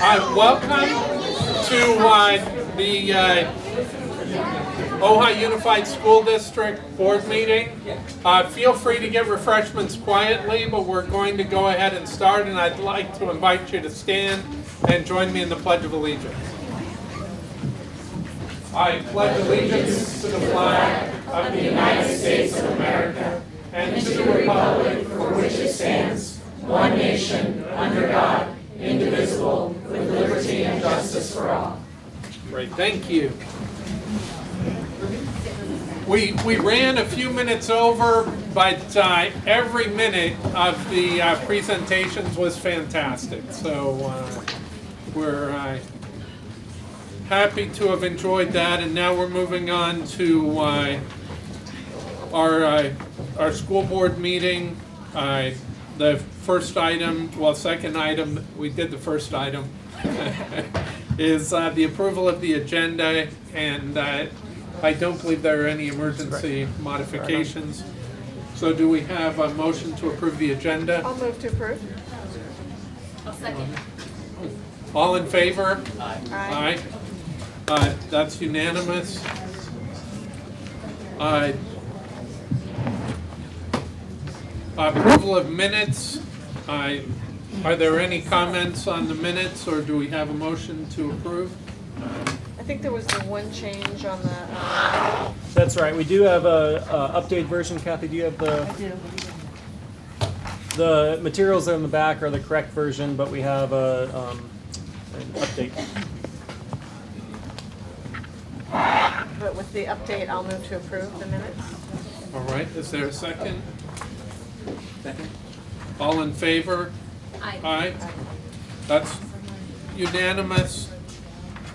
Welcome to the Ojai Unified School District Board meeting. Feel free to get refreshments quietly, but we're going to go ahead and start, and I'd like to invite you to stand and join me in the Pledge of Allegiance. I pledge allegiance to the flag of the United States of America and to the republic for which it stands, one nation, under God, indivisible, with liberty and justice for all. Great, thank you. We ran a few minutes over, but every minute of the presentations was fantastic. So we're happy to have enjoyed that, and now we're moving on to our school board meeting. The first item, second item, we did the first item, is the approval of the agenda, and I don't believe there are any emergency modifications. So do we have a motion to approve the agenda? I'll move to approve. I'll second. All in favor? Aye. Aye. That's unanimous. Approval of minutes. Are there any comments on the minutes, or do we have a motion to approve? I think there was the one change on the. That's right. We do have a updated version. Kathy, do you have the? I do. The materials in the back are the correct version, but we have an update. But with the update, I'll move to approve the minutes. All right. Is there a second? Second. All in favor? Aye. Aye. That's unanimous.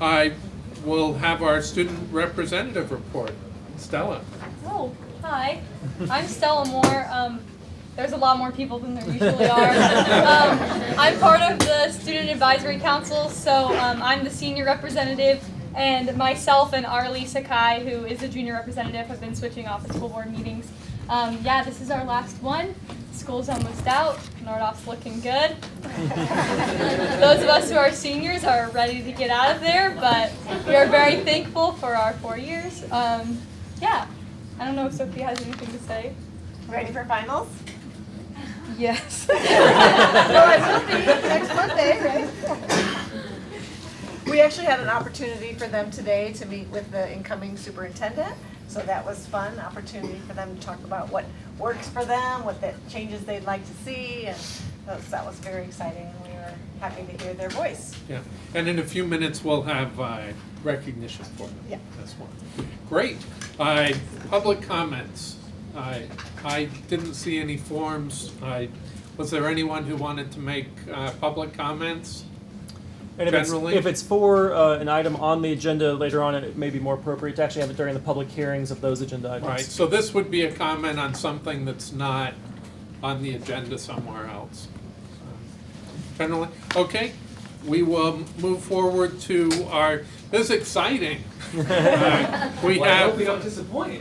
I will have our student representative report. Stella. Oh, hi. I'm Stella Moore. There's a lot more people than there usually are. I'm part of the Student Advisory Council, so I'm the senior representative, and myself and Arlie Sakai, who is the junior representative, have been switching off at school board meetings. This is our last one. School's almost out. Nordhoff's looking good. Those of us who are seniors are ready to get out of there, but we are very thankful for our 4 years. I don't know if Sophie has anything to say. Ready for finals? Yes. Well, I will be next Monday, right? We actually had an opportunity for them today to meet with the incoming superintendent. So that was fun, opportunity for them to talk about what works for them, what the changes they'd like to see, and that was very exciting, and we were happy to hear their voice. Yeah, and in a few minutes we'll have recognition for them. Yeah. That's one. Great. Public comments. I didn't see any forms. Was there anyone who wanted to make public comments? And if it's for an item on the agenda later on, it may be more appropriate to actually have it during the public hearings of those agenda items. Right, so this would be a comment on something that's not on the agenda somewhere else. Generally, okay, we will move forward to our, this is exciting. I hope we don't disappoint.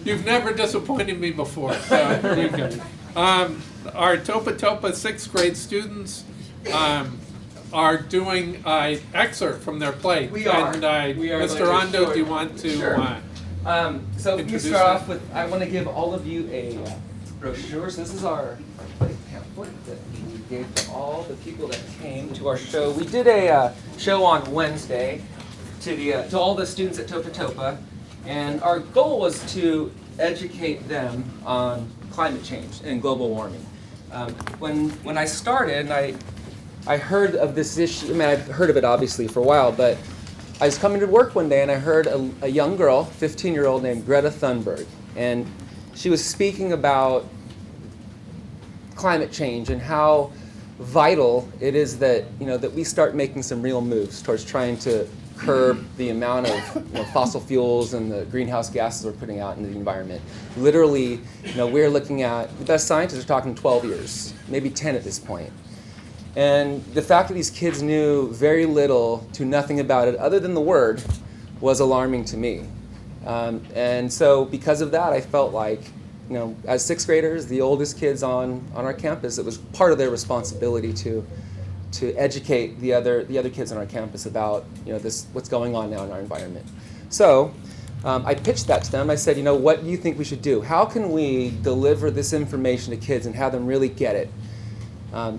You've never disappointed me before, so you're good. Our Topa Topa 6th grade students are doing an excerpt from their play. We are. And Mr. Rondo, do you want to Sure. So we introduce start it? off with, I want to give all of you a brochure. So this is our play pamphlet that we gave to all the people that came to our show. We did a show on Wednesday to all the students at Topa Topa, and our goal was to educate them on climate change and global warming. When I started, and I heard of this issue. I mean, I've heard of it obviously for a while, but I was coming to work one day and I heard a young girl, 15-year-old named Greta Thunberg, and she was speaking about climate change and how vital it is that that we start making some real moves towards trying to curb the amount of fossil fuels and the greenhouse gases we're putting out into the environment. Literally, we're looking at, the best scientists are talking 12 years, maybe 10 at this point. And the fact that these kids knew very little to nothing about it other than the word was alarming to me. And so because of that, I felt like, as 6th graders, the oldest kids on our campus, it was part of their responsibility to to educate the other kids on our campus about what's going on now in our environment. So I pitched that to them. I said, what do you think we should do? How can we deliver this information to kids and have them really get it?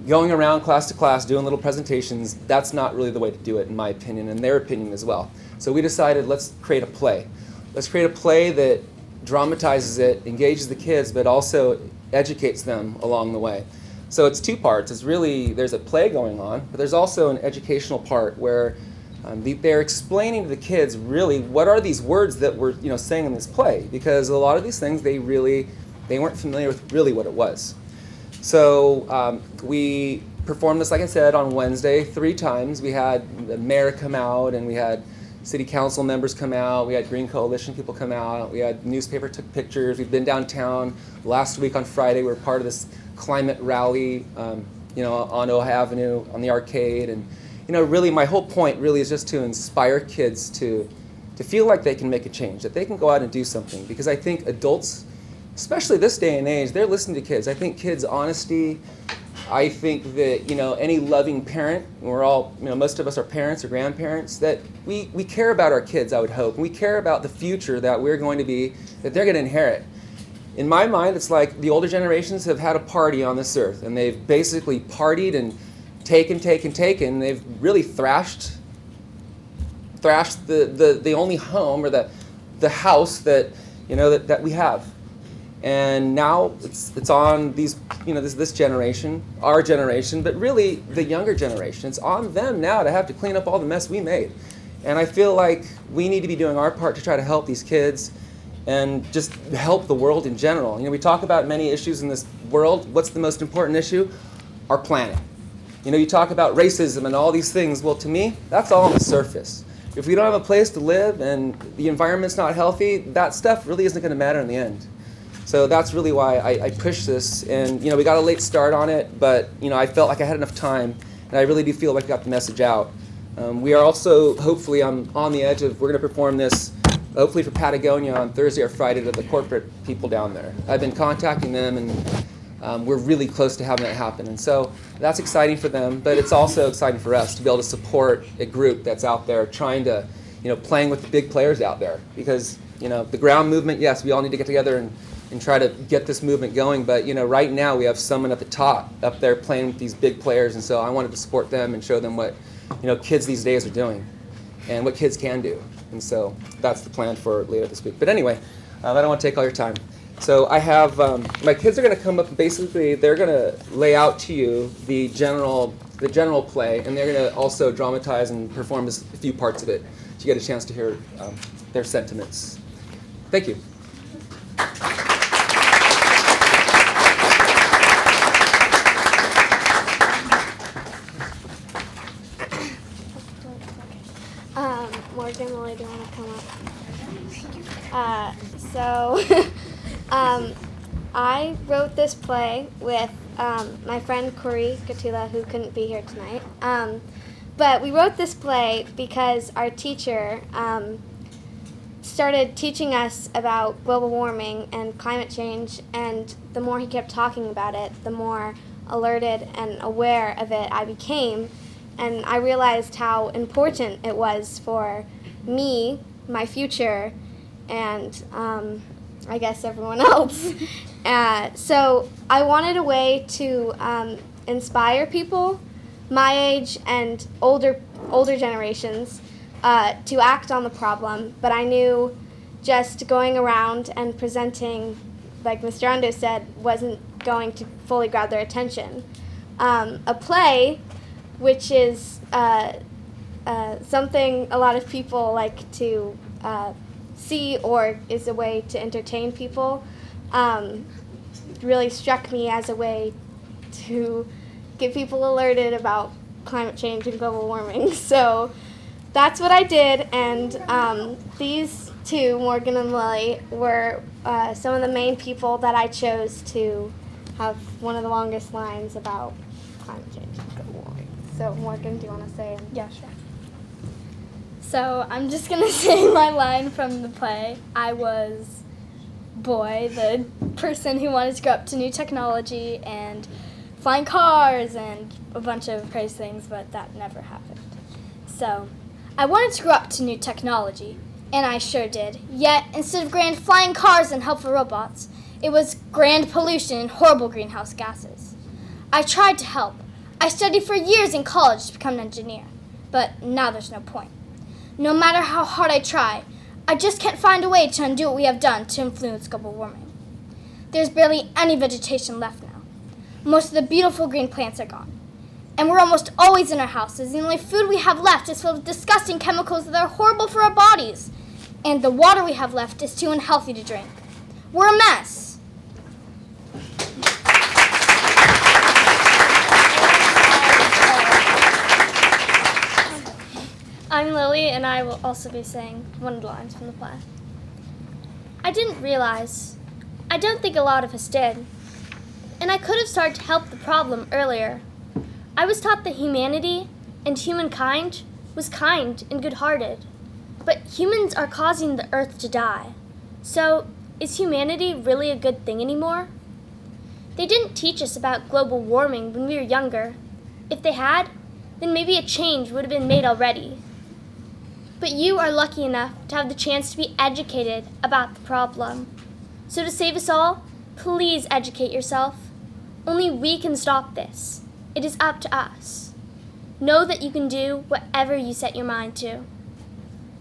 Going around class to class, doing little presentations, that's not really the way to do it, in my opinion, and their opinion as well. So we decided, let's create a play. Let's create a play that dramatizes it, engages the kids, but also educates them along the way. So it's two parts. There's a play going on, but there's also an educational part where they're explaining to the kids really what are these words that we're saying in this play, because a lot of these things they weren't familiar with really what it was. So we performed this, like I said, on Wednesday 3 times. We had the mayor come out, and we had city council members come out. We had Green Coalition people come out. We had newspaper took pictures. We've been downtown. Last week on Friday, we were part of this climate rally, on Ojai Avenue, on the arcade. And really my whole point really is just to inspire kids to feel like they can make a change, that they can go out and do something. Because I think adults, especially this day and age, they're listening to kids. I think kids' honesty, I think that, any loving parent, we're all, most of us are parents or grandparents, that we care about our kids, I would hope. We care about the future that we're going to be, that they're going to inherit. In my mind, it's like the older generations have had a party on this earth, and they've basically partied and taken. They've really thrashed the only home or the house that, that we have. And now it's on these, this generation, our generation, but really the younger generation. It's on them now to have to clean up all the mess we made. And I feel like we need to be doing our part to try to help these kids and just help the world in general. We talk about many issues in this world. What's the most important issue? Our planet. You talk about racism and all these things. Well, to me, that's all on the surface. If we don't have a place to live and the environment's not healthy, that stuff really isn't going to matter in the end. So that's really why I pushed this. And, we got a late start on it, but, I felt like I had enough time, and I really do feel like I got the message out. We are also, hopefully, on the edge of, we're going to perform this, hopefully for Patagonia on Thursday or Friday to the corporate people down there. I've been contacting them, and we're really close to having that happen. And so that's exciting for them, but it's also exciting for us to be able to support a group that's out there trying to, playing with the big players out there. Because, the ground movement, yes, we all need to get together and try to get this movement going. But, right now we have someone at the top up there playing with these big players. And so I wanted to support them and show them what, kids these days are doing and what kids can do. And so that's the plan for later this week. But anyway, I don't want to take all your time. So I have, my kids are going to come up and basically they're going to lay out to you the general play, and they're going to also dramatize and perform a few parts of it so you get a chance to hear their sentiments. Thank you. Morgan, Lily, do you want to come up? I wrote this play with my friend Corey Gatula, who couldn't be here tonight. But we wrote this play because our teacher started teaching us about global warming and climate change, and the more he kept talking about it, the more alerted and aware of it I became. And I realized how important it was for me, my future, and I guess everyone else. So I wanted a way to inspire people my age and older generations to act on the problem. But I knew just going around and presenting, like Mr. Ando said, wasn't going to fully grab their attention. A play, which is something a lot of people like to see or is a way to entertain people, really struck me as a way to get people alerted about climate change and global warming. So that's what I did, and these two, Morgan and Lily, were some of the main people that I chose to have one of the longest lines about climate change and global warming. So Morgan, do you want to say? Yeah, sure. So I'm just going to say my line from the play. I was Boy, the person who wanted to go up to new technology and flying cars and a bunch of crazy things, but that never happened. So I wanted to grow up to new technology, and I sure did. Yet, instead of grand flying cars and helpful robots, it was grand pollution and horrible greenhouse gases. I tried to help. I studied for years in college to become an engineer, but now there's no point. No matter how hard I try, I just can't find a way to undo what we have done to influence global warming. There's barely any vegetation left now. Most of the beautiful green plants are gone. And we're almost always in our houses. The only food we have left is filled with disgusting chemicals that are horrible for our bodies. And the water we have left is too unhealthy to drink. We're a mess. I'm Lily, and I will also be saying one of the lines from the play. I didn't realize. I don't think a lot of us did. And I could have started to help the problem earlier. I was taught that humanity and humankind was kind and good-hearted. But humans are causing the earth to die. So, is humanity really a good thing anymore? They didn't teach us about global warming when we were younger. If they had, then maybe a change would have been made already. But you are lucky enough to have the chance to be educated about the problem. So to save us all, please educate yourself. Only we can stop this. It is up to us. Know that you can do whatever you set your mind to.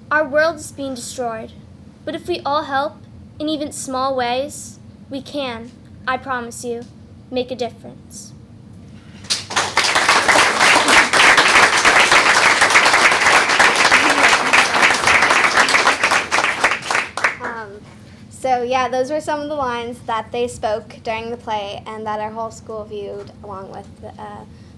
Our world is being destroyed, but if we all help, in even small ways, we can, I promise you, make a difference. So yeah, those were some of the lines that they spoke during the play and that our whole school viewed, along with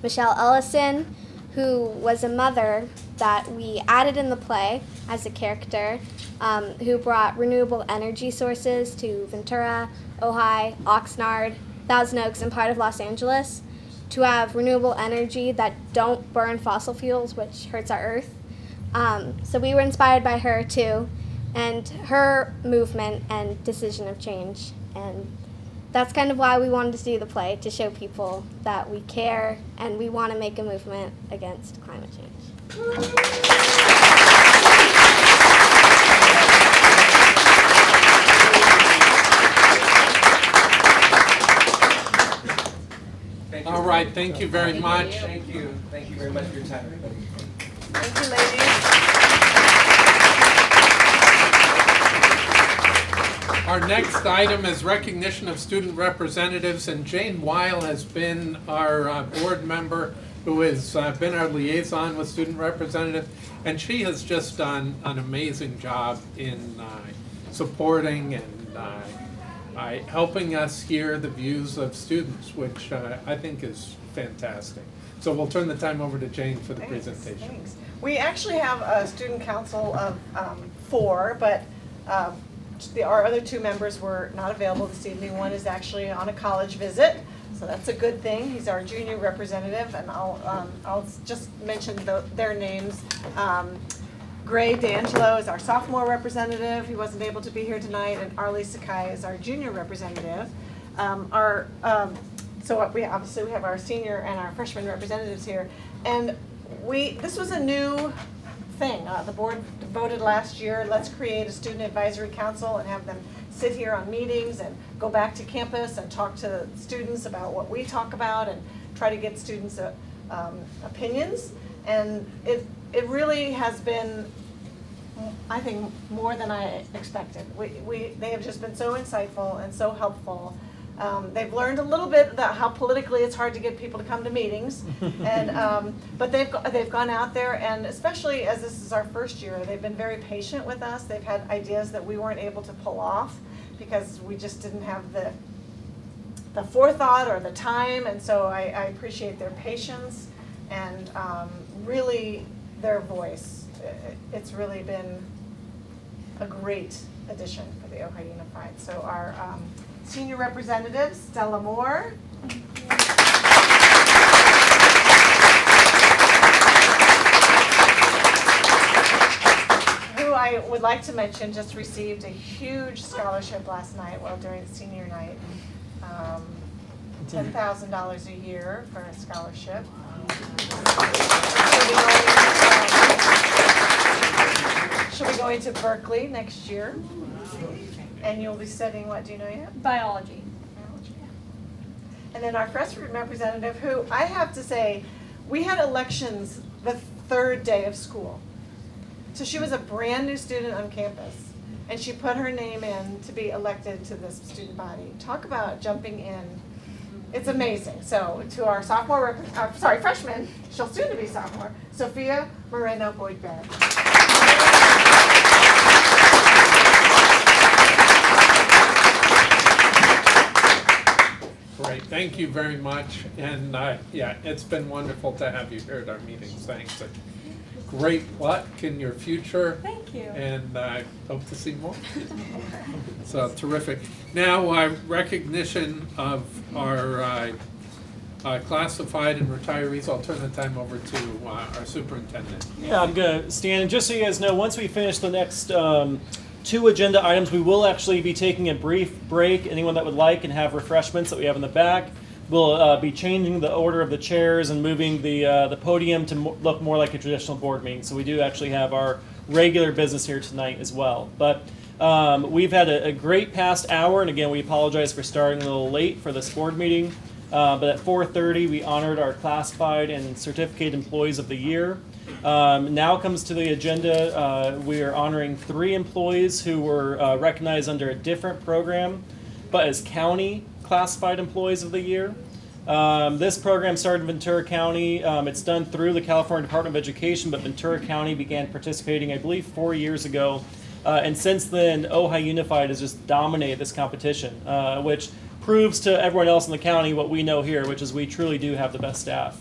Michelle Ellison, who was a mother that we added in the play as a character, who brought renewable energy sources to Ventura, Ojai, Oxnard, Thousand Oaks, and part of Los Angeles, to have renewable energy that don't burn fossil fuels, which hurts our earth. So we were inspired by her too, and her movement and decision of change. And that's kind of why we wanted to do the play, to show people that we care and we want to make a movement against climate change. All right, thank you very much. Thank you. Thank you very much for your time, everybody. Thank you, ladies. Our next item is recognition of student representatives, and Jane Weil has been our board member who has been our liaison with student representatives, and she has just done an amazing job in supporting and helping us hear the views of students, which I think is fantastic. So we'll turn the time over to Jane for the presentation. Thanks. We actually have a student council of 4, but our other 2 members were not available this evening. One is actually on a college visit, so that's a good thing. He's our junior representative, and I'll just mention their names. Gray D'Angelo is our sophomore representative. He wasn't able to be here tonight, and Arlie Sakai is our junior representative. So we have our senior and our freshman representatives here, and this was a new thing. The board voted last year, let's create a student advisory council and have them sit here on meetings and go back to campus and talk to students about what we talk about and try to get students' opinions. And it really has been, I think, more than I expected. They have just been so insightful and so helpful. They've learned a little bit about how politically it's hard to get people to come to meetings, and but they've gone out there, and especially as this is our first year, they've been very patient with us. They've had ideas that we weren't able to pull off because we just didn't have the forethought or the time, and so I appreciate their patience and really their voice. It's really been a great addition for the Ojai Unified. So our senior representative, Stella Moore. Who I would like to mention just received a huge scholarship last night, during senior night. $10,000 a year for a scholarship. She'll be going to Berkeley next year. And you'll be studying what, do you know yet? Biology. And then our freshman representative, who I have to say, we had elections the third day of school. So she was a brand new student on campus, and she put her name in to be elected to this student body. Talk about jumping in. It's amazing. So to our freshman, she'll soon to be sophomore, Sophia Moreno Boyd-Barrett. Great, thank you very much. And yeah, it's been wonderful to have you here at our meetings. Thanks. And great luck in your future. Thank you. And I hope to see more. So terrific. Now, recognition of our classified and retirees. I'll turn the time over to our superintendent. Yeah, I'm going to stand. And just so you guys know, once we finish the next 2 agenda items, we will actually be taking a brief break. Anyone that would like and have refreshments that we have in the back. We'll be changing the order of the chairs and moving the podium to look more like a traditional board meeting. So we do actually have our regular business here tonight as well. But we've had a great past hour, and again, we apologize for starting a little late for this board meeting. But at 4:30, we honored our classified and certificate employees of the year. Now comes to the agenda. We are honoring 3 employees who were recognized under a different program, but as county classified employees of the year. This program started in Ventura County. It's done through the California Department of Education, but Ventura County began participating, I believe, 4 years ago. And since then, Ojai Unified has just dominated this competition, which proves to everyone else in the county what we know here, which is we truly do have the best staff.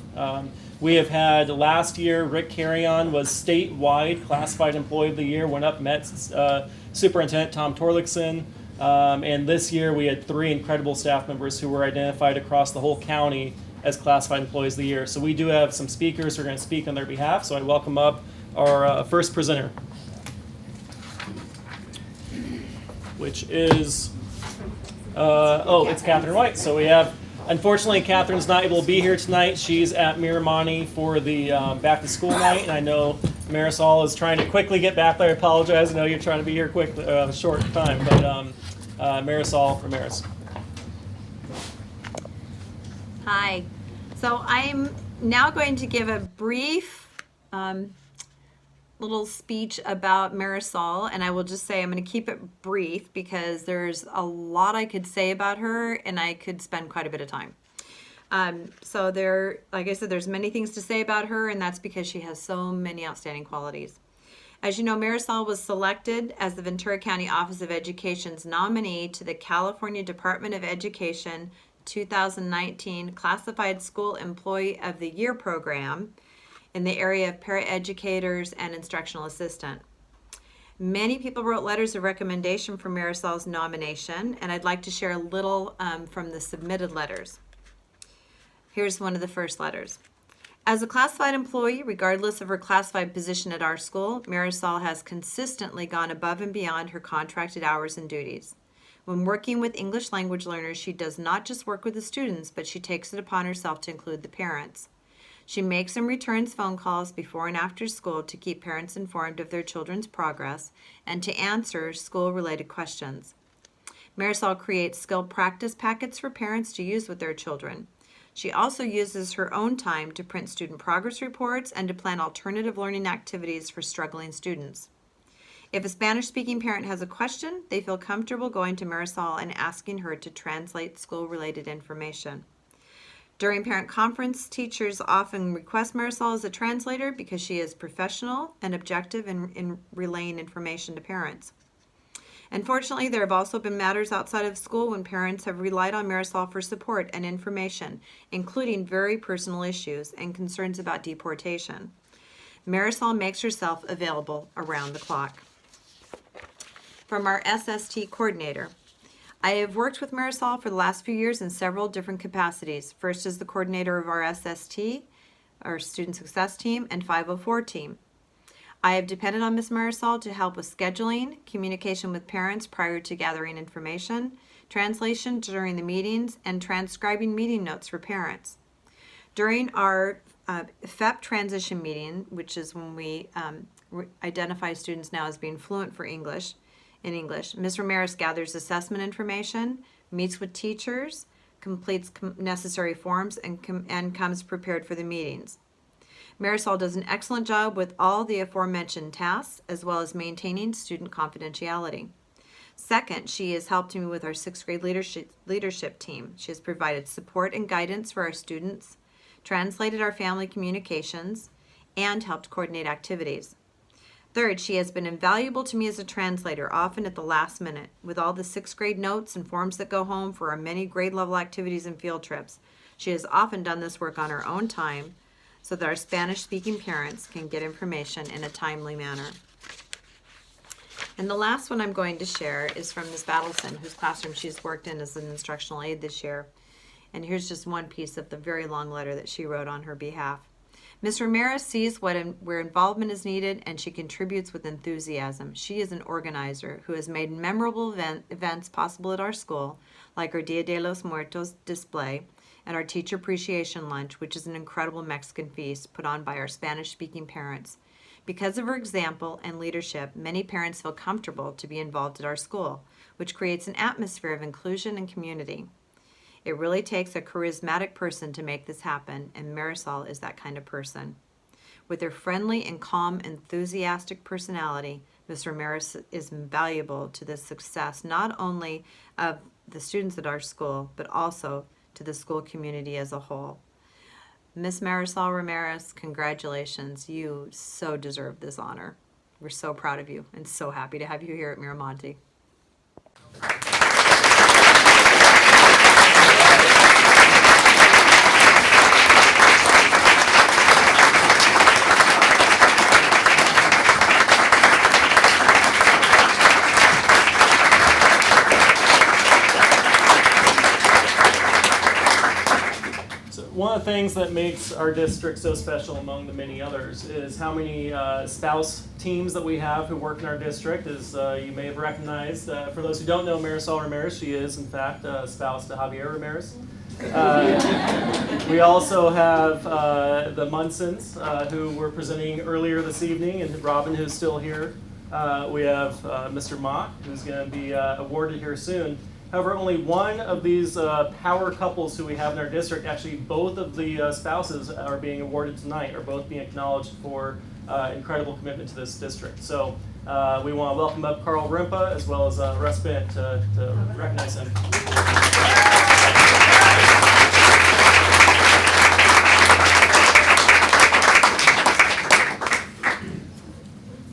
We have had last year, Rick Carrion was statewide classified employee of the year, went up, met Superintendent Tom Torlickson. And this year we had 3 incredible staff members who were identified across the whole county as classified employees of the year. So we do have some speakers who are going to speak on their behalf. So I welcome up our first presenter, which is, it's Catherine White. So we have, unfortunately, Catherine's not able to be here tonight. She's at Miramani for the back to school night, and I know Marisol is trying to quickly get back there. I apologize. I know you're trying to be here quick, short time, but Marisol Ramirez. Hi. So I'm now going to give a brief little speech about Marisol, and I will just say I'm going to keep it brief because there's a lot I could say about her, and I could spend quite a bit of time. So like I said, there's many things to say about her, and that's because she has so many outstanding qualities. As you know, Marisol was selected as the Ventura County Office of Education's nominee to the California Department of Education 2019 Classified School Employee of the Year program in the area of paraeducators and instructional assistant. Many people wrote letters of recommendation for Marisol's nomination, and I'd like to share a little from the submitted letters. Here's one of the first letters. As a classified employee, regardless of her classified position at our school, Marisol has consistently gone above and beyond her contracted hours and duties. When working with English language learners, she does not just work with the students, but she takes it upon herself to include the parents. She makes and returns phone calls before and after school to keep parents informed of their children's progress and to answer school-related questions. Marisol creates skill practice packets for parents to use with their children. She also uses her own time to print student progress reports and to plan alternative learning activities for struggling students. If a Spanish-speaking parent has a question, they feel comfortable going to Marisol and asking her to translate school-related information. During parent conference, teachers often request Marisol as a translator because she is professional and objective in relaying information to parents. Unfortunately, there have also been matters outside of school when parents have relied on Marisol for support and information, including very personal issues and concerns about deportation. Marisol makes herself available around the clock. From our SST coordinator. I have worked with Marisol for the last few years in several different capacities. First as the coordinator of our SST, our Student Success Team, and 504 team. I have depended on Ms. Marisol to help with scheduling, communication with parents prior to gathering information, translation during the meetings, and transcribing meeting notes for parents. During our FEP transition meeting, which is when we identify students now as being fluent in English, Ms. Ramirez gathers assessment information, meets with teachers, completes necessary forms, and comes prepared for the meetings. Marisol does an excellent job with all the aforementioned tasks, as well as maintaining student confidentiality. Second, she has helped me with our 6th grade leadership team. She has provided support and guidance for our students, translated our family communications, and helped coordinate activities. Third, she has been invaluable to me as a translator, often at the last minute, with all the 6th grade notes and forms that go home for our many grade level activities and field trips. She has often done this work on her own time so that our Spanish-speaking parents can get information in a timely manner. And the last one I'm going to share is from Ms. Battleson, whose classroom she's worked in as an instructional aide this year. And here's just one piece of the very long letter that she wrote on her behalf. Ms. Ramirez sees where involvement is needed, and she contributes with enthusiasm. She is an organizer who has made memorable events possible at our school, like our Dia de los Muertos display and our Teacher Appreciation Lunch, which is an incredible Mexican feast put on by our Spanish-speaking parents. Because of her example and leadership, many parents feel comfortable to be involved at our school, which creates an atmosphere of inclusion and community. It really takes a charismatic person to make this happen, and Marisol is that kind of person. With her friendly and calm, enthusiastic personality, Ms. Ramirez is invaluable to the success not only of the students at our school, but also to the school community as a whole. Ms. Marisol Ramirez, congratulations. You so deserve this honor. We're so proud of you and so happy to have you here at Miramonte. One of the things that makes our district so special among the many others is how many spouse teams that we have who work in our district. As you may have recognized, for those who don't know Marisol Ramirez, she is in fact a spouse to Javier Ramirez. We also have the Munsons, who were presenting earlier this evening, and Robin, who's still here. We have Mr. Mock, who's going to be awarded here soon. However, only one of these power couples who we have in our district, actually both of the spouses are being awarded tonight, are both being acknowledged for incredible commitment to this district. So we want to welcome up Carl Rimpa as well as Russ Bent to recognize him.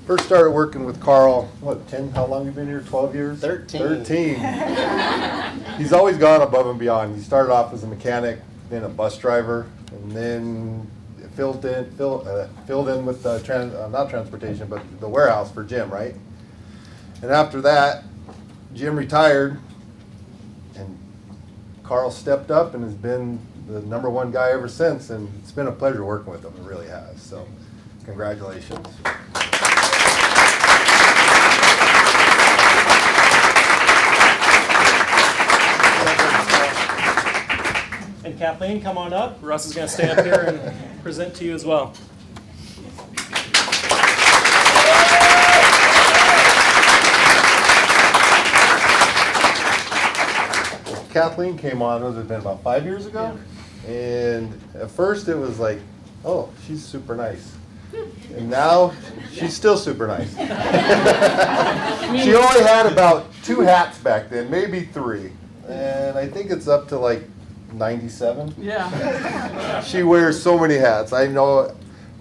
First started working with Carl, what, 10, how long have you been here, 12 years? 13. 13. He's always gone above and beyond. He started off as a mechanic, then a bus driver, and then filled in with not transportation, but the warehouse for Jim, right? And after that, Jim retired, and Carl stepped up and has been the #1 guy ever since, and it's been a pleasure working with him, it really has, so congratulations. And Kathleen, come on up. Russ is going to stay up here and present to you as well. Kathleen came on, it had been about 5 years ago, and at first it was like, oh, she's super nice. And now she's still super nice. She only had about 2 hats back then, maybe 3. And I think it's up to like 97. Yeah. She wears so many hats. I know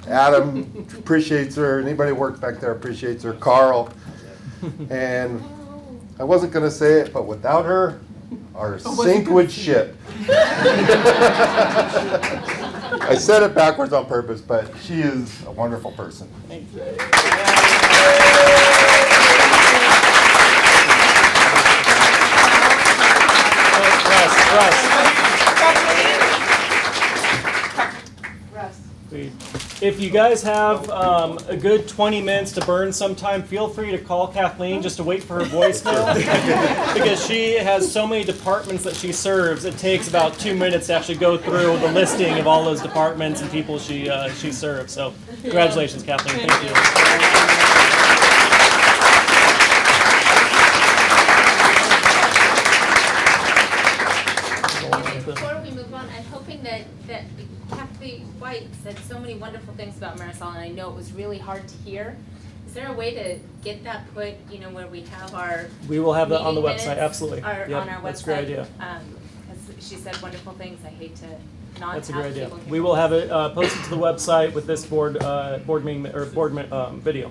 Adam appreciates her. Anybody who works back there appreciates her. Carl. And I wasn't going to say it, but without her, our sink would ship. I said it backwards on purpose, but she is a wonderful person. Thank you. Russ. Russ. We If you guys have a good 20 minutes to burn sometime, feel free to call Kathleen just to wait for her voicemail. Because she has so many departments that she serves, it takes about 2 minutes to actually go through the listing of all those departments and people she serves. So congratulations, Kathleen. Thank you. Before we move on, I'm hoping that Kathy White said so many wonderful things about Marisol, and I know it was really hard to hear. Is there a way to get that put, where we have our We will have that on the meeting website, minutes absolutely. Or Yep, on our website? that's a great idea. Because she said wonderful things. I hate to not That's a have great idea. people hear. We will have it posted to the website with this board meeting or video.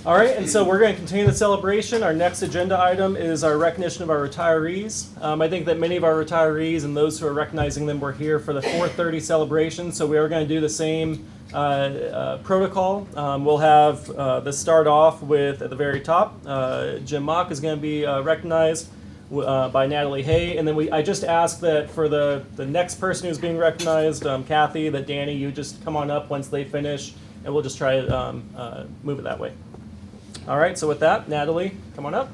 All right, and so we're going to continue the celebration. Our next agenda item is our recognition of our retirees. I think that many of our retirees and those who are recognizing them were here for the 4:30 celebration, so we are going to do the same protocol. We'll have this start off with, at the very top, Jim Mock is going to be recognized by Natalie Hay, and then I just asked that for the next person who's being recognized, Kathy, that Danny, you just come on up once they finish, and we'll just try to move it that way. All right, so with that, Natalie, come on up.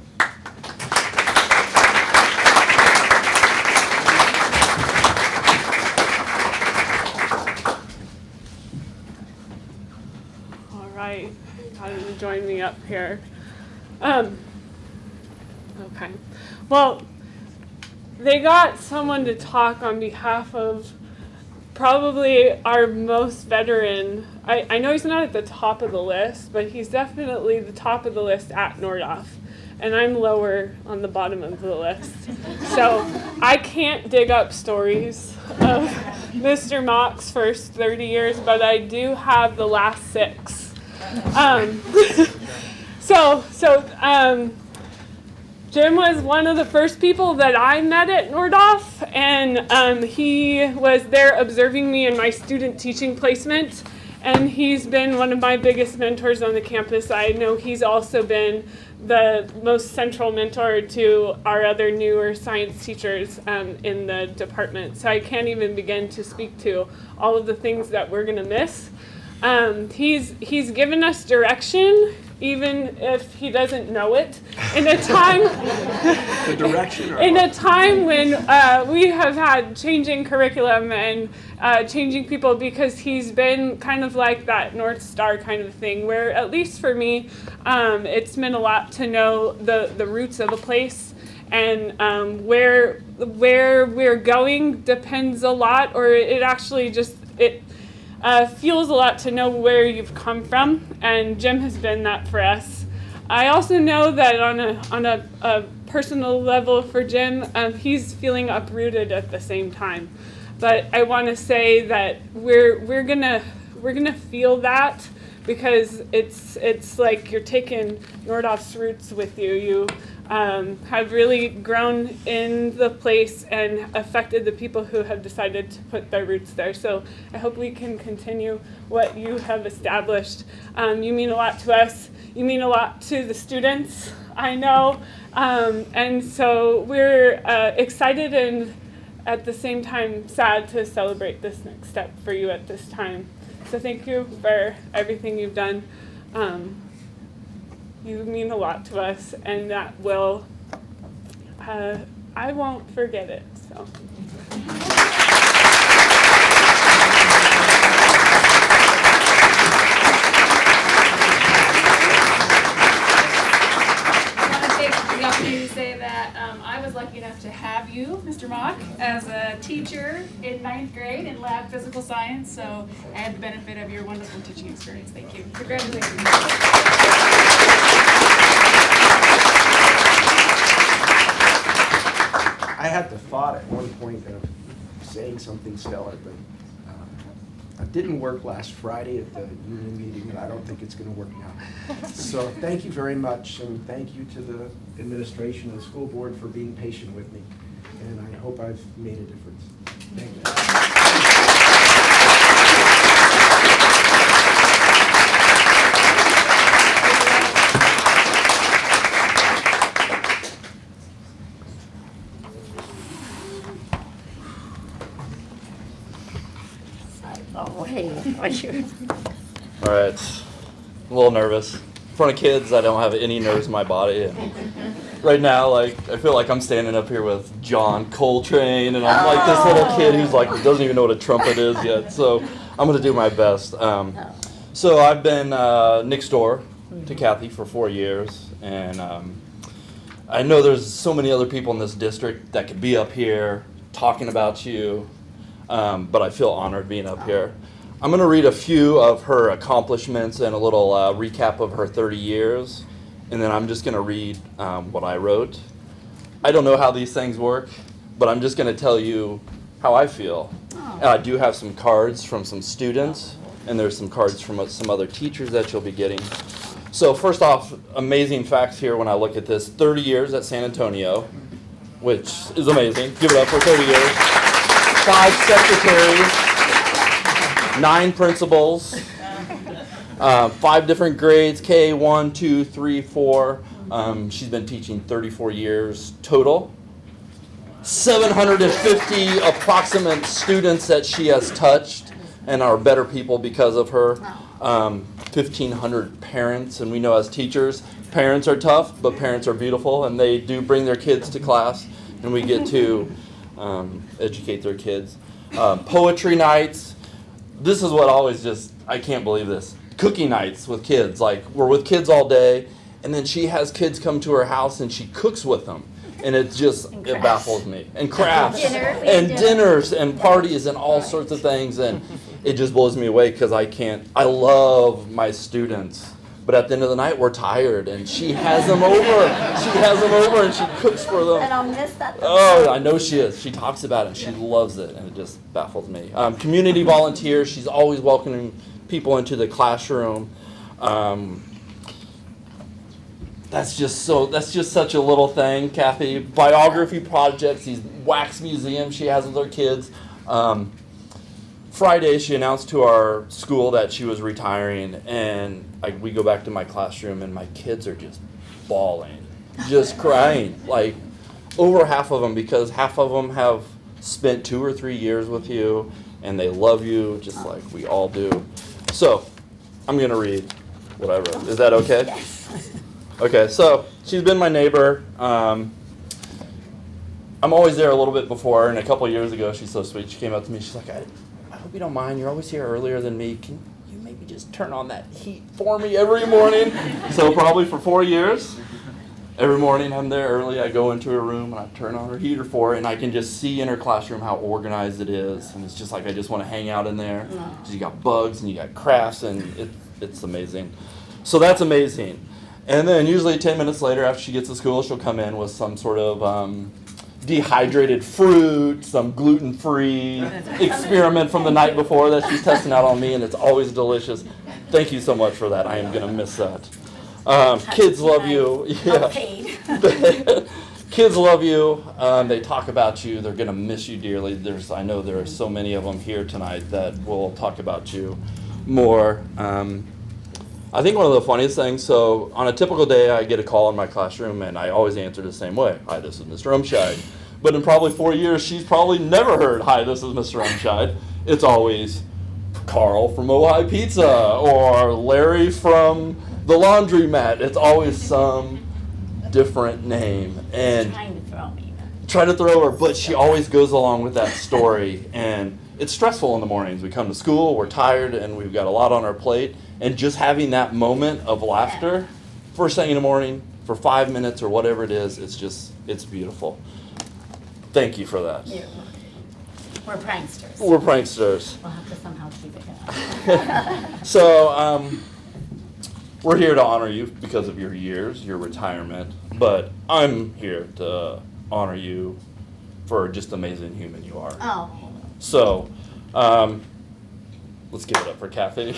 All right, got him to join me up here. Okay, well, they got someone to talk on behalf of probably our most veteran. I know he's not at the top of the list, but he's definitely the top of the list at Nordhoff. And I'm lower on the bottom of the list. So I can't dig up stories of Mr. Mock's first 30 years, but I do have the last 6. Jim was one of the first people that I met at Nordhoff, and he was there observing me in my student teaching placement, and he's been one of my biggest mentors on the campus. I know he's also been the most central mentor to our other newer science teachers in the department, so I can't even begin to speak to all of the things that we're going to miss. He's given us direction, even if he doesn't know it, in a time The direction or in a time when we have had changing curriculum and changing people, because he's been kind of like that North Star kind of thing, where at least for me, it's meant a lot to know the roots of a place, and where we're going depends a lot, or it actually just feels a lot to know where you've come from, and Jim has been that for us. I also know that on a personal level for Jim, he's feeling uprooted at the same time. But I want to say that we're gonna feel that, because it's like you're taking Nordhoff's roots with you. You have really grown in the place and affected the people who have decided to put their roots there. So I hope we can continue what you have established. You mean a lot to us. You mean a lot to the students, I know. And so we're excited and at the same time sad to celebrate this next step for you at this time. So thank you for everything you've done. You mean a lot to us, and that will, I won't forget it, so. I want to take the opportunity to say that I was lucky enough to have you, Mr. Mock, as a teacher in 9th grade in lab physical science, so I had the benefit of your wonderful teaching experience. Thank you. Congratulations. I had the thought at one point of saying something stellar, but it didn't work last Friday at the union meeting, and I don't think it's going to work now. So thank you very much, and thank you to the administration and the school board for being patient with me. And I hope I've made a difference. Thank you. Oh, hey. All right, I'm a little nervous. In front of kids, I don't have any nerves in my body. And right now, like, I feel like I'm standing up here with John Coltrane, and I'm like this little kid who's like doesn't even know what a trumpet is yet. So I'm gonna do my best. So I've been next door to Kathy for 4 years, and I know there's so many other people in this district that could be up here talking about you, but I feel honored being up here. I'm going to read a few of her accomplishments and a little recap of her 30 years, and then I'm just going to read what I wrote. I don't know how these things work, but I'm just going to tell you how I feel. And I do have some cards from some students, and there's some cards from some other teachers that you'll be getting. So first off, amazing facts here when I look at this. 30 years at San Antonio, which is amazing. Give it up for 30 years. 5 secretaries. 9 principals, 5 different grades, K, 1, 2, 3, 4. She's been teaching 34 years total. 750 approximate students that she has touched and are better people because of her. 1,500 parents, and we know as teachers, parents are tough, but parents are beautiful, and they do bring their kids to class, and we get to educate their kids. Poetry nights. This is what always just, I can't believe this. Cookie nights with kids. Like, we're with kids all day, and then she has kids come to her house and she cooks with them. And it just, it baffles me. And crafts. And dinners and parties and all sorts of things. And it just blows me away because I love my students. But at the end of the night, we're tired, and she has them over. She has them over, and she cooks for them. And I'll miss that. Oh, I know she is. She talks about it, and she loves it, and it just baffles me. Community volunteer. She's always welcoming people into the classroom. That's just such a little thing, Kathy. Biography projects, these wax museums she has with her kids. Friday, she announced to our school that she was retiring, and we go back to my classroom, and my kids are just bawling, just crying. Like, over half of them, because half of them have spent 2 or 3 years with you, and they love you just like we all do. So, I'm going to read what I wrote. Is that okay? Yes. Okay, so she's been my neighbor. I'm always there a little bit before, and a couple years ago, she's so sweet. She came up to me, she's like, I hope you don't mind, you're always here earlier than me. Can you maybe just turn on that heat for me every morning? So probably for 4 years, every morning I'm there early. I go into her room and I turn on her heater for her, and I can just see in her classroom how organized it is. And it's just like I just want to hang out in there. You got bugs and you got crafts, and it's amazing. So that's amazing. And then usually 10 minutes later after she gets to school, she'll come in with some sort of dehydrated fruit, some gluten-free experiment from the night before that she's testing out on me, and it's always delicious. Thank you so much for that. I am going to miss that. Kids love you. Yeah. Kids love you. They talk about you. They're going to miss you dearly. I know there are so many of them here tonight that will talk about you more. I think one of the funniest things, so on a typical day, I get a call in my classroom, and I always answer the same way. Hi, this is Mr. Ojai. But in probably 4 years, she's probably never heard, hi, this is Mr. Ojai. It's always Carl from Ojai Pizza, or Larry from the laundromat. It's always some different name. And trying to throw her, but she always goes along with that story. And it's stressful in the mornings. We come to school, we're tired, and we've got a lot on our plate. And just having that moment of laughter, first thing in the morning, for 5 minutes or whatever it is, it's beautiful. Thank you for that. We're pranksters. We're pranksters. We'll have to somehow keep it going. So, we're here to honor you because of your years, your retirement, but I'm here to honor you for just amazing human you are. Oh. So, let's give it up for Kathy.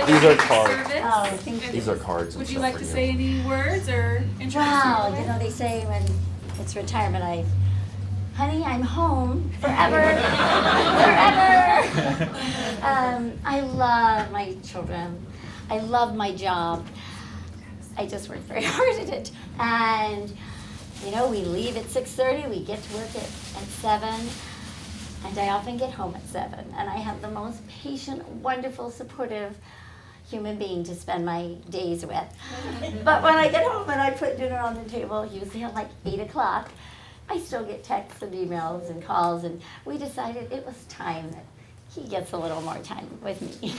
These are cards. Oh, thank you. These are cards. Would you like to say any words or introduce Wow, yourself? you know, they say when it's retirement, honey, I'm home forever, forever. I love my children. I love my job. I just work very hard at it. And, you know, we leave at 6:30, we get to work at 7, and I often get home at 7. And I have the most patient, wonderful, supportive human being to spend my days with. But when I get home and I put dinner on the table, usually at like 8 o'clock, I still get texts and emails and calls, and we decided it was time that he gets a little more time with me.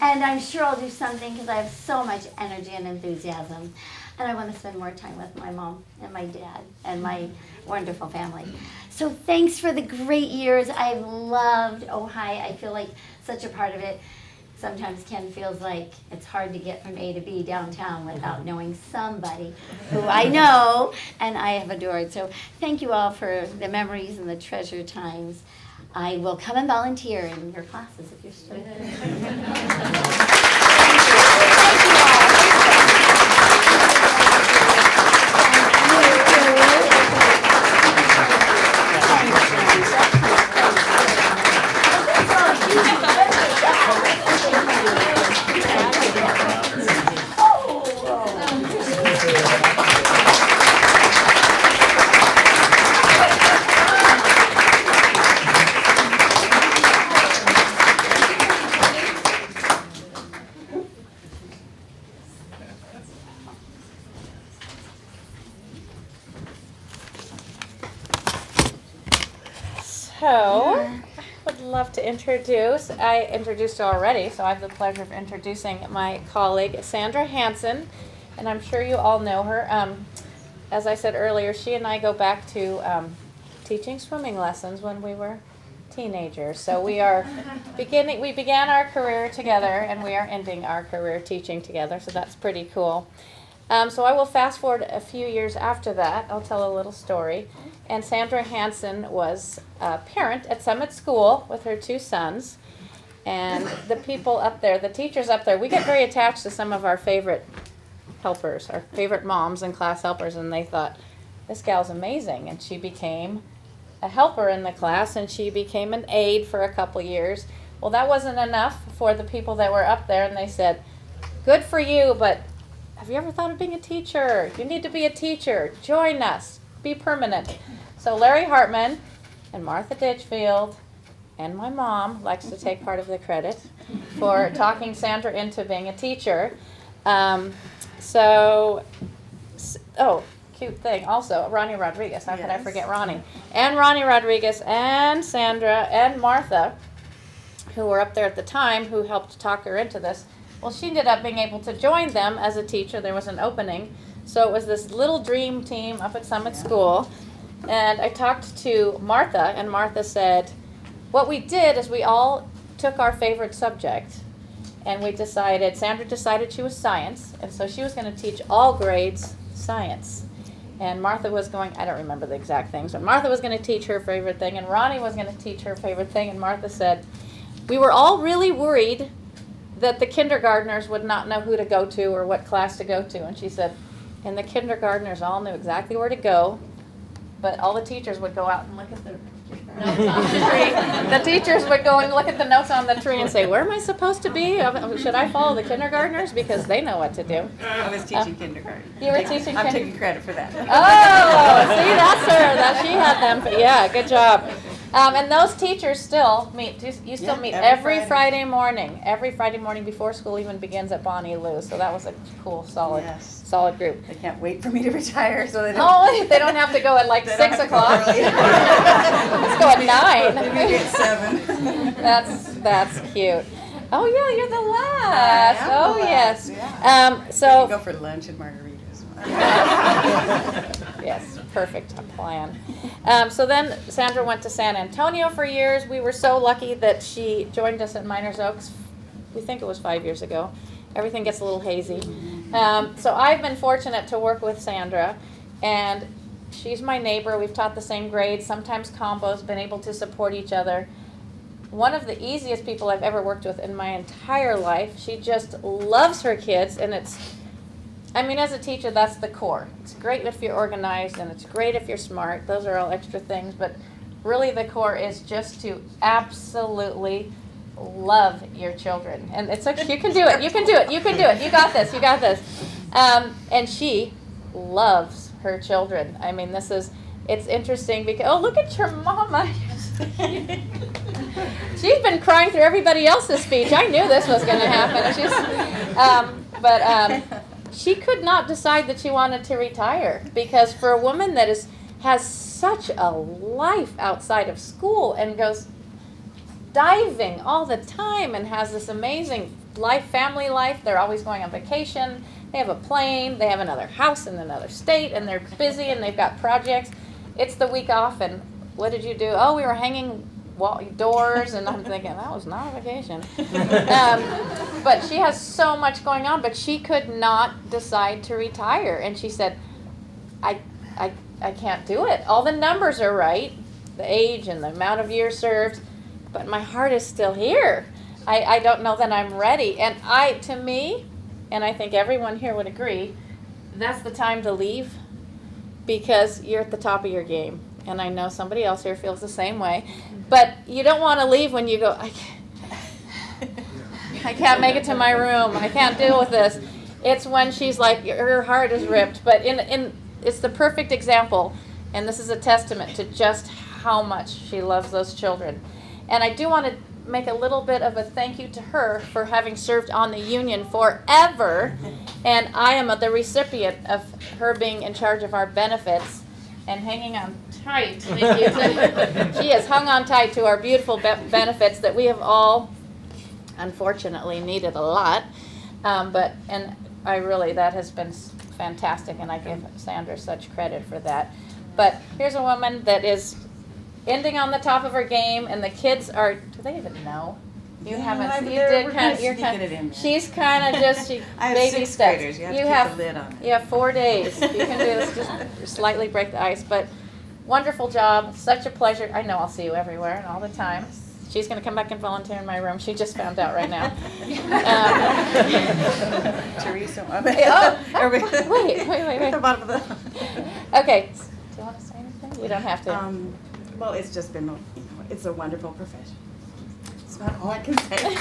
And I'm sure I'll do something because I have so much energy and enthusiasm. And I want to spend more time with my mom and my dad and my wonderful family. So thanks for the great years. I've loved Ojai. I feel like such a part of it. Sometimes Ken feels like it's hard to get from A to B downtown without knowing somebody who I know and I have adored. So thank you all for the memories and the treasure times. I will come and volunteer in your classes if you're still there. So, I would love to introduce, I introduced her already, so I have the pleasure of introducing my colleague, Sandra Hansen, and I'm sure you all know her. As I said earlier, she and I go back to teaching swimming lessons when we were teenagers. So we began our career together, and we are ending our career teaching together, so that's pretty cool. So I will fast forward a few years after that. I'll tell a little story. And Sandra Hansen was a parent at Summit School with her 2 sons. And the people up there, the teachers up there, we get very attached to some of our favorite helpers, our favorite moms and class helpers. And they thought, this gal's amazing. And she became a helper in the class, and she became an aide for a couple years. Well, that wasn't enough for the people that were up there. And they said, good for you, but have you ever thought of being a teacher? You need to be a teacher. Join us. Be permanent. So Larry Hartman and Martha Ditchfield and my mom likes to take part of the credit for talking Sandra into being a teacher. Cute thing. Also, Ronnie Rodriguez. How could I forget Ronnie? And Ronnie Rodriguez and Sandra and Martha, who were up there at the time, who helped talk her into this. Well, she ended up being able to join them as a teacher. There was an opening. So it was this little dream team up at Summit School. And I talked to Martha, and Martha said, what we did is we all took our favorite subject, and Sandra decided she was science, and so she was going to teach all grades science. And Martha was I don't remember the exact things, but Martha was going to teach her favorite thing, and Ronnie was going to teach her favorite thing, and Martha said, we were all really worried that the kindergartners would not know who to go to or what class to go to. And she said, and the kindergartners all knew exactly where to go, but all the teachers would go out and look at the notes on the tree. The teachers would go and look at the notes on the tree and say, where am I supposed to be? Should I follow the kindergartners? Because they know what to do. I was teaching kindergarten. You were teaching I'm taking credit for that. Oh, see, that's her. She had them. But yeah, good job. And those teachers still meet. You still meet every Friday morning. Every Friday morning before school even begins at Bonnie Lou. So that was a cool, solid group. They can't wait for me to retire, so they don't. Oh, they don't have to go at like 6 o'clock. Let's go at 9. Maybe at 7. That's cute. Oh yeah, you're the last. I am the last, yes. Yeah. So go for lunch and margaritas. Yes, perfect plan. So then Sandra went to San Antonio for years. We were so lucky that she joined us at Miners Oaks. We think it was 5 years ago. Everything gets a little hazy. So I've been fortunate to work with Sandra, and she's my neighbor. We've taught the same grades, sometimes combos, been able to support each other. One of the easiest people I've ever worked with in my entire life. She just loves her kids, and as a teacher, that's the core. It's great if you're organized, and it's great if you're smart. Those are all extra things, but really the core is just to absolutely love your children. And it's okay, you can do it, you can do it, you can do it, you got this, you got this. And she loves her children. I mean, it's interesting because, oh, look at your mama. She's been crying through everybody else's speech. I knew this was going to happen. She could not decide that she wanted to retire, because for a woman that has such a life outside of school and goes diving all the time and has this amazing family life, they're always going on vacation, they have a plane, they have another house in another state, and they're busy and they've got projects. It's the week off, and what did you do? Oh, we were hanging doors, and I'm thinking, that was not a vacation. But she has so much going on, but she could not decide to retire. And she said, I can't do it. All the numbers are right, the age and the amount of years served, but my heart is still here. I don't know that I'm ready. And to me, and I think everyone here would agree, that's the time to leave, because you're at the top of your game. And I know somebody else here feels the same way. But you don't want to leave when you go, I can't make it to my room. I can't deal with this. It's when she's like, her heart is ripped. But it's the perfect example. And this is a testament to just how much she loves those children. And I do want to make a little bit of a thank you to her for having served on the union forever. And I am the recipient of her being in charge of our benefits and hanging on tight. Thank you. She has hung on tight to our beautiful benefits that we have all, unfortunately, needed a lot. That has been fantastic, and I give Sandra such credit for that. But here's a woman that is ending on the top of her game, and the kids are, do they even know? You haven't. You did kind of. You're kind of. She's kind of just I have baby 6th steps. graders. You have to keep the lid on it. You have 4 days. You can do this. Just slightly break the ice, but wonderful job. Such a pleasure. I know I'll see you everywhere and all the time. She's going to come back and volunteer in my room. She just found out right now. Teresa. Wait. Okay. Do you want to say anything? You don't have to. Well, it's just been, it's a wonderful profession. That's about all I can say.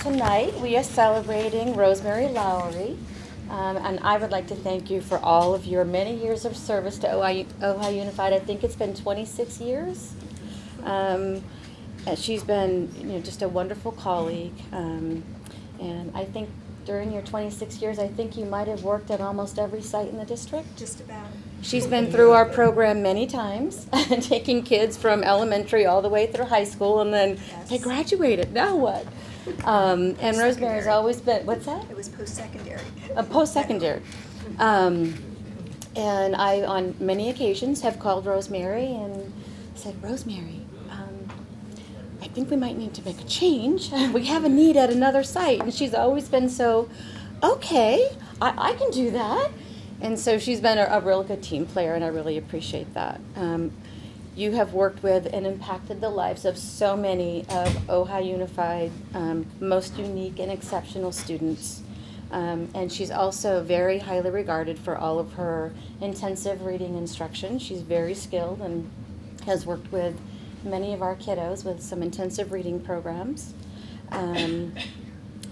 Tonight we are celebrating Rosemary Lowry, and I would like to thank you for all of your many years of service to Ojai Unified. I think it's been 26 years. And she's been, just a wonderful colleague, and I think during your 26 years, I think you might have worked at almost every site in the district. Just about. She's been through our program many times, taking kids from elementary all the way through high school, and then they graduated. Now what? And Rosemary's always been, what's that? It was post-secondary. Post-secondary. And I, on many occasions, have called Rosemary and said, Rosemary, I think we might need to make a change. We have a need at another site. And she's always been so, okay, I can do that. And so she's been a real good team player, and I really appreciate that. You have worked with and impacted the lives of so many of Ojai Unified, most unique and exceptional students. And she's also very highly regarded for all of her intensive reading instruction. She's very skilled and has worked with many of our kiddos with some intensive reading programs.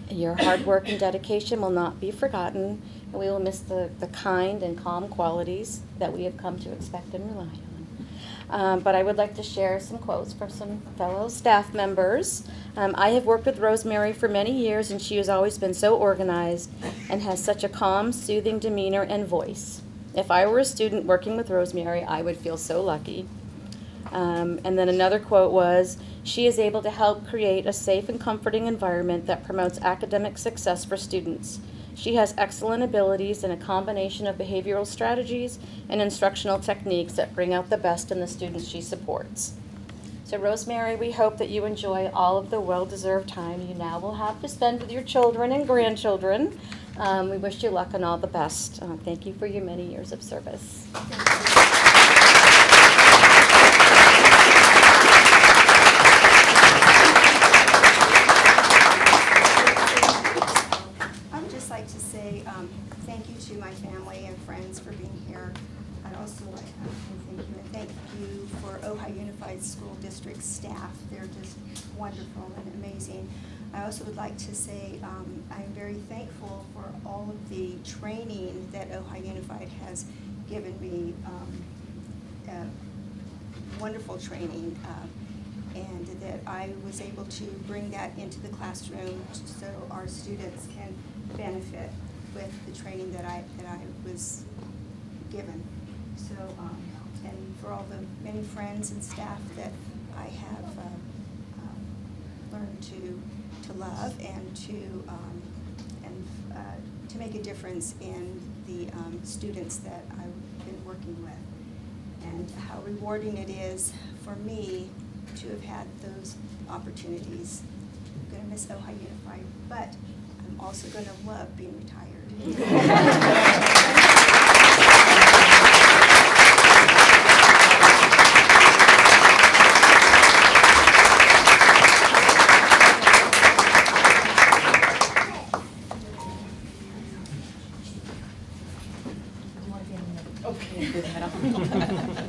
Your hard work and dedication will not be forgotten, and we will miss the kind and calm qualities that we have come to expect and rely on. But I would like to share some quotes from some fellow staff members. I have worked with Rosemary for many years, and she has always been so organized and has such a calm, soothing demeanor and voice. If I were a student working with Rosemary, I would feel so lucky. And then another quote was, she is able to help create a safe and comforting environment that promotes academic success for students. She has excellent abilities in a combination of behavioral strategies and instructional techniques that bring out the best in the students she supports. So Rosemary, we hope that you enjoy all of the well-deserved time you now will have to spend with your children and grandchildren. We wish you luck and all the best. Thank you for your many years of service. Unified School District staff. They're just wonderful and amazing. I also would like to say I'm very thankful for all of the training that Ojai Unified has given me, wonderful training, and that I was able to bring that into the classroom so our students can benefit with the training that I was given. So, and for all the many friends and staff that I have learned to love and to make a difference in the students that I've been working with, and how rewarding it is for me to have had those opportunities. I'm going to miss Ojai Unified, but I'm also going to love being retired.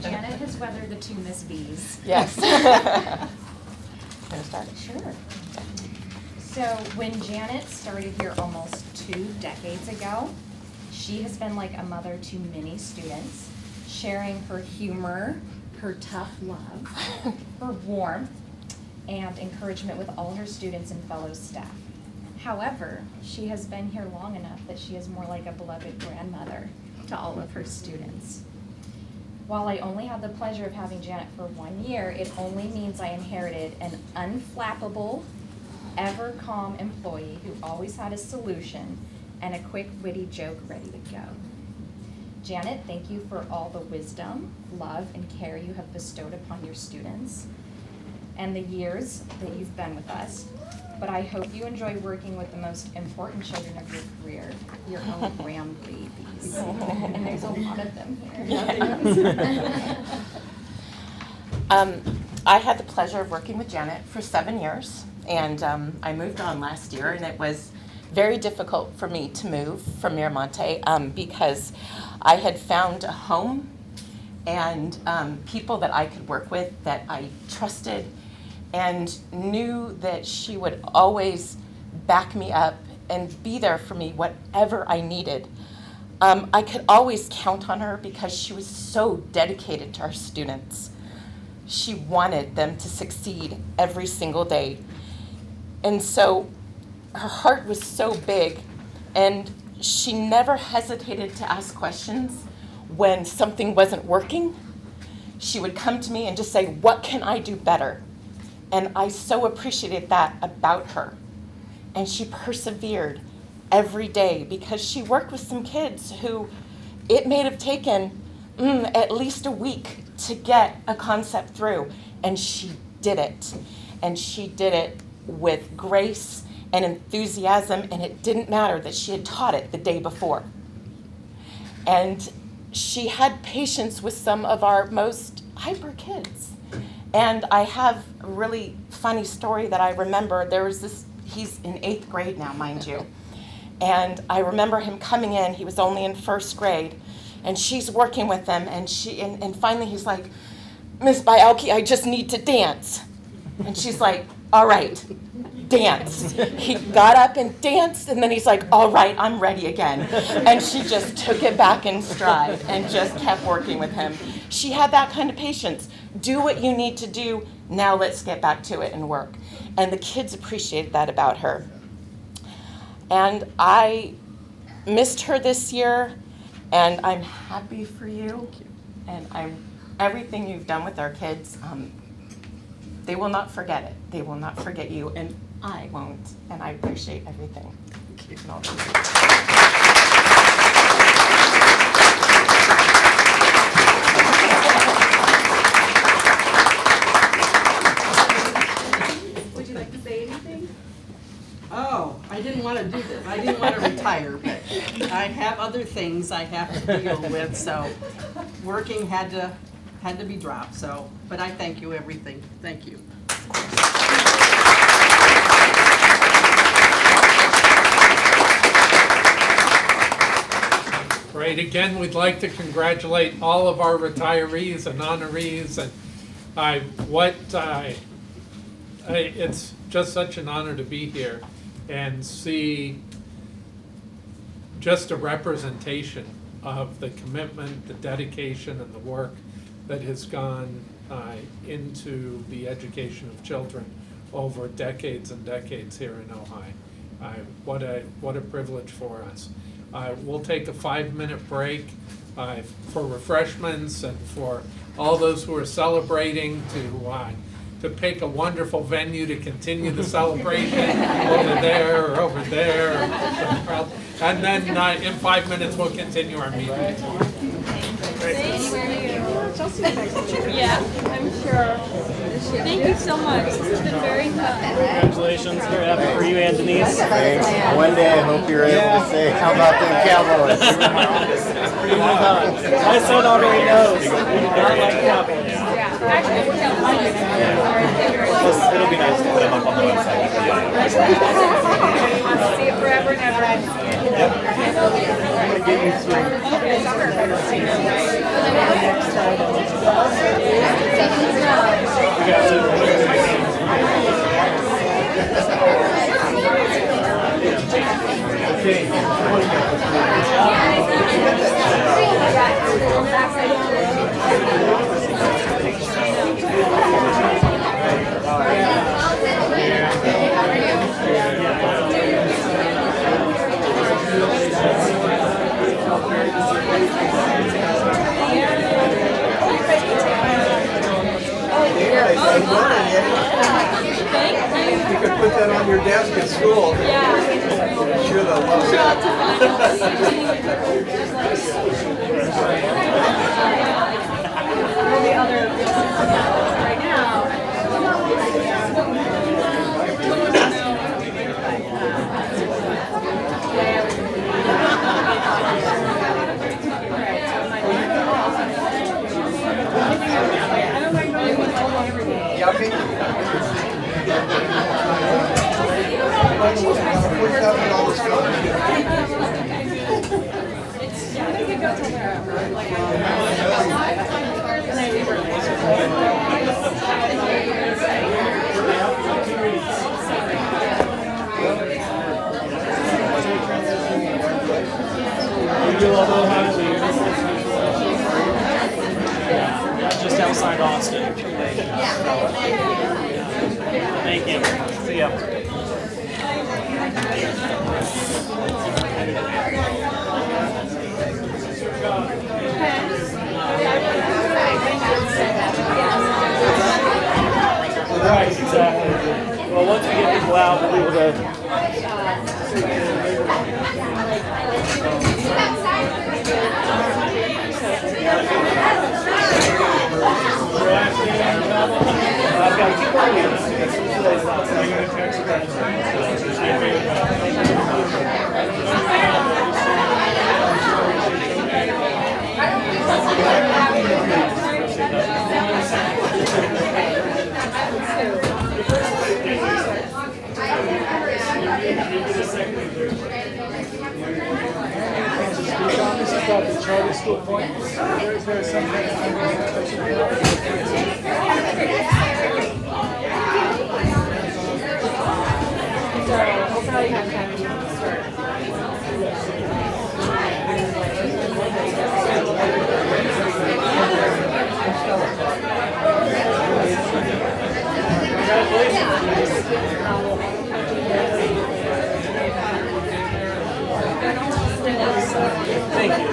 Janet has weathered the two Miss B's. Yes. Gonna start? Sure. So when Janet started here almost 2 decades ago, she has been like a mother to many students, sharing her humor, her tough love, her warmth, and encouragement with all her students and fellow staff. However, she has been here long enough that she is more like a beloved grandmother to all of her students. While I only had the pleasure of having Janet for 1 year, it only means I inherited an unflappable, ever calm employee who always had a solution and a quick, witty joke ready to go. Janet, thank you for all the wisdom, love, and care you have bestowed upon your students and the years that you've been with us. But I hope you enjoy working with the most important children of your career, your own grandbabies. And there's a lot of them here. I had the pleasure of working with Janet for 7 years, and I moved on last year, and it was very difficult for me to move from Miramonte because I had found a home and people that I could work with that I trusted and knew that she would always back me up and be there for me whatever I needed. I could always count on her because she was so dedicated to our students. She wanted them to succeed every single day. And so her heart was so big, and she never hesitated to ask questions when something wasn't working. She would come to me and just say, "What can I do better?" And I so appreciated that about her. And she persevered every day because she worked with some kids who it may have taken at least a week to get a concept through. And she did it. And she did it with grace and enthusiasm, and it didn't matter that she had taught it the day before. And she had patience with some of our most hyper kids. And I have a really funny story that I remember. There was this, he's in 8th grade now, mind you. And I remember him coming in, he was only in 1st grade, and she's working with him, and finally he's like, "Miss Bialke, I just need to dance." And she's like, "All right, dance." He got up and danced, and then he's like, "All right, I'm ready again." And she just took it back in stride and just kept working with him. She had that kind of patience. Do what you need to do, now let's get back to it and work. And the kids appreciated that about her. And I missed her this year, and I'm happy for you. And everything you've done with our kids, they will not forget it. They will not forget you, and I won't. And I appreciate everything. Thank you. Would you like to say anything? Oh, I didn't want to do this. I didn't want to retire, but I have other things I have to deal with, so working had to be dropped. So, but I thank you everything. Thank you. Great. Again, we'd like to congratulate all of our retirees and honorees and It's just such an honor to be here and see just a representation of the commitment, the dedication, and the work that has gone into the education of children over decades and decades here in Ojai. What a privilege for us. We'll take a 5-minute break for refreshments and for all those who are celebrating to pick a wonderful venue to continue the celebration over there or over there. And then in 5 minutes we'll continue our meeting. Yeah, I'm sure. Thank you so much. This has been very fun. Congratulations. We're happy for you and Denise. Thanks. One day I hope you're able to say, how about them Cowboys? My son already knows. We do not like Cowboys. It'll be nice to put them up on the website. See it forever and ever. I'm going to get you You could put that on your desk at school. Yeah. Sure they'll love Right now. Just outside Austin. Thank you. See ya. Right, exactly. Well, once we get people out, we'll be able to. I've got to keep about the charter school point. Is there something? Thank you.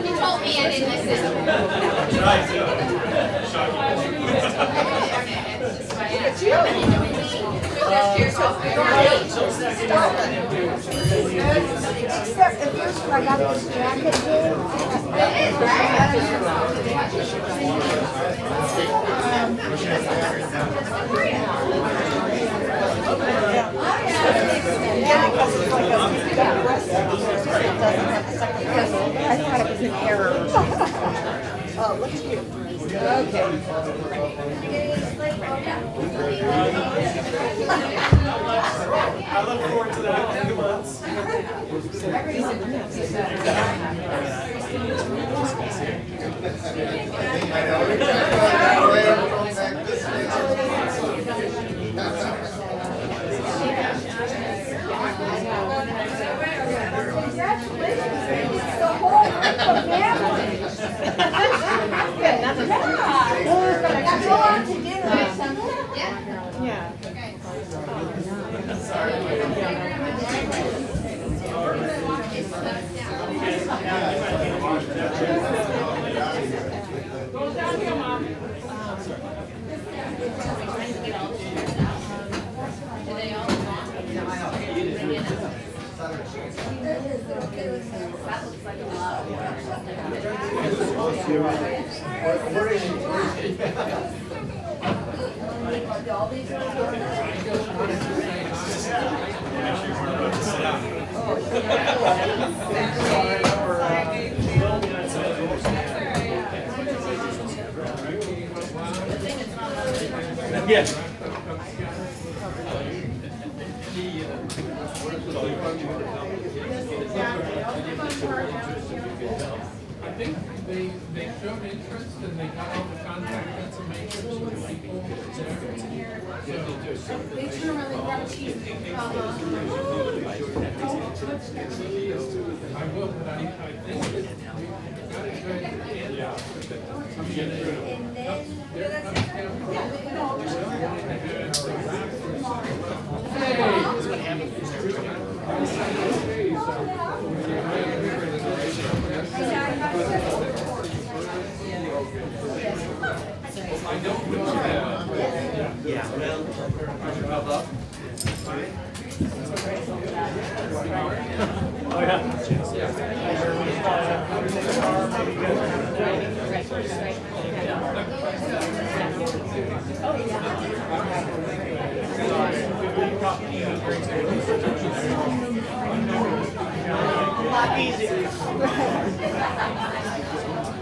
You told me I didn't listen. It's you. Except the first one, I got this jacket I thought it was an error. Oh, looks cute. I look forward to that in 2 months. Yeah. I think they showed interest and they got all the contact information, so it might be They turn around and grab a cheese. I will, but I think that you got a good handout. I don't know that. Yeah, well. Oh, yeah.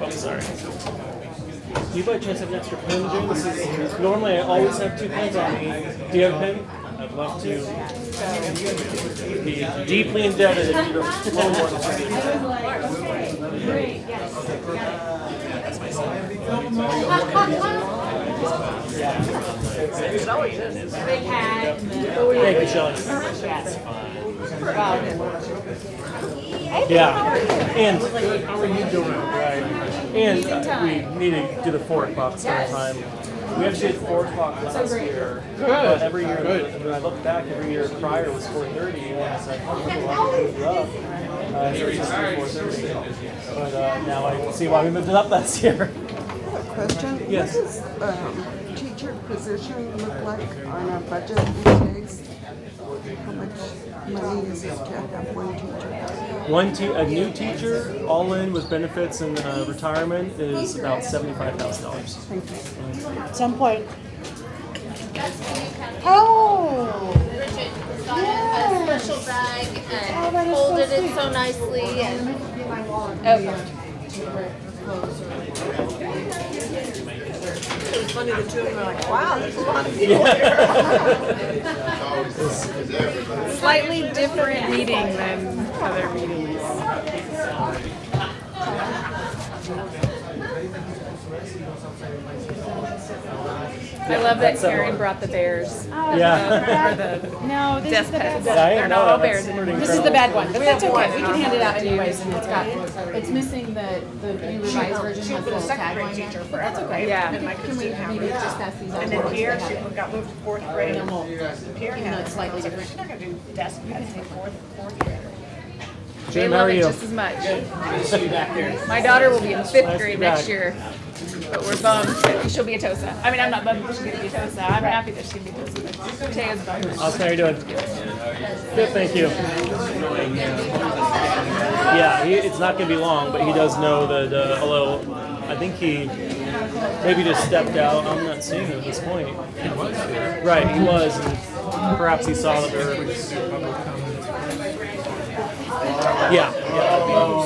I'm sorry. Do you by chance have an extra pen, James? Normally I always have 2 pens on me. Do you have a pen? I'd love to be deeply indebted if you're loan one. It always is. Thank you, Shelley. Yeah, and how are you doing? Right, and we need to do the 4 o'clock start time. We actually did 4 o'clock last year. But every year, when I look back, every year prior was 4:30, and I said, "Oh, we'll move it up." So it's just 4:30. But now I see why we moved it up last year. Question? Yes. What does teacher position look like on a budget these days? How much money is it to have one teacher? A new teacher, all in with benefits and retirement, is about $75,000. Thank you. At some point. Oh! Bridget got a special bag and folded it so nicely and. It was funny, the two of them were like, wow, there's a lot of people here. Slightly different meeting than other meetings. I love that Karen brought the bears. Yeah. No, this is the bad one. Yeah, They're not all bears. that's This pretty is the bad one, but We that's have one. okay. We can hand it out anyways, and it's got, it's missing the new revised version has the tagline. teacher But that's okay. Yeah. And my Can we maybe just pass these on? And then here, she got moved to 4th grade. And then we'll, Here, even though it's slightly different. She's not gonna do desk, you can take 4th grade. They Jim, how love are it you? just as much. Good to see you back there. My daughter will be in 5th Nice to grade be back. next year. But we're bummed that she'll be a TOSA. I mean, I'm not bummed that she's going to be a TOSA. I'm happy that she's going to be a TOSA. But Taya's bummed. Awesome, how you doing? Good, thank you. Yeah, it's not going to be long, but he does know that, although I think he maybe just stepped out. I'm not seeing it at this point. He was here. Right, he was, and perhaps he saw that there were... Yeah,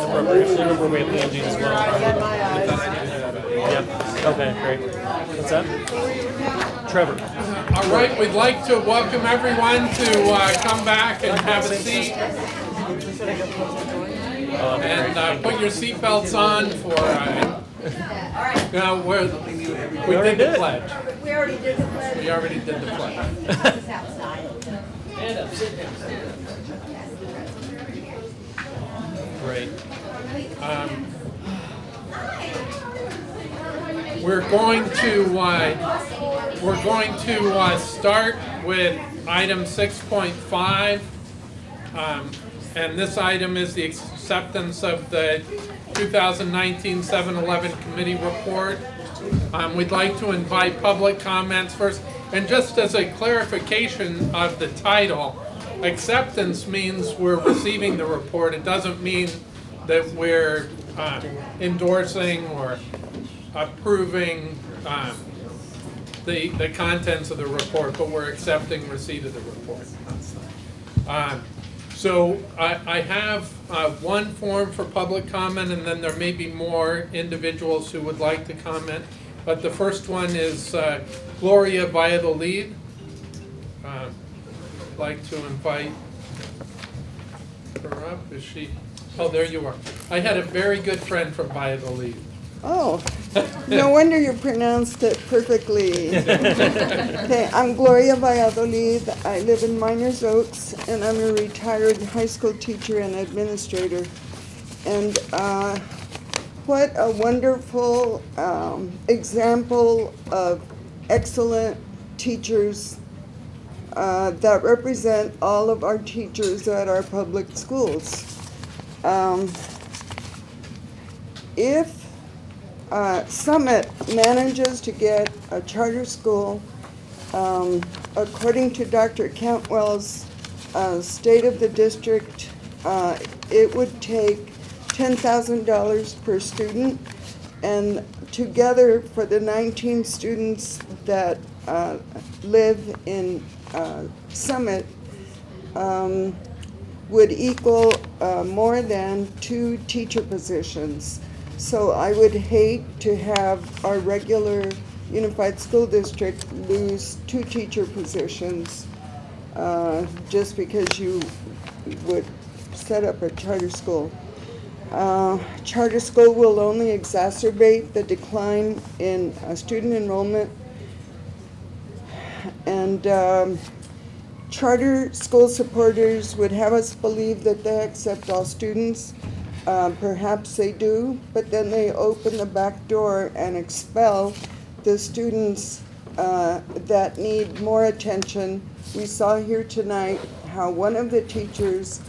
appropriate. We're waiting for Angie's as well. Yep, okay, great. What's that? Trevor. All right, we'd like to welcome everyone to come back and have a seat. And put your seatbelts on for, we did the pledge. We already did the pledge. We already did the pledge. Great. We're going to start with item 6.5, and this item is the acceptance of the 2019 7-Eleven committee report. We'd like to invite public comments first, and just as a clarification of the title, acceptance means we're receiving the report. It doesn't mean that we're endorsing or approving the contents of the report, but we're accepting receipt of the report. So I have one form for public comment, and then there may be more individuals who would like to comment. But the first one is Gloria Valladolid. I'd like to invite her up. Is she? Oh, there you are. I had a very good friend from Valladolid. Oh, no wonder you pronounced it perfectly. Okay, I'm Gloria Valladolid. I live in Miners Oaks, and I'm a retired high school teacher and administrator. And what a wonderful example of excellent teachers that represent all of our teachers at our public schools. If Summit manages to get a charter school, according to Dr. Cantwell's state of the district, it would take $10,000 per student, and together for the 19 students that live in Summit would equal more than 2 teacher positions. So I would hate to have our regular unified school district lose 2 teacher positions just because you would set up a charter school. Charter school will only exacerbate the decline in student enrollment, and charter school supporters would have us believe that they accept all students. Perhaps they do, but then they open the back door and expel the students that need more attention. We saw here tonight how one of the teachers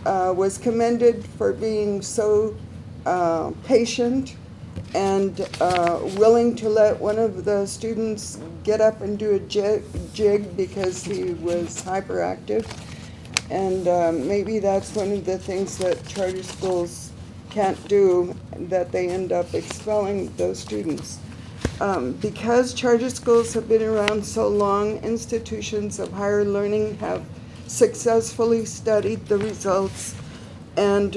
was commended for being so patient and willing to let one of the students get up and do a jig because he was hyperactive. And maybe that's one of the things that charter schools can't do, that they end up expelling those students. Because charter schools have been around so long, institutions of higher learning have successfully studied the results. And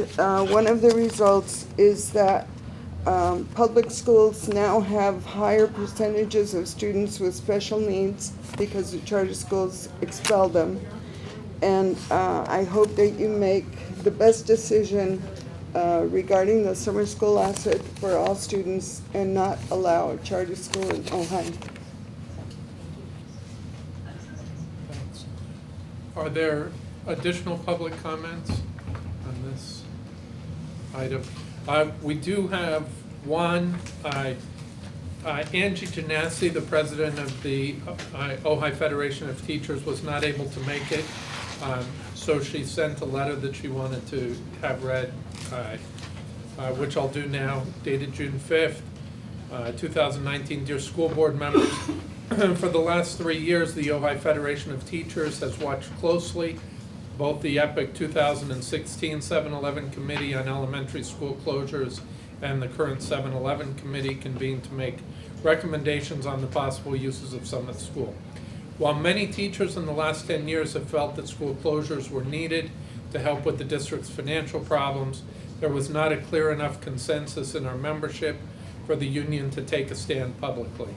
one of the results is that public schools now have higher percentages of students with special needs because the charter schools expel them. And I hope that you make the best decision regarding the summer school asset for all students and not allow a charter school in Ojai. Are there additional public comments on this item? We do have one. Angie Janassi, the president of the Ojai Federation of Teachers, was not able to make it. So she sent a letter that she wanted to have read, which I'll do now, dated June 5th. 2019. Dear school board members, for the last 3 years, the Ojai Federation of Teachers has watched closely both the EPIC 2016 7-Eleven Committee on Elementary School Closures and the current 7-Eleven Committee convened to make recommendations on the possible uses of Summit School. While many teachers in the last 10 years have felt that school closures were needed to help with the district's financial problems, there was not a clear enough consensus in our membership for the union to take a stand publicly.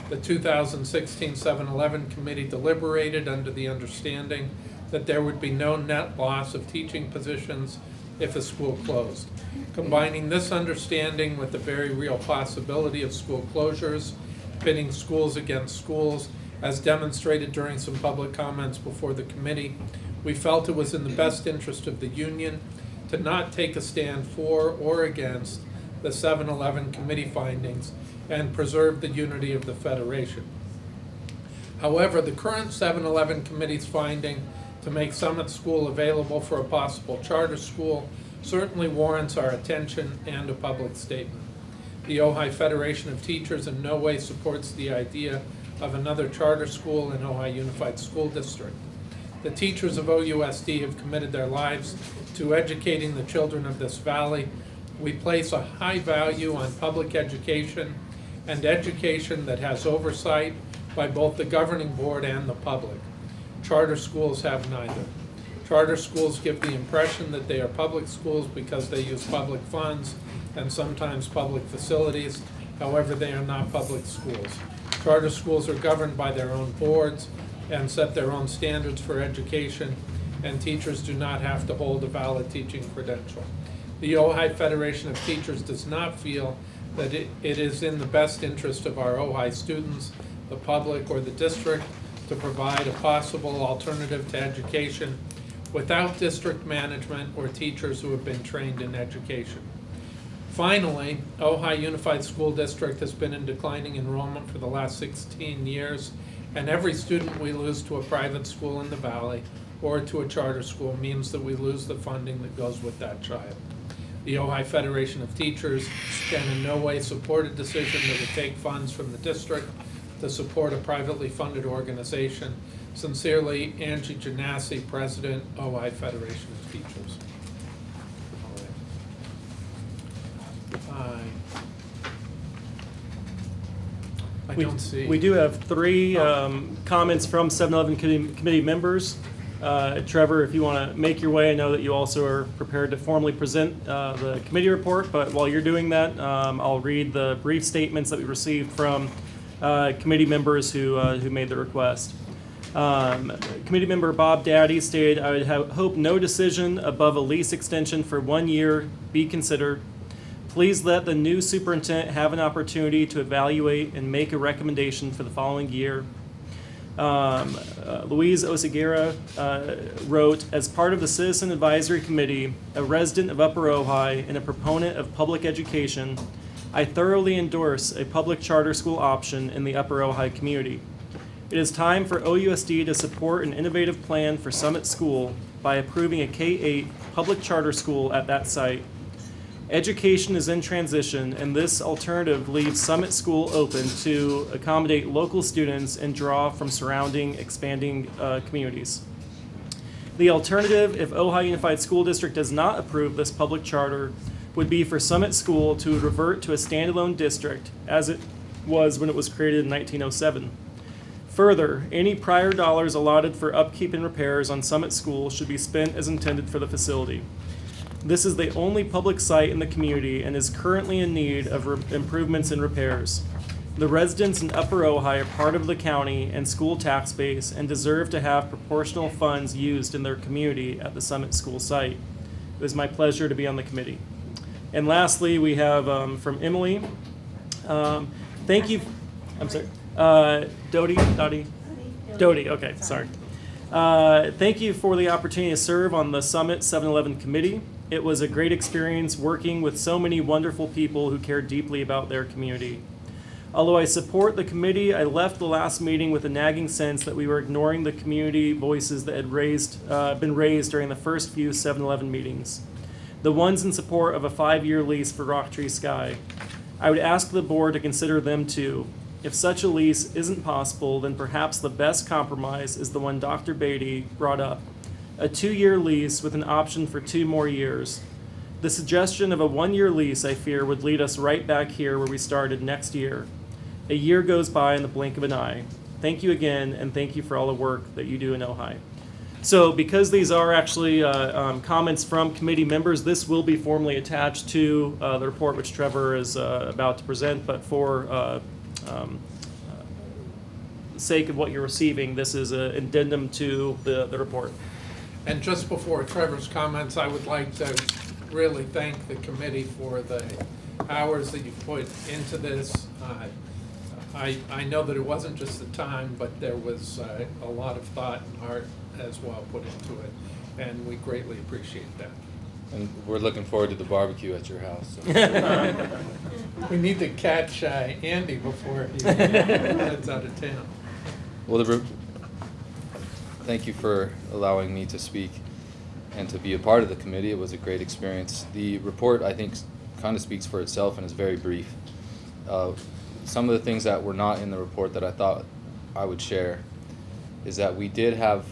The 2016 7-Eleven Committee deliberated under the understanding that there would be no net loss of teaching positions if a school closed. Combining this understanding with the very real possibility of school closures, pitting schools against schools, as demonstrated during some public comments before the committee, we felt it was in the best interest of the union to not take a stand for or against the 7-Eleven Committee findings and preserve the unity of the Federation. However, the current 7-Eleven Committee's finding to make Summit School available for a possible charter school certainly warrants our attention and a public statement. The Ojai Federation of Teachers in no way supports the idea of another charter school in Ojai Unified School District. The teachers of OUSD have committed their lives to educating the children of this valley. We place a high value on public education and education that has oversight by both the governing board and the public. Charter schools have neither. Charter schools give the impression that they are public schools because they use public funds and sometimes public facilities. However, they are not public schools. Charter schools are governed by their own boards and set their own standards for education, and teachers do not have to hold a valid teaching credential. The Ojai Federation of Teachers does not feel that it is in the best interest of our Ojai students, the public, or the district to provide a possible alternative to education without district management or teachers who have been trained in education. Finally, Ojai Unified School District has been in declining enrollment for the last 16 years, and every student we lose to a private school in the valley or to a charter school means that we lose the funding that goes with that child. The Ojai Federation of Teachers can in no way support a decision that would take funds from the district to support a privately funded organization. Sincerely, Angie Janassi, President, Ojai Federation of Teachers. I don't see. We do have three comments from 7-Eleven committee members. Trevor, if you want to make your way, I know that you also are prepared to formally present the committee report, but while you're doing that, I'll read the brief statements that we received from committee members who made the request. Committee member Bob Daddy stated, I would hope no decision above a lease extension for 1 year be considered. Please let the new superintendent have an opportunity to evaluate and make a recommendation for the following year. Louise Oseguera wrote, as part of the Citizen Advisory Committee, a resident of Upper Ojai and a proponent of public education, I thoroughly endorse a public charter school option in the Upper Ojai community. It is time for OUSD to support an innovative plan for Summit School by approving a K-8 public charter school at that site. Education is in transition, and this alternative leaves Summit School open to accommodate local students and draw from surrounding, expanding communities. The alternative, if Ojai Unified School District does not approve this public charter, would be for Summit School to revert to a standalone district, as it was when it was created in 1907. Further, any prior dollars allotted for upkeep and repairs on Summit School should be spent as intended for the facility. This is the only public site in the community and is currently in need of improvements and repairs. The residents in Upper Ojai are part of the county and school tax base and deserve to have proportional funds used in their community at the Summit School site. It was my pleasure to be on the committee. And lastly, we have from Emily. Thank you. I'm sorry. Dodie, okay, sorry. Thank you for the opportunity to serve on the Summit 7-Eleven committee. It was a great experience working with so many wonderful people who care deeply about their community. Although I support the committee, I left the last meeting with a nagging sense that we were ignoring the community voices that had been raised during the first few 7-Eleven meetings. The ones in support of a 5-year lease for Rock Tree Sky. I would ask the board to consider them too. If such a lease isn't possible, then perhaps the best compromise is the one Dr. Beatty brought up, a 2-year lease with an option for 2 more years. The suggestion of a 1-year lease, I fear, would lead us right back here where we started next year. A year goes by in the blink of an eye. Thank you again, and thank you for all the work that you do in Ojai. So because these are actually comments from committee members, this will be formally attached to the report which Trevor is about to present, but for the sake of what you're receiving, this is an addendum to the report. And just before Trevor's comments, I would like to really thank the committee for the hours that you put into this. I know that it wasn't just the time, but there was a lot of thought and heart as well put into it, and we greatly appreciate that. And we're looking forward to the barbecue at your house. So. We need to catch Andy before he heads out of town. Well, thank you for allowing me to speak and to be a part of the committee. It was a great experience. The report, I think, kind of speaks for itself and is very brief. Some of the things that were not in the report that I thought I would share is that we did have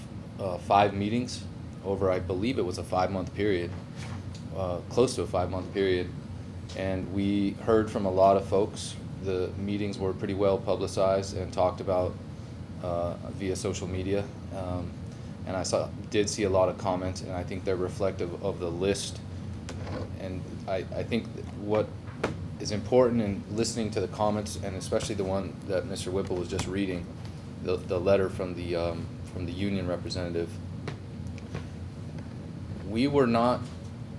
5 meetings over, I believe it was a 5-month period, close to a 5-month period, and we heard from a lot of folks. The meetings were pretty well publicized and talked about via social media, and I did see a lot of comments, and I think they're reflective of the list. And I think what is important in listening to the comments, and especially the one that Mr. Whipple was just reading, the letter from the union representative. We were not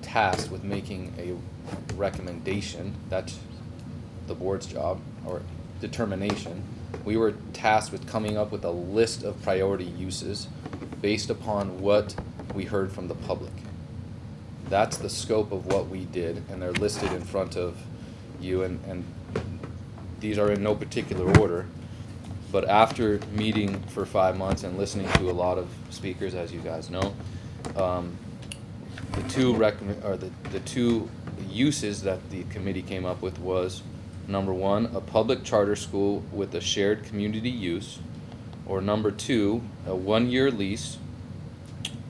tasked with making a recommendation. That's the board's job, or determination. We were tasked with coming up with a list of priority uses based upon what we heard from the public. That's the scope of what we did, and they're listed in front of you, and these are in no particular order. But after meeting for 5 months and listening to a lot of speakers, as you guys know, the two uses that the committee came up with was, number 1, a public charter school with a shared community use, or number 2, a 1-year lease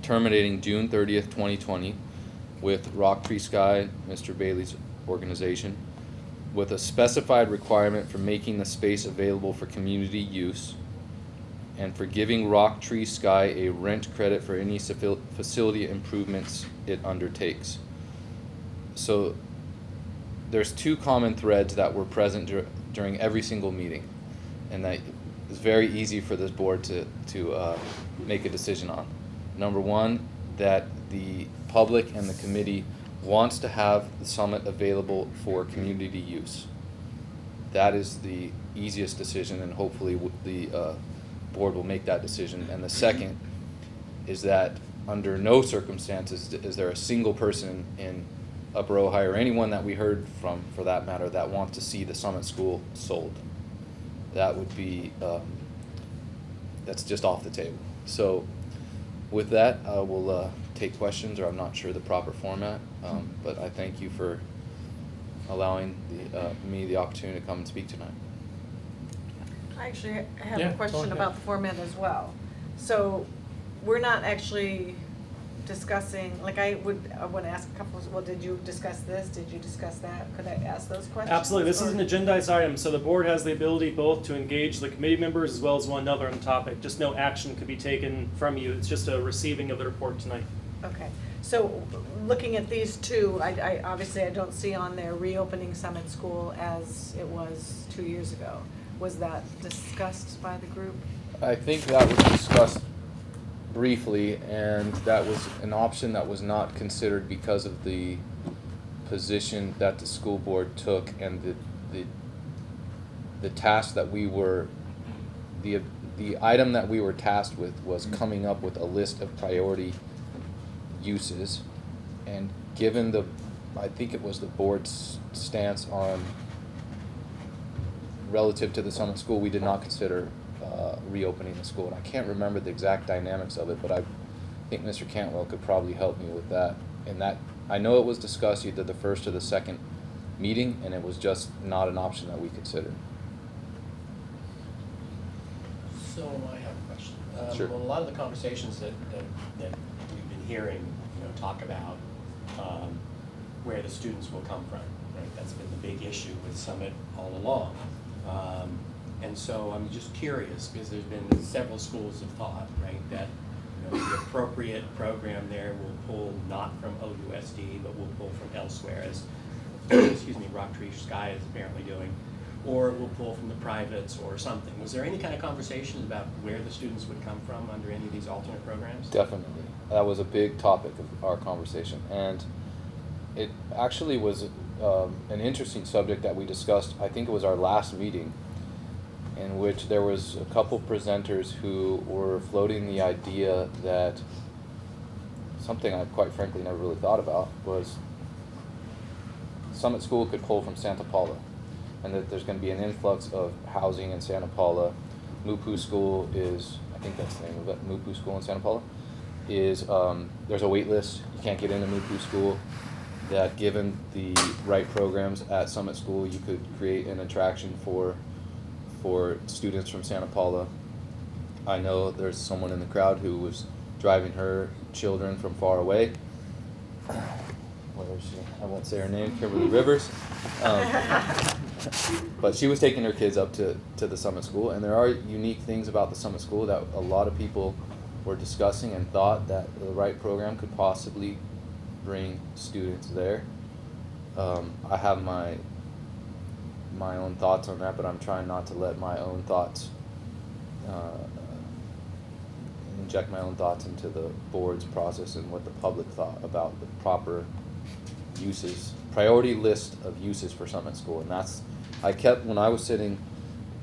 terminating June 30th, 2020 with Rock Tree Sky, Mr. Bailey's organization, with a specified requirement for making the space available for community use and for giving Rock Tree Sky a rent credit for any facility improvements it undertakes. So there's 2 common threads that were present during every single meeting, and that is very easy for this board to make a decision on. Number 1, that the public and the committee wants to have the summit available for community use. That is the easiest decision, and hopefully the board will make that decision. And the second is that under no circumstances is there a single person in Upper Ojai, or anyone that we heard from for that matter, that wants to see the summit school sold. That would be, that's just off the table. So with that, I will take questions, or I'm not sure the proper format, but I thank you for allowing me the opportunity to come and speak tonight. I actually have Yeah, a go question ahead. about the format as well. So we're not actually discussing, like I want to ask a couple of, well, did you discuss this? Did you discuss that? Could I ask those questions? Absolutely. This is Or- an agendized item, so the board has the ability both to engage the committee members as well as one another on the topic. Just no action could be taken from you. It's just a receiving of the report tonight. Okay, so looking at these 2, I obviously I don't see on there reopening Summit School as it was 2 years ago. Was that discussed by the group? I think that was discussed briefly, and that was an option that was not considered because of the position that the school board took, and the task that we were, the item that we were tasked with was coming up with a list of priority uses, and given I think it was the board's stance on relative to the Summit School, we did not consider reopening the school. And I can't remember the exact dynamics of it, but I think Mr. Cantwell could probably help me with that. And that, I know it was discussed either the first or the second meeting, and it was just not an option that we considered. So I have a question. Sure. Well, a lot of the conversations that we've been hearing, talk about where the students will come from, right? That's been the big issue with Summit all along. And so I'm just curious, because there's been several schools of thought, right, that the appropriate program there will pull not from OUSD, but will pull from elsewhere, as excuse me, Rock Tree Sky is apparently doing, or it will pull from the privates or something. Was there any kind of conversation about where the students would come from under any of these alternate programs? Definitely. That was a big topic of our conversation. And it actually was an interesting subject that we discussed. I think it was our last meeting, in which there was a couple presenters who were floating the idea that something I quite frankly never really thought about was Summit School could pull from Santa Paula, and that there's going to be an influx of housing in Santa Paula. Mupu School is, I think that's the name of it, Mupu School in Santa Paula, is, there's a wait list. You can't get into Mupu School. That given the right programs at Summit School, you could create an attraction for students from Santa Paula. I know there's someone in the crowd who was driving her children from far away. Where is she? I won't say her name, Kimberly Rivers. But she was taking her kids up to the Summit School, and there are unique things about the Summit School that a lot of people were discussing and thought that the right program could possibly bring students there. I have my own thoughts on that, but I'm trying not to let my own thoughts inject my own thoughts into the board's process and what the public thought about the proper uses, priority list of uses for Summit School. And that's, I kept, when I was sitting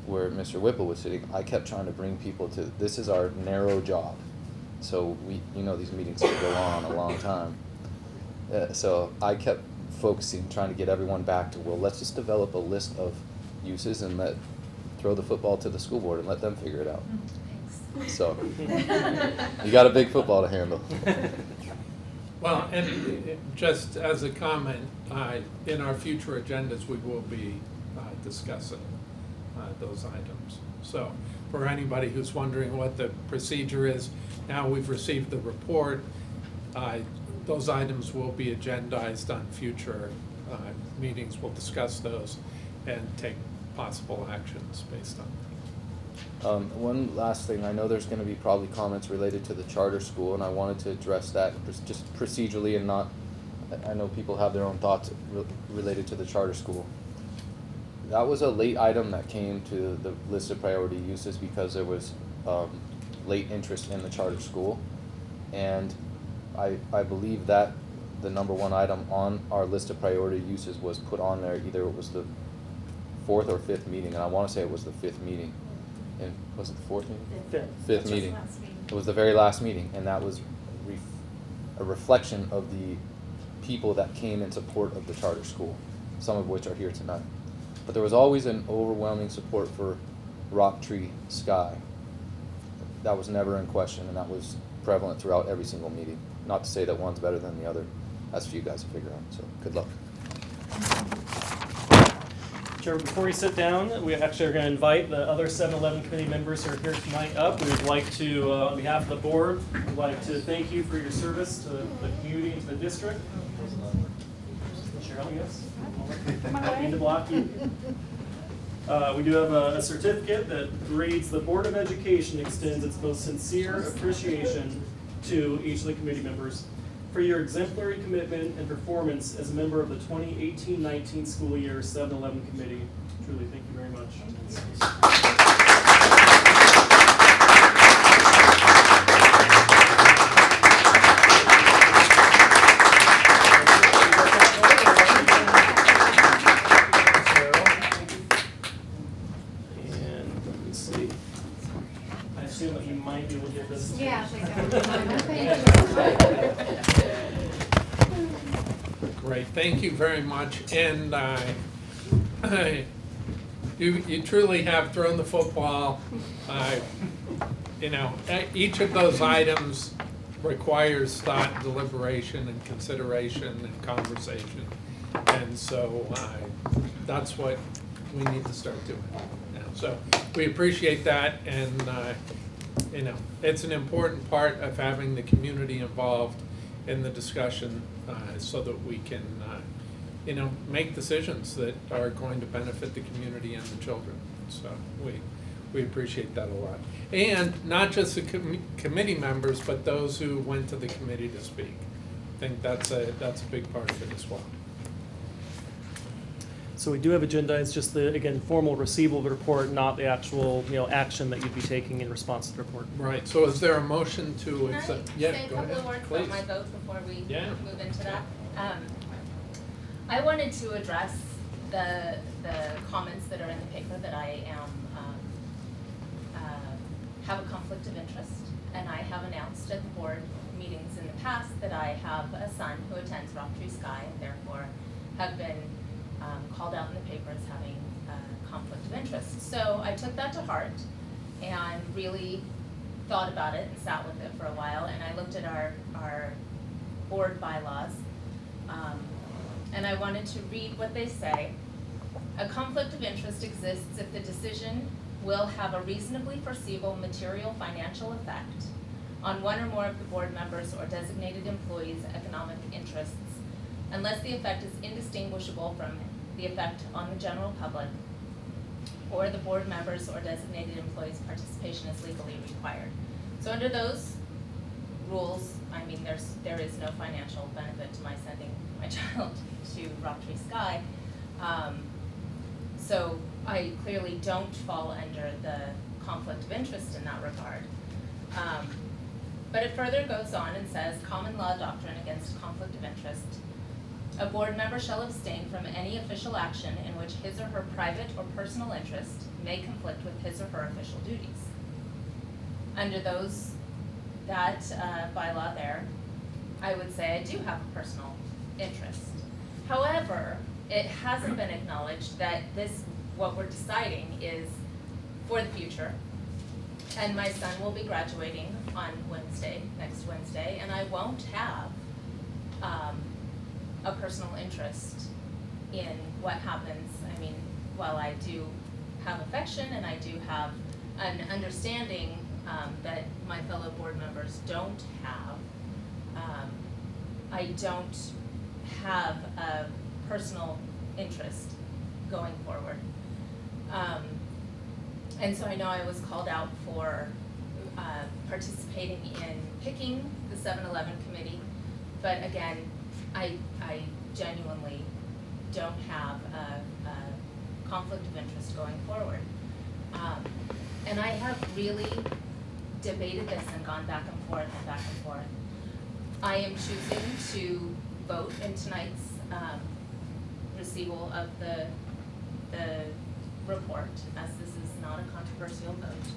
where Mr. Whipple was sitting, I kept trying to bring people to, this is our narrow job. So we, these meetings could go on a long time. So I kept focusing, trying to get everyone back to, well, let's just develop a list of uses and throw the football to the school board and let them figure it out. So you got a big football to handle. Well, and just as a comment, in our future agendas, we will be discussing those items. So for anybody who's wondering what the procedure is, now we've received the report. Those items will be agendized on future meetings. We'll discuss those and take possible actions based on that. One last thing, I know there's going to be probably comments related to the charter school, and I wanted to address that just procedurally and not, I know people have their own thoughts related to the charter school. That was a late item that came to the list of priority uses because there was late interest in the charter school, and I believe that the number one item on our list of priority uses was put on there, either it was the 4th or 5th meeting, and I want to say it was the 5th meeting. And was it the 4th meeting? Fifth meeting. It was the very last meeting, and that was a reflection of the people that came in support of the charter school, some of which are here tonight. But there was always an overwhelming support for Rock Tree Sky. That was never in question, and that was prevalent throughout every single meeting. Not to say that one's better than the other. That's for you guys to figure out, so good luck. Chair, before we sit down, we actually are going to invite the other 7-Eleven committee members who are here tonight up. We would like to, on behalf of the board, we'd like to thank you for your service to the community and to the district. Cheryl, yes? I need to block you. We do have a certificate that reads, the Board of Education extends its most sincere appreciation to each of the committee members for your exemplary commitment and performance as a member of the 2018-19 school year 7-Eleven committee. Truly, thank you very much. And let me see. I assume that you might be able to get this. Yeah, Great, thank you very much. And you truly have thrown the football. Each of those items requires thought, deliberation, and consideration and conversation. And so that's what we need to start doing now. So we appreciate that, and you know, it's an important part of having the community involved in the discussion so that we can you know, make decisions that are going to benefit the community and the children. So we appreciate that a lot. And not just the committee members, but those who went to the committee to speak. I think that's a big part of it as well. So we do have agenda. It's just the, again, formal receival of the report, not the actual, you know, action that you'd be taking in response to the report. Right. So is there a motion to Can I accept? say Yeah, a go couple ahead. of words Please. about my vote before we Yeah. move into that? I wanted to address the comments that are in the paper that I am have a conflict of interest, and I have announced at the board meetings in the past that I have a son who attends Rock Tree Sky, and therefore have been called out in the paper as having a conflict of interest. So I took that to heart and really thought about it and sat with it for a while, and I looked at our board bylaws, and I wanted to read what they say. A conflict of interest exists if the decision will have a reasonably foreseeable material financial effect on one or more of the board members or designated employees' economic interests, unless the effect is indistinguishable from the effect on the general public, or the board members or designated employees' participation is legally required. So under those rules, I mean, there is no financial benefit to my sending my child to Rock Tree Sky. So I clearly don't fall under the conflict of interest in that regard. But it further goes on and says, common law doctrine against conflict of interest. A board member shall abstain from any official action in which his or her private or personal interest may conflict with his or her official duties. Under that bylaw there, I would say I do have a personal interest. However, it hasn't been acknowledged that what we're deciding is for the future. And my son will be graduating on next Wednesday, and I won't have a personal interest in what happens. I mean, while I do have affection and I do have an understanding that my fellow board members don't have, I don't have a personal interest going forward. And so I know I was called out for participating in picking the 7-Eleven committee, but again, I genuinely don't have a conflict of interest going forward. And I have really debated this and gone back and forth and back and forth. I am choosing to vote in tonight's receival of the report, as this is not a controversial vote.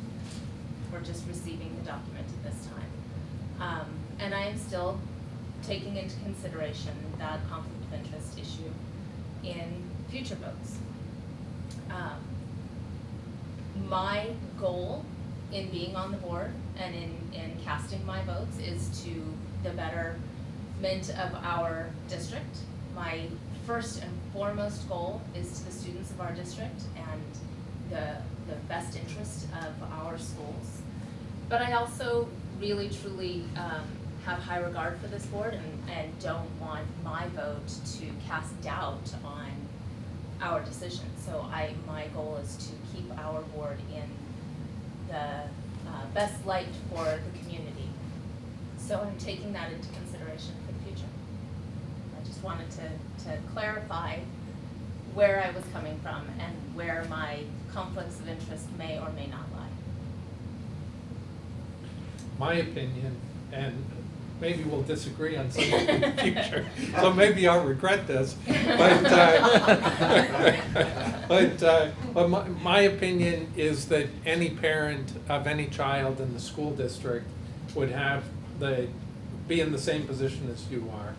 We're just receiving the document at this time. And I am still taking into consideration that conflict of interest issue in future votes. My goal in being on the board and in casting my votes is to the betterment of our district. My first and foremost goal is to the students of our district and the best interest of our schools. But I also really truly have high regard for this board and don't want my vote to cast doubt on our decision. So my goal is to keep our board in the best light for the community. So I'm taking that into consideration for the future. I just wanted to clarify where I was coming from and where my conflicts of interest may or may not lie. My opinion, and maybe we'll disagree on something in the future, so maybe I'll regret this, but my opinion is that any parent of any child in the school district would be in the same position as you are.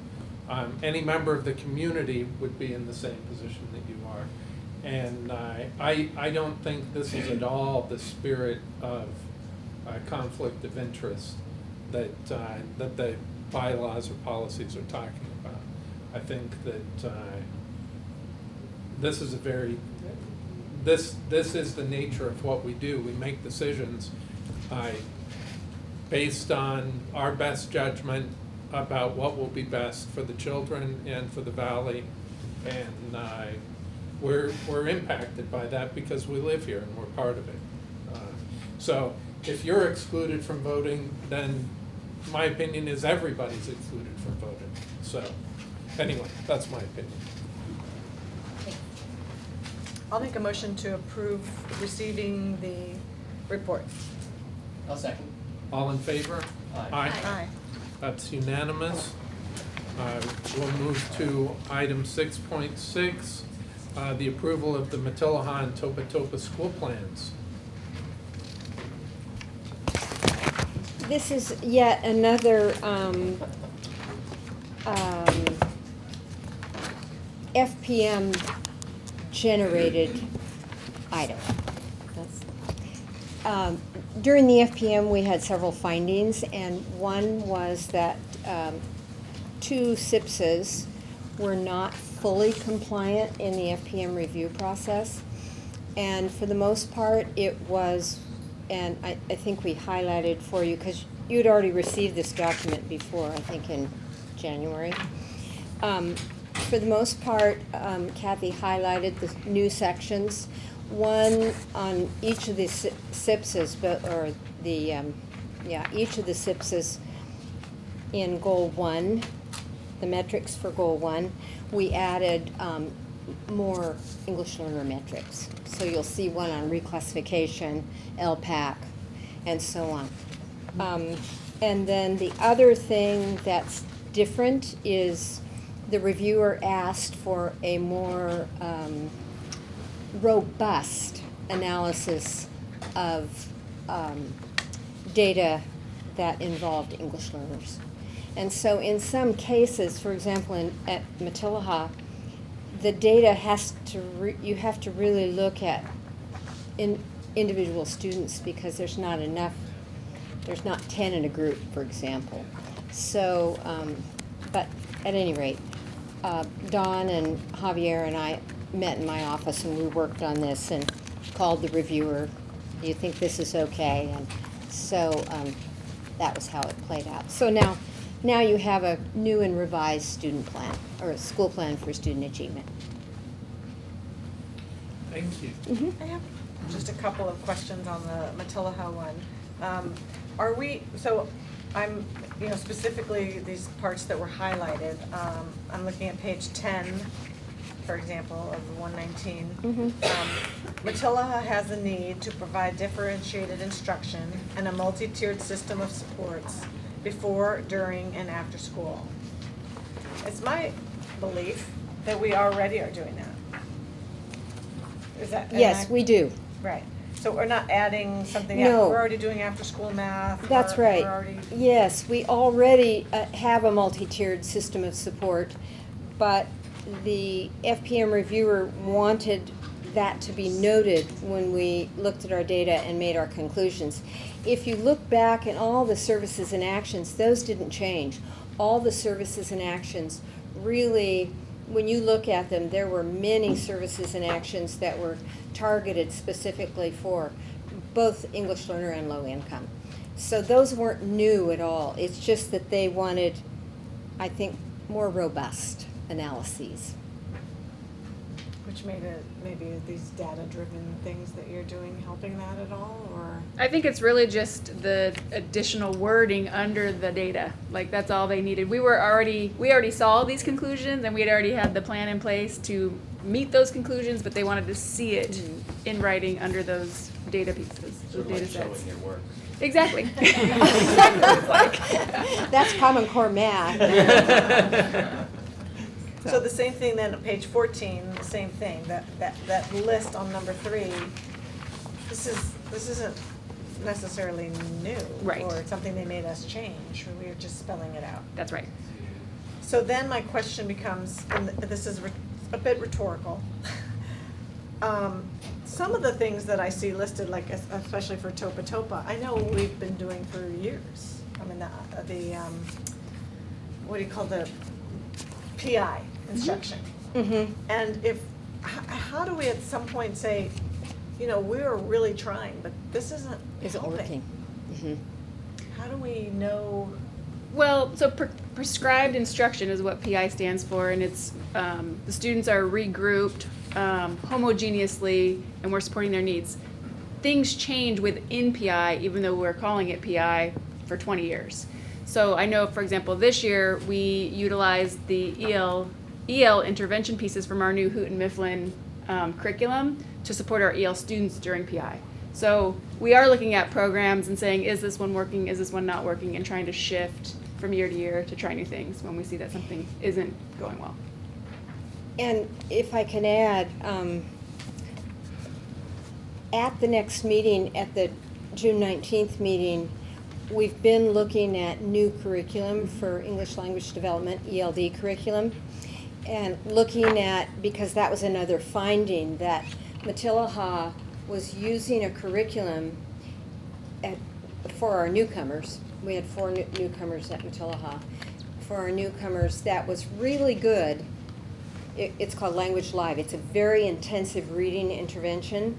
Any member of the community would be in the same position that you are. And I don't think this is at all the spirit of conflict of interest that the bylaws or policies are talking about. I think that this is a very, this is the nature of what we do. We make decisions based on our best judgment about what will be best for the children and for the valley. And we're impacted by that because we live here and we're part of it. So if you're excluded from voting, then my opinion is everybody's excluded from voting. So anyway, that's my opinion. I'll make a motion to approve receiving the report. I'll second. All in favor? Aye. Aye. That's unanimous. We'll move to item 6.6, the approval of the Matilaha and Topa Topa school plans. This is yet another FPM generated item. During the FPM, we had several findings, and one was that 2 SIPSs were not fully compliant in the FPM review process. And for the most part, it was, and I think we highlighted for you, because you'd already received this document before, I think in January. For the most part, Kathy highlighted the new sections. One on each of the SIPSs, each of the SIPSs in Goal 1, the metrics for Goal 1, we added more English learner metrics. So you'll see one on reclassification, LPAC, and so on. And then the other thing that's different is the reviewer asked for a more robust analysis of data that involved English learners. And so in some cases, for example, at Matilaha, the data has to, you have to really look at individual students because there's not enough, there's not 10 in a group, for example. So, but at any rate, Dawn and Javier and I met in my office and we worked on this and called the reviewer, do you think this is okay? And so that was how it played out. So now you have a new and revised student plan, or a school plan for student achievement. Thank you. I have just a couple of questions on the Matilaha one. Are we, so I'm, specifically these parts that were highlighted, I'm looking at page 10, for example, of the 119. Matilaha has a need to provide differentiated instruction and a multi-tiered system of supports before, during, and after school. It's my belief that we already are doing that. Is that? Yes, we do. Right. So we're not adding something No. else. We're already doing after-school math. That's we're right. already- Yes, we already have a multi-tiered system of support, but the FPM reviewer wanted that to be noted when we looked at our data and made our conclusions. If you look back in all the services and actions, those didn't change. All the services and actions really, when you look at them, there were many services and actions that were targeted specifically for both English learner and low income. So those weren't new at all. It's just that they wanted, I think, more robust analyses. Which made it, maybe these data-driven things that you're doing helping that at all, or? I think it's really just the additional wording under the data. Like, that's all they needed. We already saw these conclusions, and we had already had the plan in place to meet those conclusions, but they wanted to see it in writing under those data pieces, those data sets. Showing your work. Exactly. That's Common Core math. So the same thing then at page 14, the same thing, that list on number 3, this isn't necessarily new. Right. Or something they made us change, we were just spelling it out. That's right. So then my question becomes, and this is a bit rhetorical. Some of the things that I see listed, like especially for Topa Topa, I know we've been doing for years. I mean, the what do you call the PI instruction? And if how do we at some point say, you know, we were really trying, but this isn't helping? Working. Mm-hmm. How do we know? Well, so prescribed instruction is what PI stands for, and it's the students are regrouped homogeneously, and we're supporting their needs. Things change within PI, even though we're calling it PI for 20 years. So I know, for example, this year we utilized the EL intervention pieces from our new Houghton Mifflin curriculum to support our EL students during PI. So we are looking at programs and saying, is this one working, is this one not working, and trying to shift from year to year to try new things when we see that something isn't going well. And if I can add, at the next meeting, at the June 19th meeting, we've been looking at new curriculum for English language development, ELD curriculum, and looking at, because that was another finding, that Matilaha was using a curriculum for our newcomers. We had 4 newcomers at Matilaha. For our newcomers, that was really good. It's called Language Live. It's a very intensive reading intervention,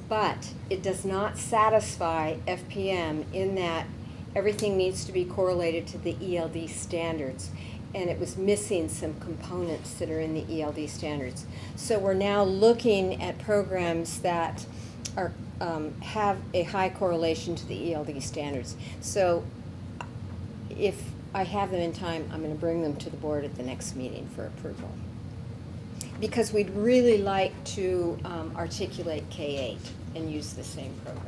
but it does not satisfy FPM in that everything needs to be correlated to the ELD standards. And it was missing some components that are in the ELD standards. So we're now looking at programs that are have a high correlation to the ELD standards. So if I have them in time, I'm going to bring them to the board at the next meeting for approval. Because we'd really like to articulate K-8 and use the same program.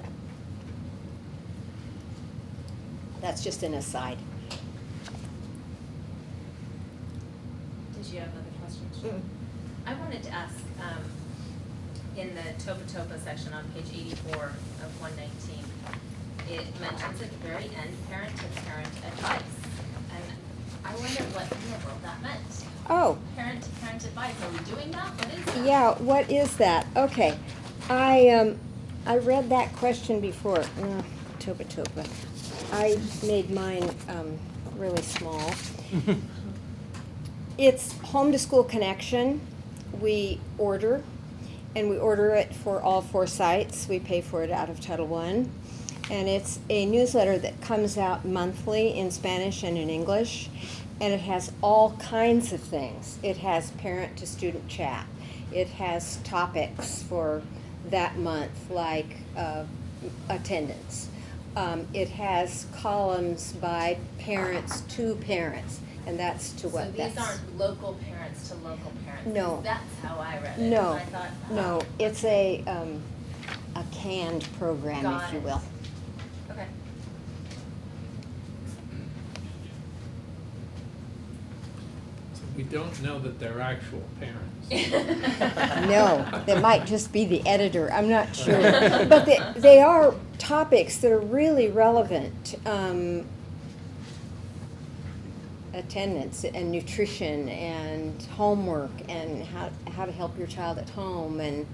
That's just an aside. Did you have other questions? I wanted to ask, in the Topa section on page 84 of 119, it mentions at the very end, parent-to-parent advice. And I wondered what in the world that meant. Oh. Parent-to-parent advice, are we doing that? What is that? Yeah, what is that? Okay. I read that question before. Topa. I made mine really small. It's home to school connection. We order, and we order it for all 4 sites. We pay for it out of Title I. And it's a newsletter that comes out monthly in Spanish and in English. And it has all kinds of things. It has parent to student chat. It has topics for that month, like attendance. It has columns by parents to parents, and that's to what So these aren't local parents to local parents? No. That's how I read it. No, And I thought, no, it's a canned program, Got if you it. will. Okay. So we don't know that they're actual parents. No, they might just be the editor, I'm not sure. But they are topics that are really relevant. Attendance and nutrition and homework and how to help your child at home and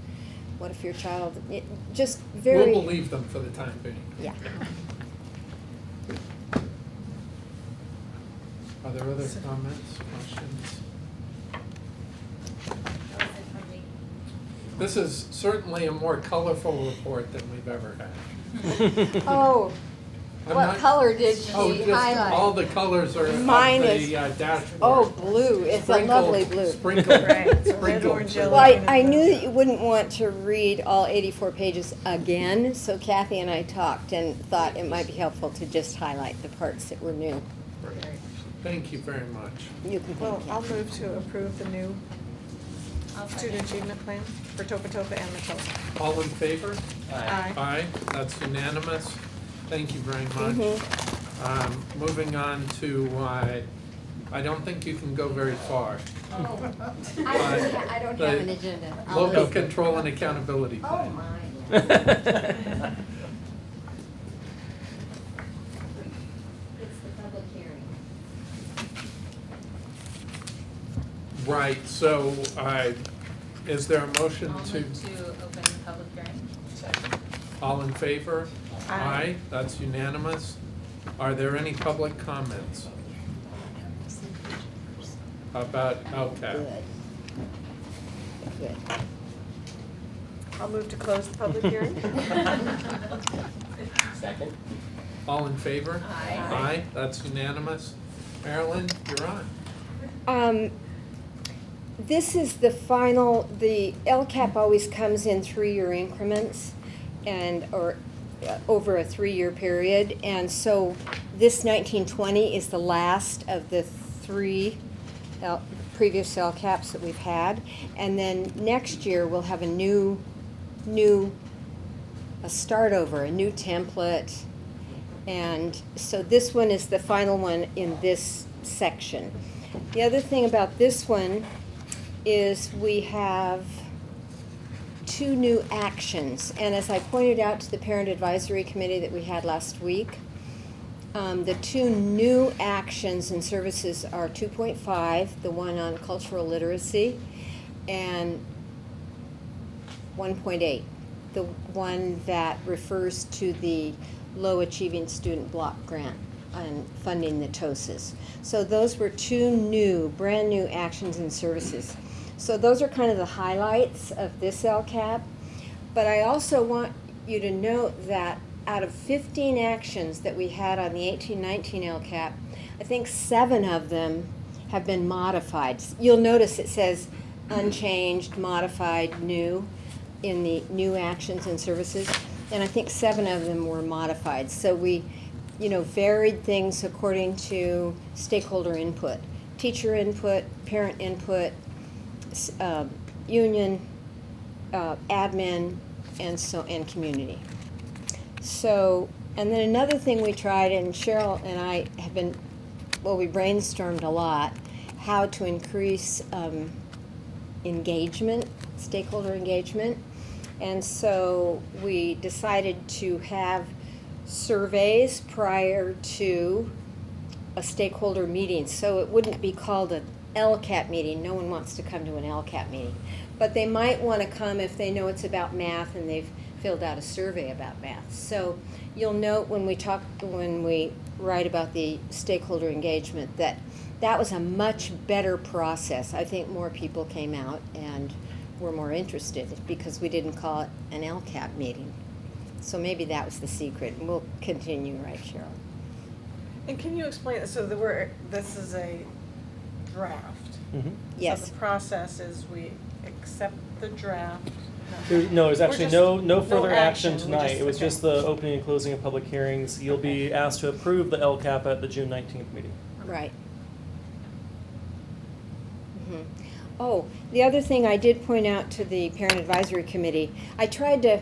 what if your child, just very. We'll believe them for the time being. Yeah. Are there other comments, questions? This is certainly a more colorful report than we've ever had. Oh, I'm what not- color did she Oh, just highlight? all the colors are Mine on is- the dashboard. Oh, blue. It's a lovely blue. Sprinkled, Right, so red, sprinkled. orange, yellow. Well, I knew that you wouldn't want to read all 84 pages again, so Kathy and I talked and thought it might be helpful to just highlight the parts that were new. Thank you very much. You can Well, thank I'll Kathy. move to approve the new student achievement plan for Topa and Matopa. All in favor? Aye. Aye, that's unanimous. Thank you very much. Mm-hmm. Moving on to, I don't think you can go very far. Oh, I don't have an agenda. I'll Local listen. control and accountability Oh, plan. my. It's the public hearing. Right, so, is there a motion I'll to, move to open the public hearing. all in favor? Aye. That's unanimous. Are there any public comments about LCAP? Good. Good. I'll move to close the public hearing. Second. All in favor? Aye. Aye, that's unanimous. Marilyn, you're on. This is the final, the LCAP always comes in 3-year increments or over a 3-year period. And so this 1920 is the last of the 3 previous LCAPs that we've had. And then next year we'll have a start over, a new template. And so this one is the final one in this section. The other thing about this one is we have 2 new actions. And as I pointed out to the Parent Advisory Committee that we had last week, the 2 new actions and services are 2.5, the one on cultural literacy, and 1.8, the one that refers to the low achieving student block grant and funding the TOSAs. So those were 2 brand new actions and services. So those are kind of the highlights of this LCAP. But I also want you to note that out of 15 actions that we had on the 18-19 LCAP, I think 7 of them have been modified. You'll notice it says unchanged, modified, new in the new actions and services. And I think 7 of them were modified. So we, varied things according to stakeholder input, teacher input, parent input, union, admin, and community. So, and then another thing we tried, and Cheryl and I have been, we brainstormed a lot, how to increase engagement, stakeholder engagement. And so we decided to have surveys prior to a stakeholder meeting. So it wouldn't be called an LCAP meeting. No one wants to come to an LCAP meeting. But they might want to come if they know it's about math and they've filled out a survey about math. So you'll note when we write about the stakeholder engagement that was a much better process. I think more people came out and were more interested because we didn't call it an LCAP meeting. So maybe that was the secret. And we'll continue, right, Cheryl? And can you explain, so this is a draft? Mm-hmm. Yes. So the process is we accept the draft. There's actually no further action We're tonight. It was just the opening and closing of public hearings. You'll be asked to approve the LCAP at the June 19th meeting. Right. Mm-hmm. Oh, the other thing I did point out to the Parent Advisory Committee, I tried to,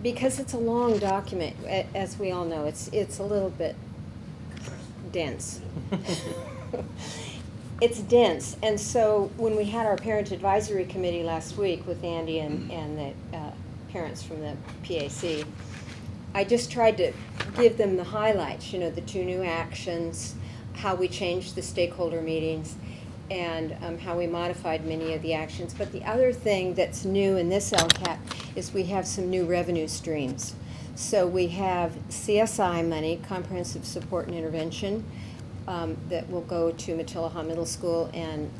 because it's a long document, as we all know, it's a little bit dense. It's dense, and so when we had our Parent Advisory Committee last week with Andy and the parents from the PAC, I just tried to give them the highlights, the 2 new actions, how we changed the stakeholder meetings, and how we modified many of the actions. But the other thing that's new in this LCAP is we have some new revenue streams. So we have CSI money, Comprehensive Support and Intervention, that will go to Matilaha Middle School and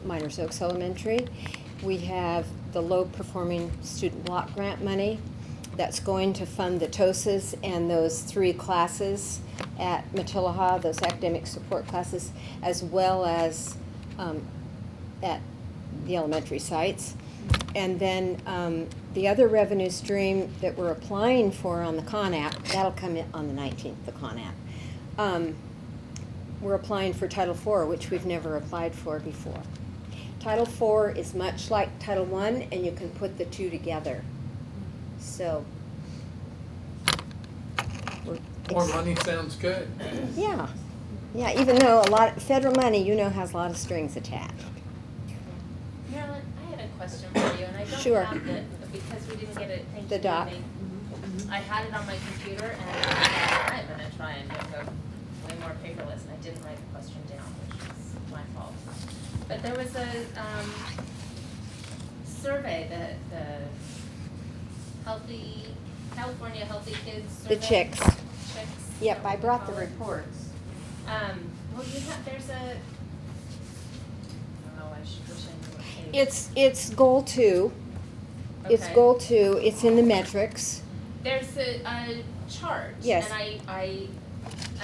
Miners Oaks Elementary. We have the low performing student block grant money that's going to fund the TOSAs and those 3 classes at Matilaha, those academic support classes, as well as at the elementary sites. And then the other revenue stream that we're applying for on the CONAP, that'll come in on the 19th, the CONAP. We're applying for Title IV, which we've never applied for before. Title IV is much like Title I, and you can put the 2 together. So, More money sounds good. Yeah. Yeah, even though a lot, federal money, has a lot of strings attached. Marilyn, I had a question for you, and I don't Sure. have it because we didn't get it. Thank The you, doc. Amy. I had it on my computer, and I'm gonna try and make a way more paperless, and I didn't write the question down, which is my fault. But there was a survey, the California Healthy Kids Survey. The chicks. Chicks. Yep, I brought the Call it. reports. Well, there's a, I don't know, wish I knew what page. It's goal 2. It's Okay. goal 2, it's in the metrics. There's a chart. Yes. And I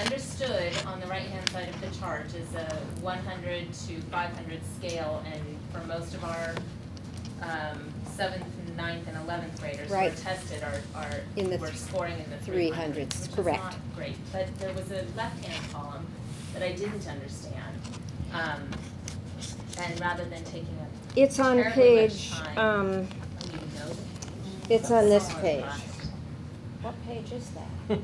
understood on the right-hand side of the chart is a 100 to 500 scale, and for most of our 7th, 9th, and 11th graders who are Right. tested In the were scoring in the 300s, which correct. is not great. But there was a left-hand column that I didn't understand. And rather than taking a It's on terribly much page, time, um, you know the page. it's on this That's all page. last. What page is that?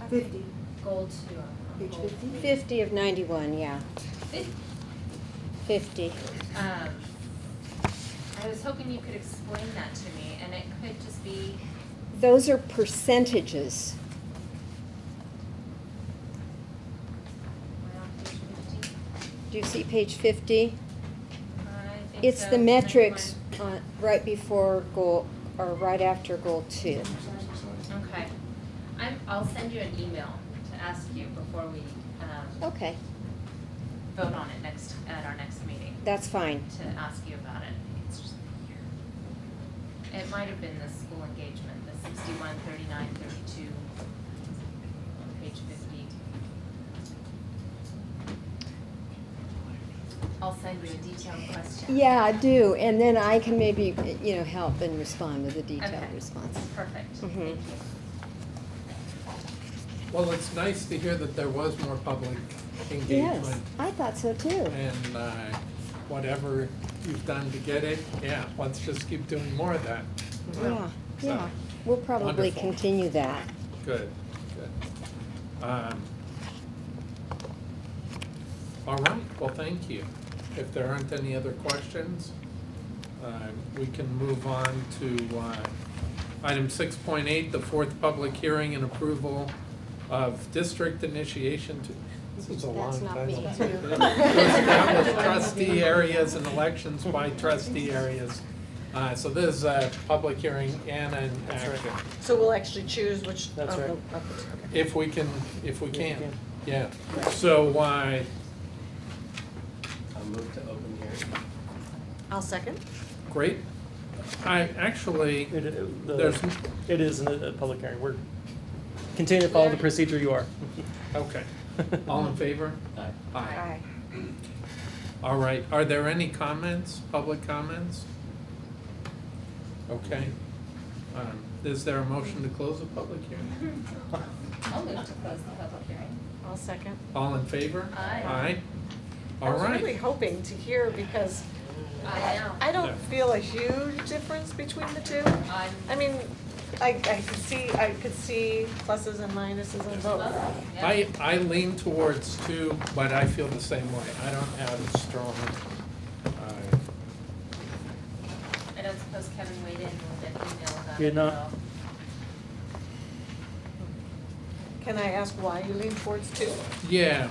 50. Goal 2. Page 50? 50 of 91, yeah. 50. I was hoping you could explain that to me, and it could just be, Those are percentages. well, page 50. Do you see page 50? I think It's so. the metrics right before goal, or right after goal 2. Okay. I'll send you an email to ask you before we Okay, vote on it at our next meeting, that's fine. to ask you about it. It's just here. It might have been the school engagement, the 61, 39, 32, on page 50. I'll send you a detailed question. Yeah, I do, and then I can maybe, help and respond with a detailed Okay. response. Perfect. Mhm. Thank you. Well, it's nice to hear that there was more public Yes, engagement. I thought so too. And whatever you've done to get it, yeah, let's just keep doing more of that. Yeah, So, yeah. We'll probably wonderful. continue that. Good, good. All right, well, thank you. If there aren't any other questions, we can move on to item 6.8, the fourth public hearing and approval of district initiation to, this is a long That's not title. me. To establish trustee areas and elections by trustee areas. So this is a public hearing and an action. So we'll actually choose which. That's right. If we can, yeah. So, I'll move to open hearing. I'll second. great. I actually, there's, It is a public hearing. We're continue to follow the procedure you are. okay. All in favor? Aye. Aye. All right, are there any comments, public comments? Okay. Is there a motion to close the public hearing? I'll move to close the public hearing. I'll second. All in favor? Aye. Aye. All I was really right. hoping to hear because I know. I don't Yeah. feel a huge difference between the two. I mean, I could see pluses and minuses in both. I lean towards 2, but I feel the same way. I don't have a strong, I don't suppose Kevin weighed in with an email about Did it. not. so- Can I ask why you lean towards 2? yeah.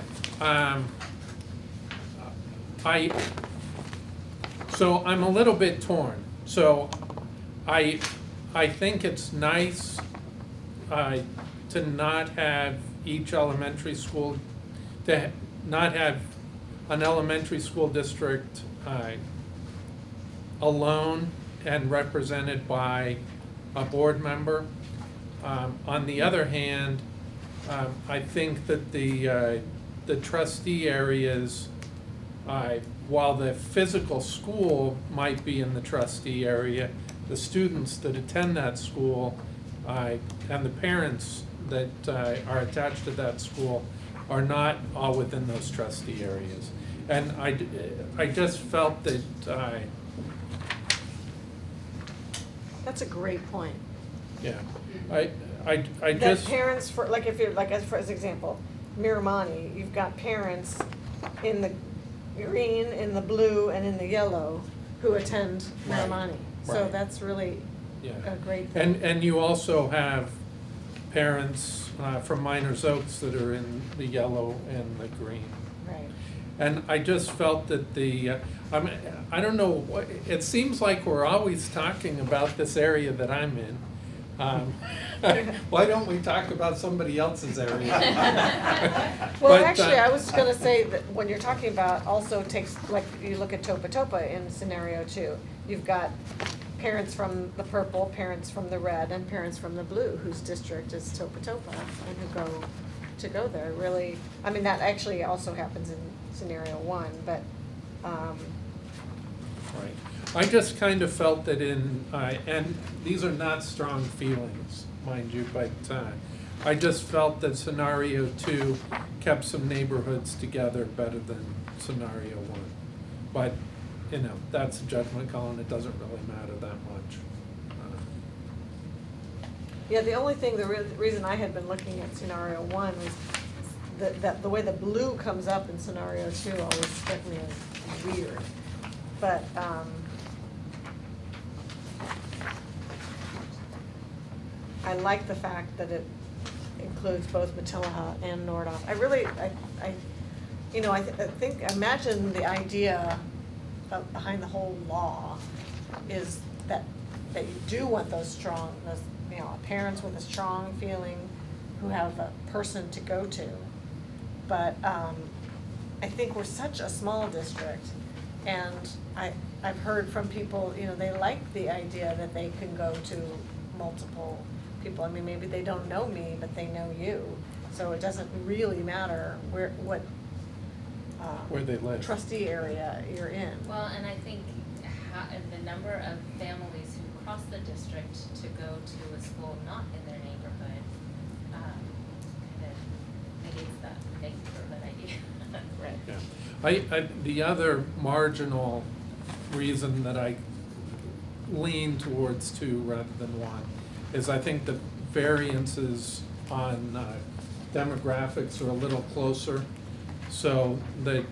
So I'm a little bit torn. So I think it's nice to not have each elementary school, to not have an elementary school district alone and represented by a board member. On the other hand, I think that the trustee areas, while the physical school might be in the trustee area, the students that attend that school and the parents that are attached to that school are not all within those trustee areas. And I just felt that That's a great point. yeah, I That just. parents, for, like if you're, like as for example, Miramani, you've got parents in the green, in the blue, and in the yellow who attend Right. Miramani. So Right. that's really Yeah. a great thing. And you also have parents from Miners Oaks that are in the yellow and the green. Right. And I just felt that I don't know, it seems like we're always talking about this area that I'm in. Why don't we talk about somebody else's area? Well, But, actually, I was gonna say that when you're talking about also takes, like, you look at Topa Topa in scenario 2, you've got parents from the purple, parents from the red, and parents from the blue, whose district is Topa Topa, and who go there, really, I mean, that actually also happens in scenario one, but, Right. I just kind of felt that and these are not strong feelings, mind you, but I just felt that scenario two kept some neighborhoods together better than scenario one. But, that's a judgment call, and it doesn't really matter that much. yeah, the only thing, the reason I had been looking at scenario one was that the way the blue comes up in scenario two always struck me as weird. But, I like the fact that it includes both Matilaha and Nordhoff. Imagine the idea behind the whole law is that you do want those parents with a strong feeling who have a person to go to. But, I think we're such a small district, and I've heard from people, they like the idea that they can go to multiple people. I mean, maybe they don't know me, but they know you, so it doesn't really matter what Where they live. trustee area you're in. Well, and I think the number of families who cross the district to go to a school not in their neighborhood, kind of negates that neighborhood idea. Right. Yeah. The other marginal reason that I lean towards two rather than one is I think the variances on demographics are a little closer, so that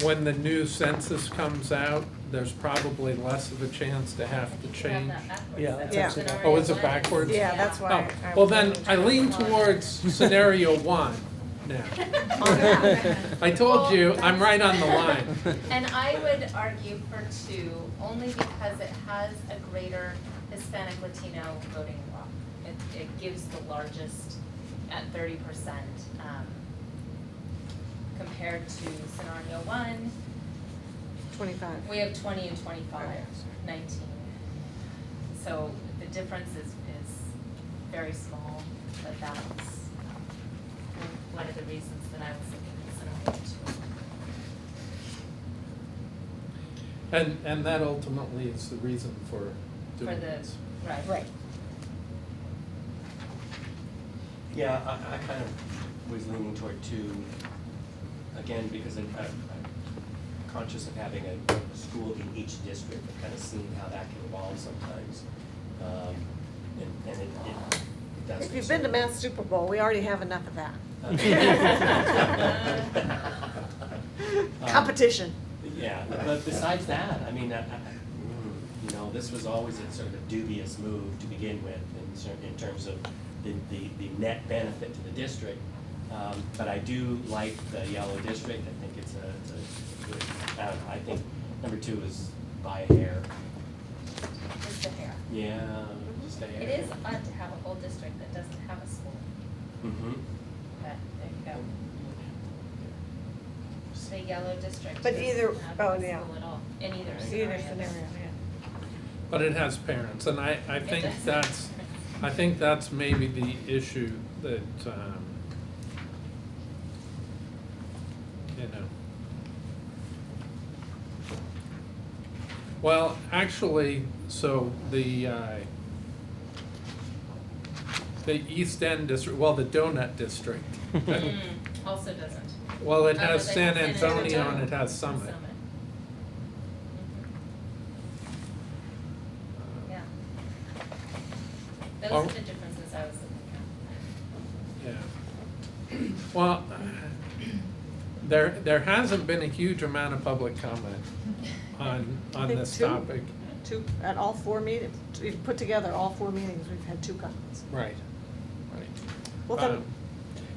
when the new census comes out, there's probably less of a chance to have to change. Yeah, that's Yeah. actually Oh, is it backwards? Yeah, that's why. Oh, well then, I lean towards scenario one now. I told you, I'm right on the line. And I would argue for two, only because it has a greater Hispanic Latino voting bloc. It gives the largest at 30%, compared to scenario one. 25. We have 20 and 25, 19. So the difference is very small, but that's one of the reasons that I was looking at scenario two. And that ultimately is the reason for doing For this. Right. Yeah, I kind of was leaning toward two, again, because I'm conscious of having a school in each district, and kind of seeing how that can evolve sometimes. And it does. If you've been to Mass Super Bowl, we already have enough of that. Competition. Yeah, but besides that, I mean, this was always a sort of a dubious move to begin with in terms of the net benefit to the district. But I do like the yellow district. I think it's a good, I think number two is by a hair. Just a hair. Yeah, just a hair. It is odd to have a whole district that doesn't have a school. Mm-hmm. But there you go. The yellow district. But doesn't either- have oh, a yeah. school at all, in either Either scenario. scenario, yeah. But it has parents, and I think that's maybe the issue that, Well, actually, so the East End district, well, the Donut district. Also doesn't. Well, it Oh, has they San have San Antonio Antonio. and it has Summit. Yeah. Those Oh. are the differences I was looking at. Yeah. Well, there hasn't been a huge amount of public comment on I think this two. topic. Two, at all four meetings, we've put together all four meetings, we've had two comments. Right, right. Well, then,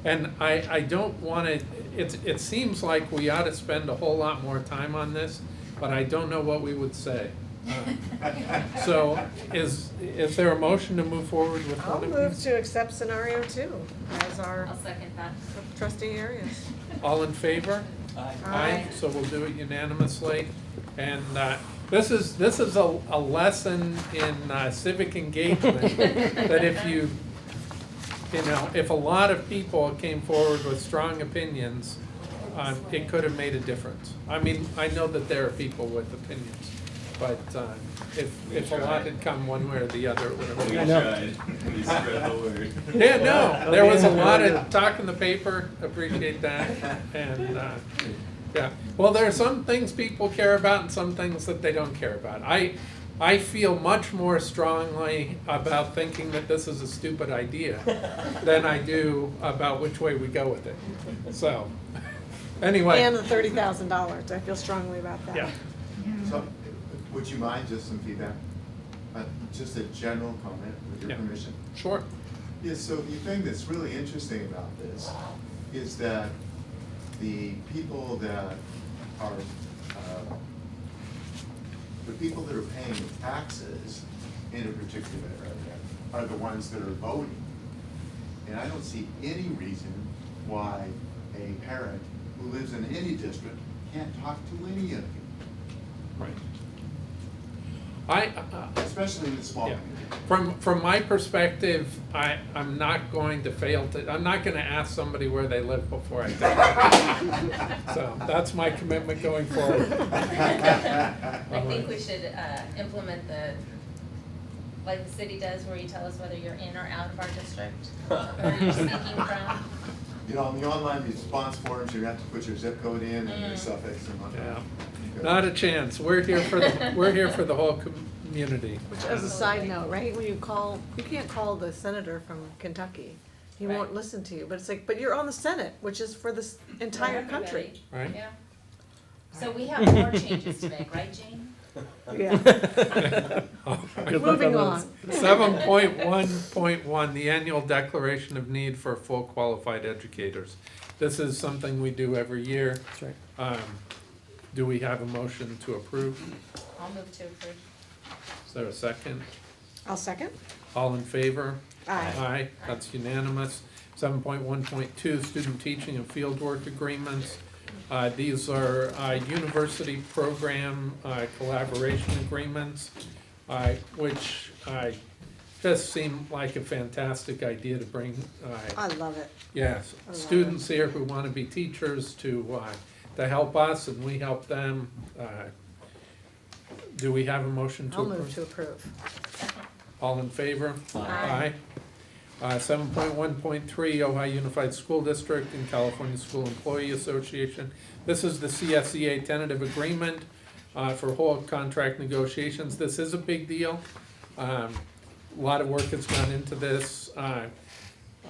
And I don't want to, it seems like we ought to spend a whole lot more time on this, but I don't know what we would say. So is there a motion to move forward with I'll one of move these? to accept scenario two as our I'll second that. trustee areas. All in favor? Aye. Aye. So we'll do it unanimously. And This is a lesson in civic engagement, that if a lot of people came forward with strong opinions, it could have made a difference. I mean, I know that there are people with opinions, but if a lot had come one way or the other, it would have We been. tried. We spread the word. Yeah, no, there was a lot of talk in the paper, appreciate that, and, yeah. Well, there are some things people care about and some things that they don't care about. I feel much more strongly about thinking that this is a stupid idea than I do about which way we go with it. So, anyway. And the $30,000, I feel strongly about that. Yeah. So, would you mind just some feedback? Just a general comment, with your permission? Sure. Yes, so the thing that's really interesting about this is that the people that are paying the taxes in a particular area are the ones that are voting. And I don't see any reason why a parent who lives in any district can't talk to any of you. Right. Especially in the small Yeah. community. From my perspective, I'm not going to I'm not going to ask somebody where they live before I tell them. So that's my commitment going forward. I think we should implement like the city does, where you tell us whether you're in or out of our district, or you're speaking from. You know, on the online response forms, you have to put your zip code in and your suffix and whatnot. Yeah. Not a chance. We're here for the whole community. Which, as a side note, right, when you can't call the senator from Kentucky. He won't listen to you, but it's like, but you're on the Senate, which is for this entire country. Right. Yeah. So we have more changes to make, right, Jane? Yeah. Moving on. 7.1.1, the annual declaration of need for full qualified educators. This is something we do every year. That's right. Do we have a motion to approve? I'll move to approve. Is there a second? I'll second. All in favor? Aye. Aye, that's unanimous. 7.1.2, student teaching and fieldwork agreements. These are university program collaboration agreements, which just seem like a fantastic idea to bring. I love it. Yes, I love students here who want to be teachers to help us and we help them. Do we have a motion to I'll approve? move to approve. All in favor? Aye. 7.1.3, Ojai Unified School District and California School Employee Association. This is the CSEA tentative agreement for whole contract negotiations. This is a big deal. A lot of work has gone into this.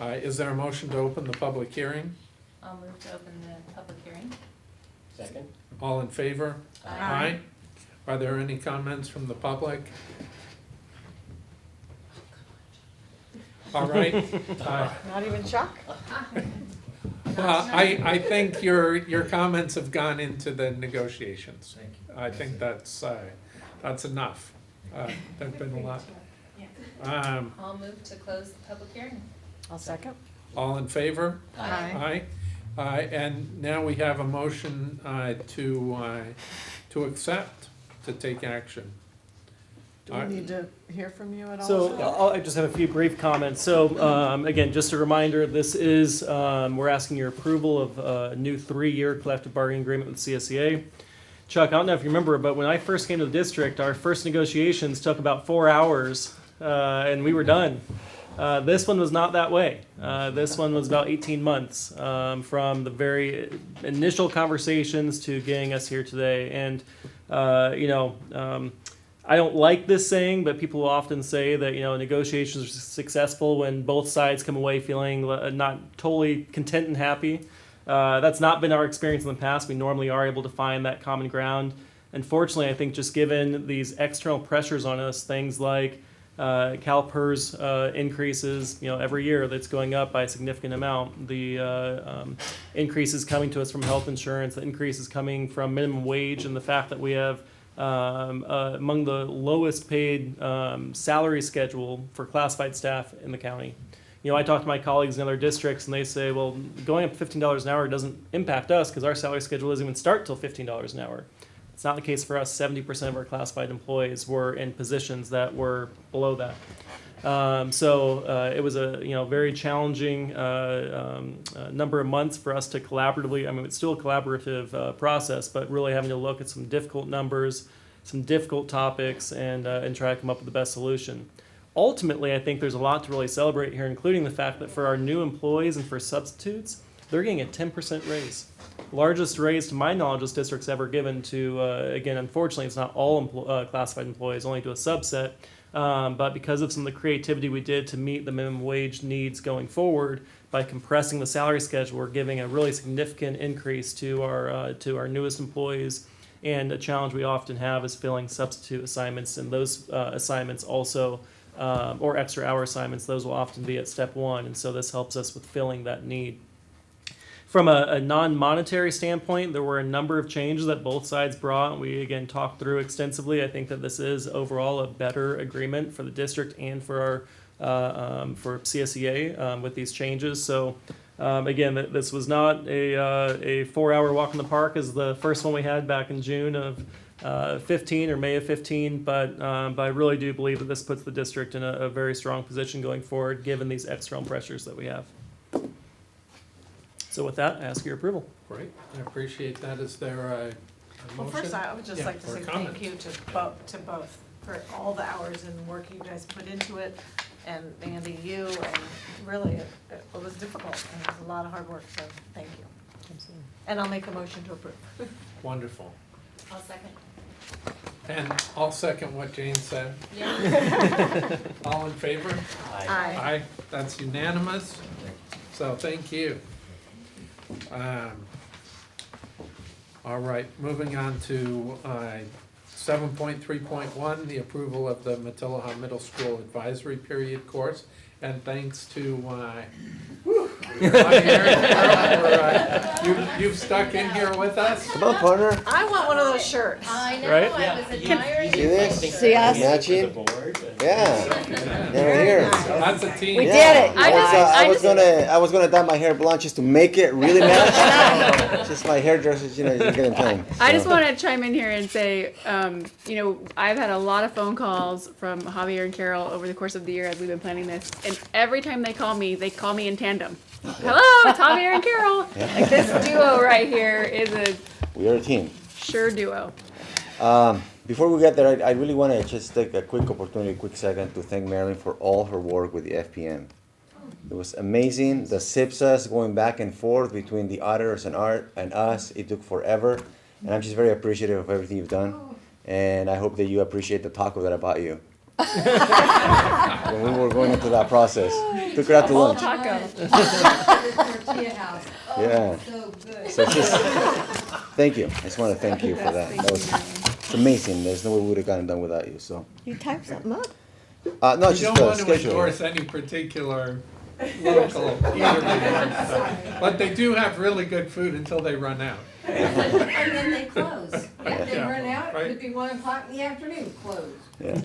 Is there a motion to open the public hearing? I'll move to open the public hearing. Second? All in favor? Aye. Are there any comments from the public? All right. Not even Chuck? Well, I think your comments have gone into the negotiations. Thank you. I think that's enough. There've been a lot. I'll move to close the public hearing. I'll second. All in favor? Aye. Aye. And now we have a motion to accept, to take action. Do we need to hear from you at all? So I just have a few brief comments. So again, just a reminder, this is, we're asking your approval of a new 3-year collective bargaining agreement with CSEA. Chuck, I don't know if you remember, but when I first came to the district, our first negotiations took about 4 hours and we were done. This one was not that way. This one was about 18 months from the very initial conversations to getting us here today. And, I don't like this saying, but people will often say that, negotiations are successful when both sides come away feeling not totally content and happy. That's not been our experience in the past. We normally are able to find that common ground. Unfortunately, I think just given these external pressures on us, things like CalPERS increases, every year that's going up by a significant amount. The increases coming to us from health insurance, the increases coming from minimum wage, and the fact that we have among the lowest paid salary schedule for classified staff in the county. I talk to my colleagues in other districts and they say, well, going up $15 an hour doesn't impact us because our salary schedule doesn't even start till $15 an hour. It's not the case for us. 70% of our classified employees were in positions that were below that. So it was a very challenging number of months for us to collaboratively. I mean, it's still a collaborative process, but really having to look at some difficult numbers, some difficult topics, and try to come up with the best solution. Ultimately, I think there's a lot to really celebrate here, including the fact that for our new employees and for substitutes, they're getting a 10% raise. Largest raise, to my knowledge, this district's ever given to, again, unfortunately, it's not all classified employees, only to a subset. But because of some of the creativity we did to meet the minimum wage needs going forward, by compressing the salary schedule, we're giving a really significant increase to our newest employees. And a challenge we often have is filling substitute assignments, and those assignments also, or extra hour assignments, those will often be at step one, and so this helps us with filling that need. From a non-monetary standpoint, there were a number of changes that both sides brought, and we again talked through extensively. I think that this is overall a better agreement for the district and for our for CSEA with these changes. So again, this was not a 4-hour walk in the park as the first one we had back in June of 15 or May of 15, but I really do believe that this puts the district in a very strong position going forward, given these external pressures that we have. So with that, I ask your approval. Great, I appreciate that. Is there a Well, motion? first, I would just Yeah, like to or say a comment. thank you to both for all the hours and work you guys put into it, and Andy, you, and really, it was difficult, and it was a lot of hard work, so thank you. Absolutely. And I'll make a motion to approve. Wonderful. I'll second. And I'll second what Jane said. Yeah. All in favor? Aye. Aye, that's unanimous. So thank you. All right, moving on to 7.3.1, the approval of the Matilaha Middle School Advisory Period course. And thanks to you've stuck in here with us. Come on, partner. I want one of those shirts. I know, Right? I was admiring. See this? See us? Matching? Yeah. They're here. That's a team. We did Yeah. it. I was gonna dye my hair blonde just to make it really match. Just my hairdressers, you get in time. I just So. want to chime in here and say, I've had a lot of phone calls from Javier and Carol over the course of the year as we've been planning this, and every time they call me in tandem. Hello, it's Javier and Carol. Yeah. Like this duo right here is a We are a team. sure duo. Before we get there, I really want to just take a quick second to thank Marilyn for all her work with the FPM. It was amazing. The SIPSAs going back and forth between the auditors and Art and us, it took forever. And I'm just very appreciative of everything you've done. And I hope that you appreciate the taco that I bought you. When we were going into that process. Took her out to lunch. Taco. Yeah. So it's just, thank you. I just want to thank you for that. That was it's amazing. There's no way we would have gotten done without you. So. You type something up. No, We it's don't just want the to schedule. endorse any particular local eatery, but they do have really good food until they run out. And then they close. If they Yeah. run out, it Right. could be 1 o'clock in the afternoon, closed. Yeah.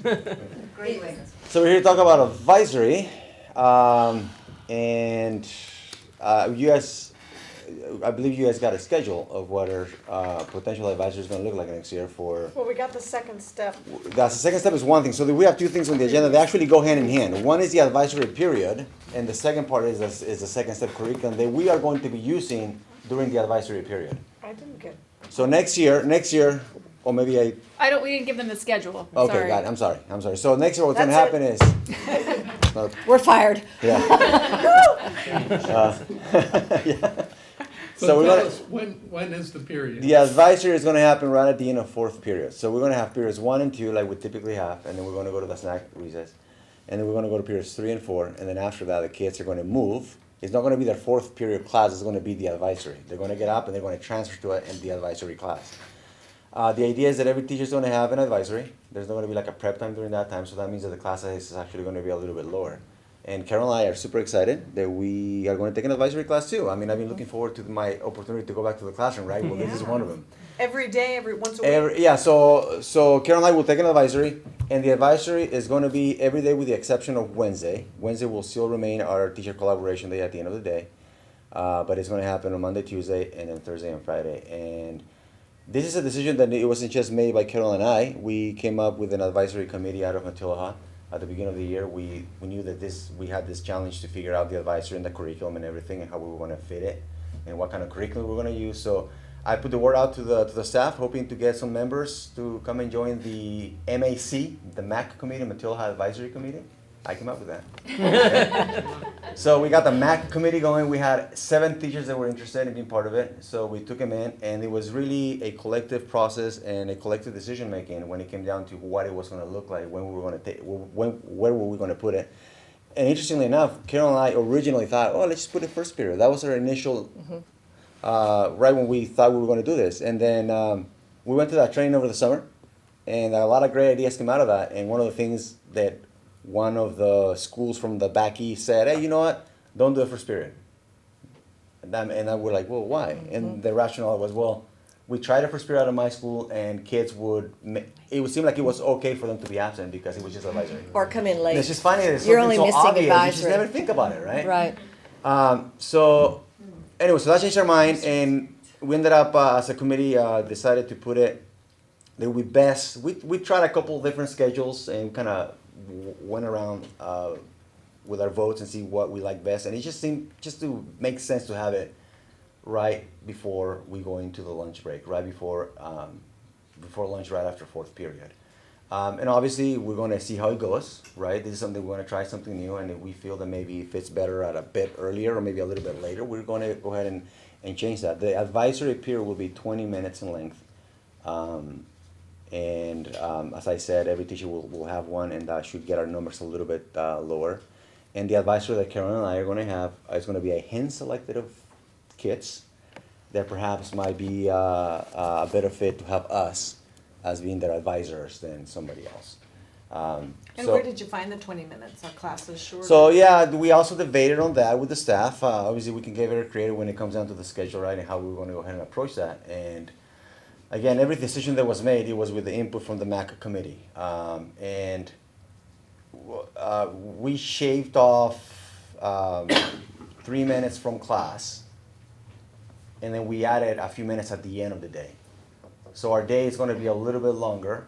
Great way. So we're here to talk about advisory, and you guys, I believe you guys got a schedule of what our potential advisor is going to look like next year for. Well, we got the second step. That's the second step is one thing. So we have two things on the agenda. They actually go hand in hand. One is the advisory period, and the second part is the second step curriculum that we are going to be using during the advisory period. I didn't get. So next year, or maybe We didn't give them the schedule. okay, Sorry. got it. I'm sorry. So next year what's going to That's happen is. We're fired. Yeah. Yeah. So we're tell gonna, us, when is the period? the advisory is going to happen right at the end of fourth period. So we're going to have periods 1 and 2 like we typically have, and then we're going to go to the snack recess, and then we're going to go to periods 3 and 4, and then after that the kids are going to move. It's not going to be their fourth period class. It's going to be the advisory. They're going to get up and they're going to transfer to it in the advisory class. The idea is that every teacher is going to have an advisory. There's not going to be like a prep time during that time, so that means that the class size is actually going to be a little bit lower. And Carol and I are super excited that we are going to take an advisory class too. I mean, I've been looking forward to my opportunity to go back to the classroom, right? Well, this is one of them. Every day, once a week? Yeah, so Carol and I will take an advisory, and the advisory is going to be every day with the exception of Wednesday. Wednesday will still remain our teacher collaboration day at the end of the day, but it's going to happen on Monday, Tuesday, and then Thursday and Friday. And This is a decision that it wasn't just made by Carol and I. We came up with an advisory committee out of Matilaha. At the beginning of the year, we knew that we had this challenge to figure out the advisory and the curriculum and everything and how we were going to fit it and what kind of curriculum we were going to use. So I put the word out to the staff, hoping to get some members to come and join the MAC, the MAC committee, Matilaha Advisory Committee. I came up with that. So we got the MAC committee going. We had 7 teachers that were interested in being part of it. So we took them in, and it was really a collective process and a collective decision making when it came down to what it was going to look like, when we were going to take, where were we going to put it. And interestingly enough, Carol and I originally thought, oh, let's just put it first period. That was our initial, right when we thought we were going to do this. And then we went to that training over the summer, and a lot of great ideas came out of that. And one of the things that one of the schools from the back east said, hey, you know what? Don't do it first period. And we're like, well, why? And the rationale was, well, we tried it first period out of my school, and kids it would seem like it was okay for them to be absent because it was just advisory. Or come in late. And it's just funny that it's You're something only so missing obvious, advisory. you just never think about it, right? Right. So anyway, so that changed our mind, and we ended up, as a committee, decided to put it, that would be best. We tried a couple different schedules and kind of went around with our votes and see what we like best, and it just seemed just to make sense to have it right before we go into the lunch break, right before lunch, right after 4th period. And obviously we're going to see how it goes, right? This is something we're going to try something new, and if we feel that maybe it fits better at a bit earlier or maybe a little bit later, we're going to go ahead and change that. The advisory period will be 20 minutes in length. And as I said, every teacher will have one, and that should get our numbers a little bit lower. And the advisory that Carol and I are going to have is going to be a hand-selected of kids that perhaps might be a better fit to have us as being their advisors than somebody else. And where did you find the 20 minutes? Are classes shorter? So yeah, we also debated on that with the staff. Obviously, we can get very creative when it comes down to the schedule, right, and how we're going to go ahead and approach that. And again, every decision that was made, it was with the input from the MAC committee. And we shaved off 3 minutes from class, and then we added a few minutes at the end of the day. So our day is going to be a little bit longer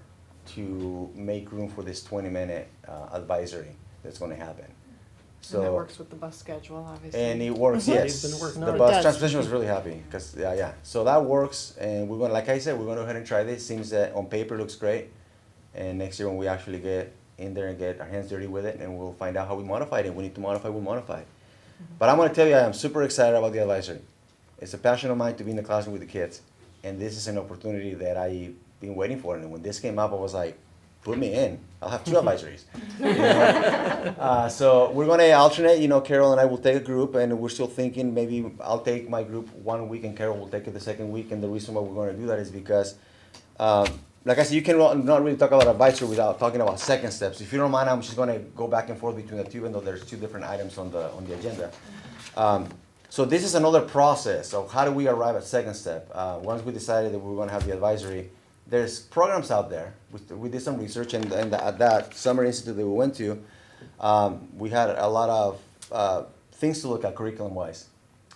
to make room for this 20-minute advisory that's going to happen. So, and that works with the bus schedule, obviously. And it works, yes. The bus transportation was really happy because, yeah. So that works, and we're going, like I said, we're going to go ahead and try this. Seems that on paper it looks great, and next year when we actually get in there and get our hands dirty with it, and we'll find out how we modify it. And we need to modify, we'll modify it. But I'm going to tell you, I am super excited about the advisory. It's a passion of mine to be in the classroom with the kids, and this is an opportunity that I've been waiting for. And when this came up, I was like, put me in. I'll have 2 advisories. You know? So we're going to alternate. You know, Carol and I will take a group, and we're still thinking maybe I'll take my group 1 week, and Carol will take it the second week. And the reason why we're going to do that is because, like I said, you can not really talk about advisory without talking about second steps. If you don't mind, I'm just going to go back and forth between the two, even though there's 2 different items on the agenda. So this is another process of how do we arrive at second step. Once we decided that we were going to have the advisory, there's programs out there. We did some research, and at that summer institute that we went to, we had a lot of things to look at curriculum-wise.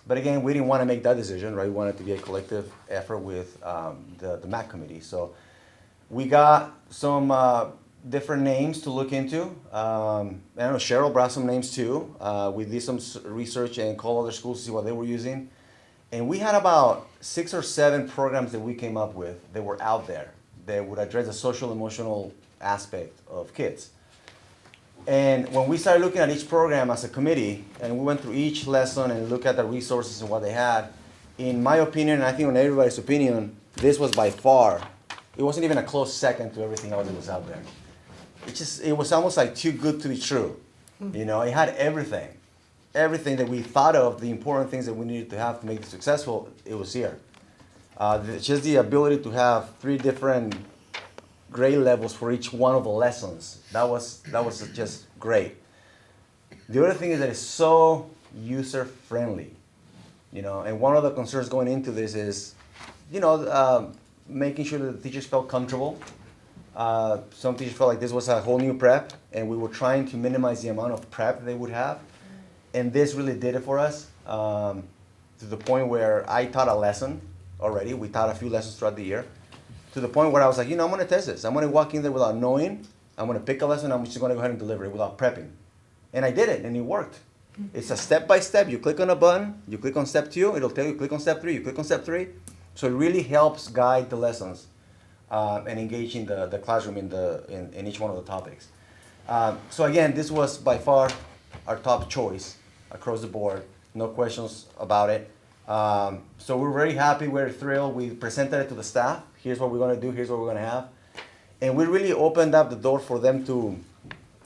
But again, we didn't want to make that decision, right? We wanted to be a collective effort with the MAC committee. So we got some different names to look into. I know Cheryl brought some names too. We did some research and called other schools to see what they were using. And we had about 6 or 7 programs that we came up with that were out there that would address the social emotional aspect of kids. And when we started looking at each program as a committee, and we went through each lesson and looked at the resources and what they had, in my opinion, and I think in everybody's opinion, this was by far, it wasn't even a close second to everything else that was out there. It was almost like too good to be true. You know, it had everything. Everything that we thought of, the important things that we needed to have to make it successful, it was here. Just the ability to have 3 different grade levels for each one of the lessons, that was just great. The other thing is that it's so user-friendly, you know, and one of the concerns going into this is, you know, making sure that the teachers felt comfortable. Some teachers felt like this was a whole new prep, and we were trying to minimize the amount of prep they would have. And this really did it for us, to the point where I taught a lesson already. We taught a few lessons throughout the year, to the point where I was like, I'm gonna test this. I'm gonna walk in there without knowing. I'm gonna pick a lesson. I'm just gonna go ahead and deliver it without prepping. And I did it, and it worked. It's a step by step. You click on a button. You click on step 2. It'll tell you click on step 3. You click on step 3. So it really helps guide the lessons and engaging the classroom in each one of the topics. So again, this was by far our top choice across the board. No questions about it. So we're very happy. We're thrilled. We presented it to the staff. Here's what we're going to do. Here's what we're going to have. And we really opened up the door for them to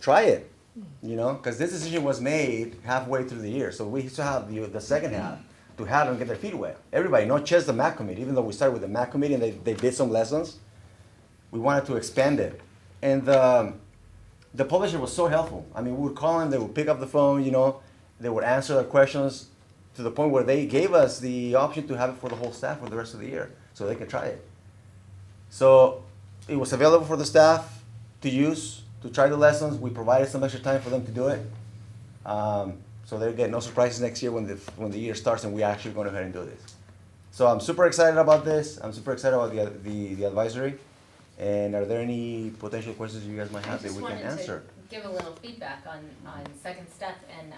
try it, because this decision was made halfway through the year. So we still have the second half to have them get their feet wet. Everybody, not just the MAC committee. Even though we started with the MAC committee and they did some lessons, we wanted to expand it. And the publisher was so helpful. I mean, we would call them, they would pick up the phone, they would answer their questions to the point where they gave us the option to have it for the whole staff for the rest of the year so they could try it. So it was available for the staff to use, to try the lessons. We provided some extra time for them to do it. So they'll get no surprises next year when the year starts and we actually go ahead and do this. So I'm super excited about this. I'm super excited about the advisory. And are there any potential questions you guys might have that we can answer? I just wanted to give a little feedback on Second Step, and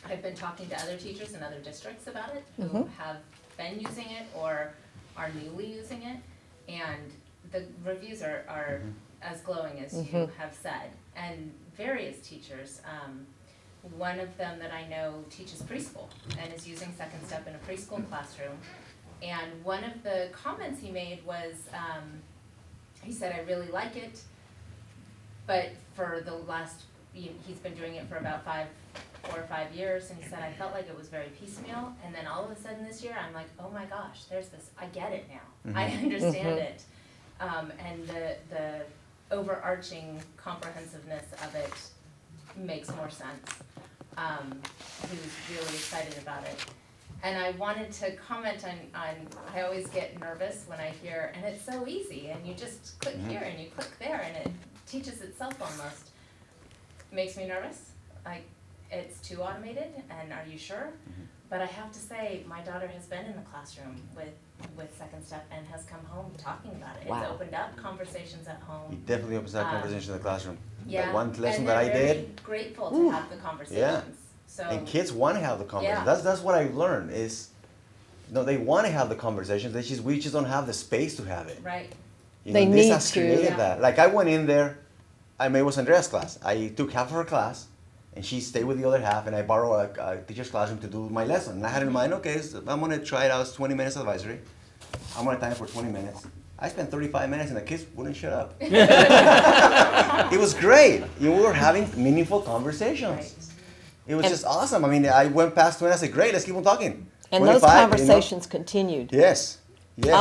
I've been talking to other teachers in other districts about it who have been using it or are newly using it, and the reviews are as glowing as you have said. And various teachers, one of them that I know teaches preschool and is using Second Step in a preschool classroom, and one of the comments he made was, he said, I really like it, but for the last, he's been doing it for about 4 or 5 years, and he said, I felt like it was very piecemeal, and then all of a sudden this year, I'm like, oh my gosh, there's this, I get it now. I understand it. And the overarching comprehensiveness of it makes more sense. He was really excited about it. And I wanted to comment on I always get nervous when I hear, and it's so easy, and you just click here and you click there, and it teaches itself almost. Makes me nervous. Like, it's too automated, and are you sure? But I have to say, my daughter has been in the classroom with Second Step and has come home talking about it. Wow. It's opened up conversations at home. It definitely opens up conversation in the classroom. Yeah, That one lesson and that I they're very did. grateful to have the conversations. Yeah. So, And kids want to have the conversation. Yeah. That's what I've learned is, they want to have the conversations. We just don't have the space to have it. right. This need has to. created Yeah. that. Like I went in there, it was Andrea's class. I took half of her class, and she stayed with the other half, and I borrowed a teacher's classroom to do my lesson. And I had in mind, okay, so I'm gonna try it out. It's 20 minutes advisory. I'm gonna time it for 20 minutes. I spent 35 minutes, and the kids wouldn't shut up. It was great. We were having meaningful conversations. It was just awesome. I mean, I went past 20. I said, great, let's keep on talking. And those 25, conversations continued. Yes. Yes.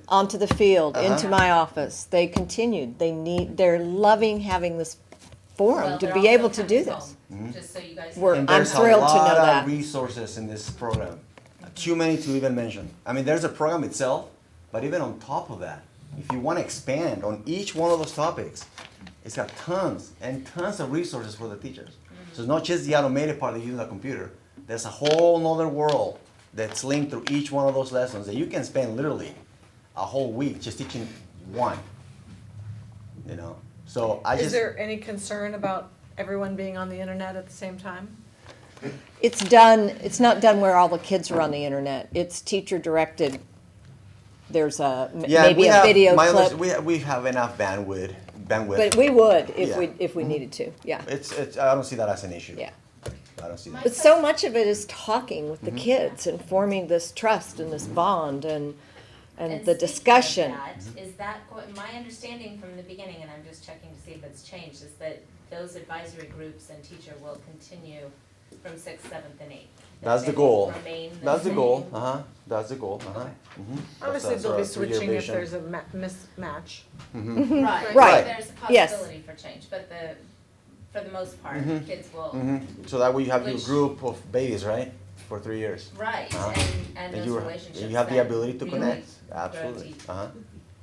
Onto the field, Uh-huh. into my office. They continued. They're loving having this forum Well, to they're be also able to do coming this. home, just so you guys We're- know. And I'm there's thrilled to know a lot that. of resources in this program. Too many to even mention. I mean, there's a program itself, but even on top of that, if you want to expand on each one of those topics, it's got tons and tons of resources for the teachers. So it's not just the automated part that you use the computer. There's a whole nother world that's linked through each one of those lessons that you can spend literally a whole week just teaching one. So Is there any concern about everyone being on the internet at the same time? It's not done where all the kids are on the internet. It's teacher directed. There's maybe a video clip. We have enough bandwidth. But we would Yeah. if we needed to, yeah. I don't see that as an issue. Yeah. I don't see that. But so much of it is talking with the kids and forming this trust and this bond and the discussion. Is that, my understanding from the beginning, and I'm just checking to see if it's changed, is that those advisory groups and teacher will continue from 6th, 7th, and 8th. That's the goal. Remain the That's the same. goal. That's the goal. Obviously, they'll be switching if there's a mismatch. Right. There's a Yes. possibility for change, but for the most part, kids will. So that way you have your Which- group of babies, right? For 3 years. Right, and those relationships. You have the then ability to really connect. grow Absolutely. deep.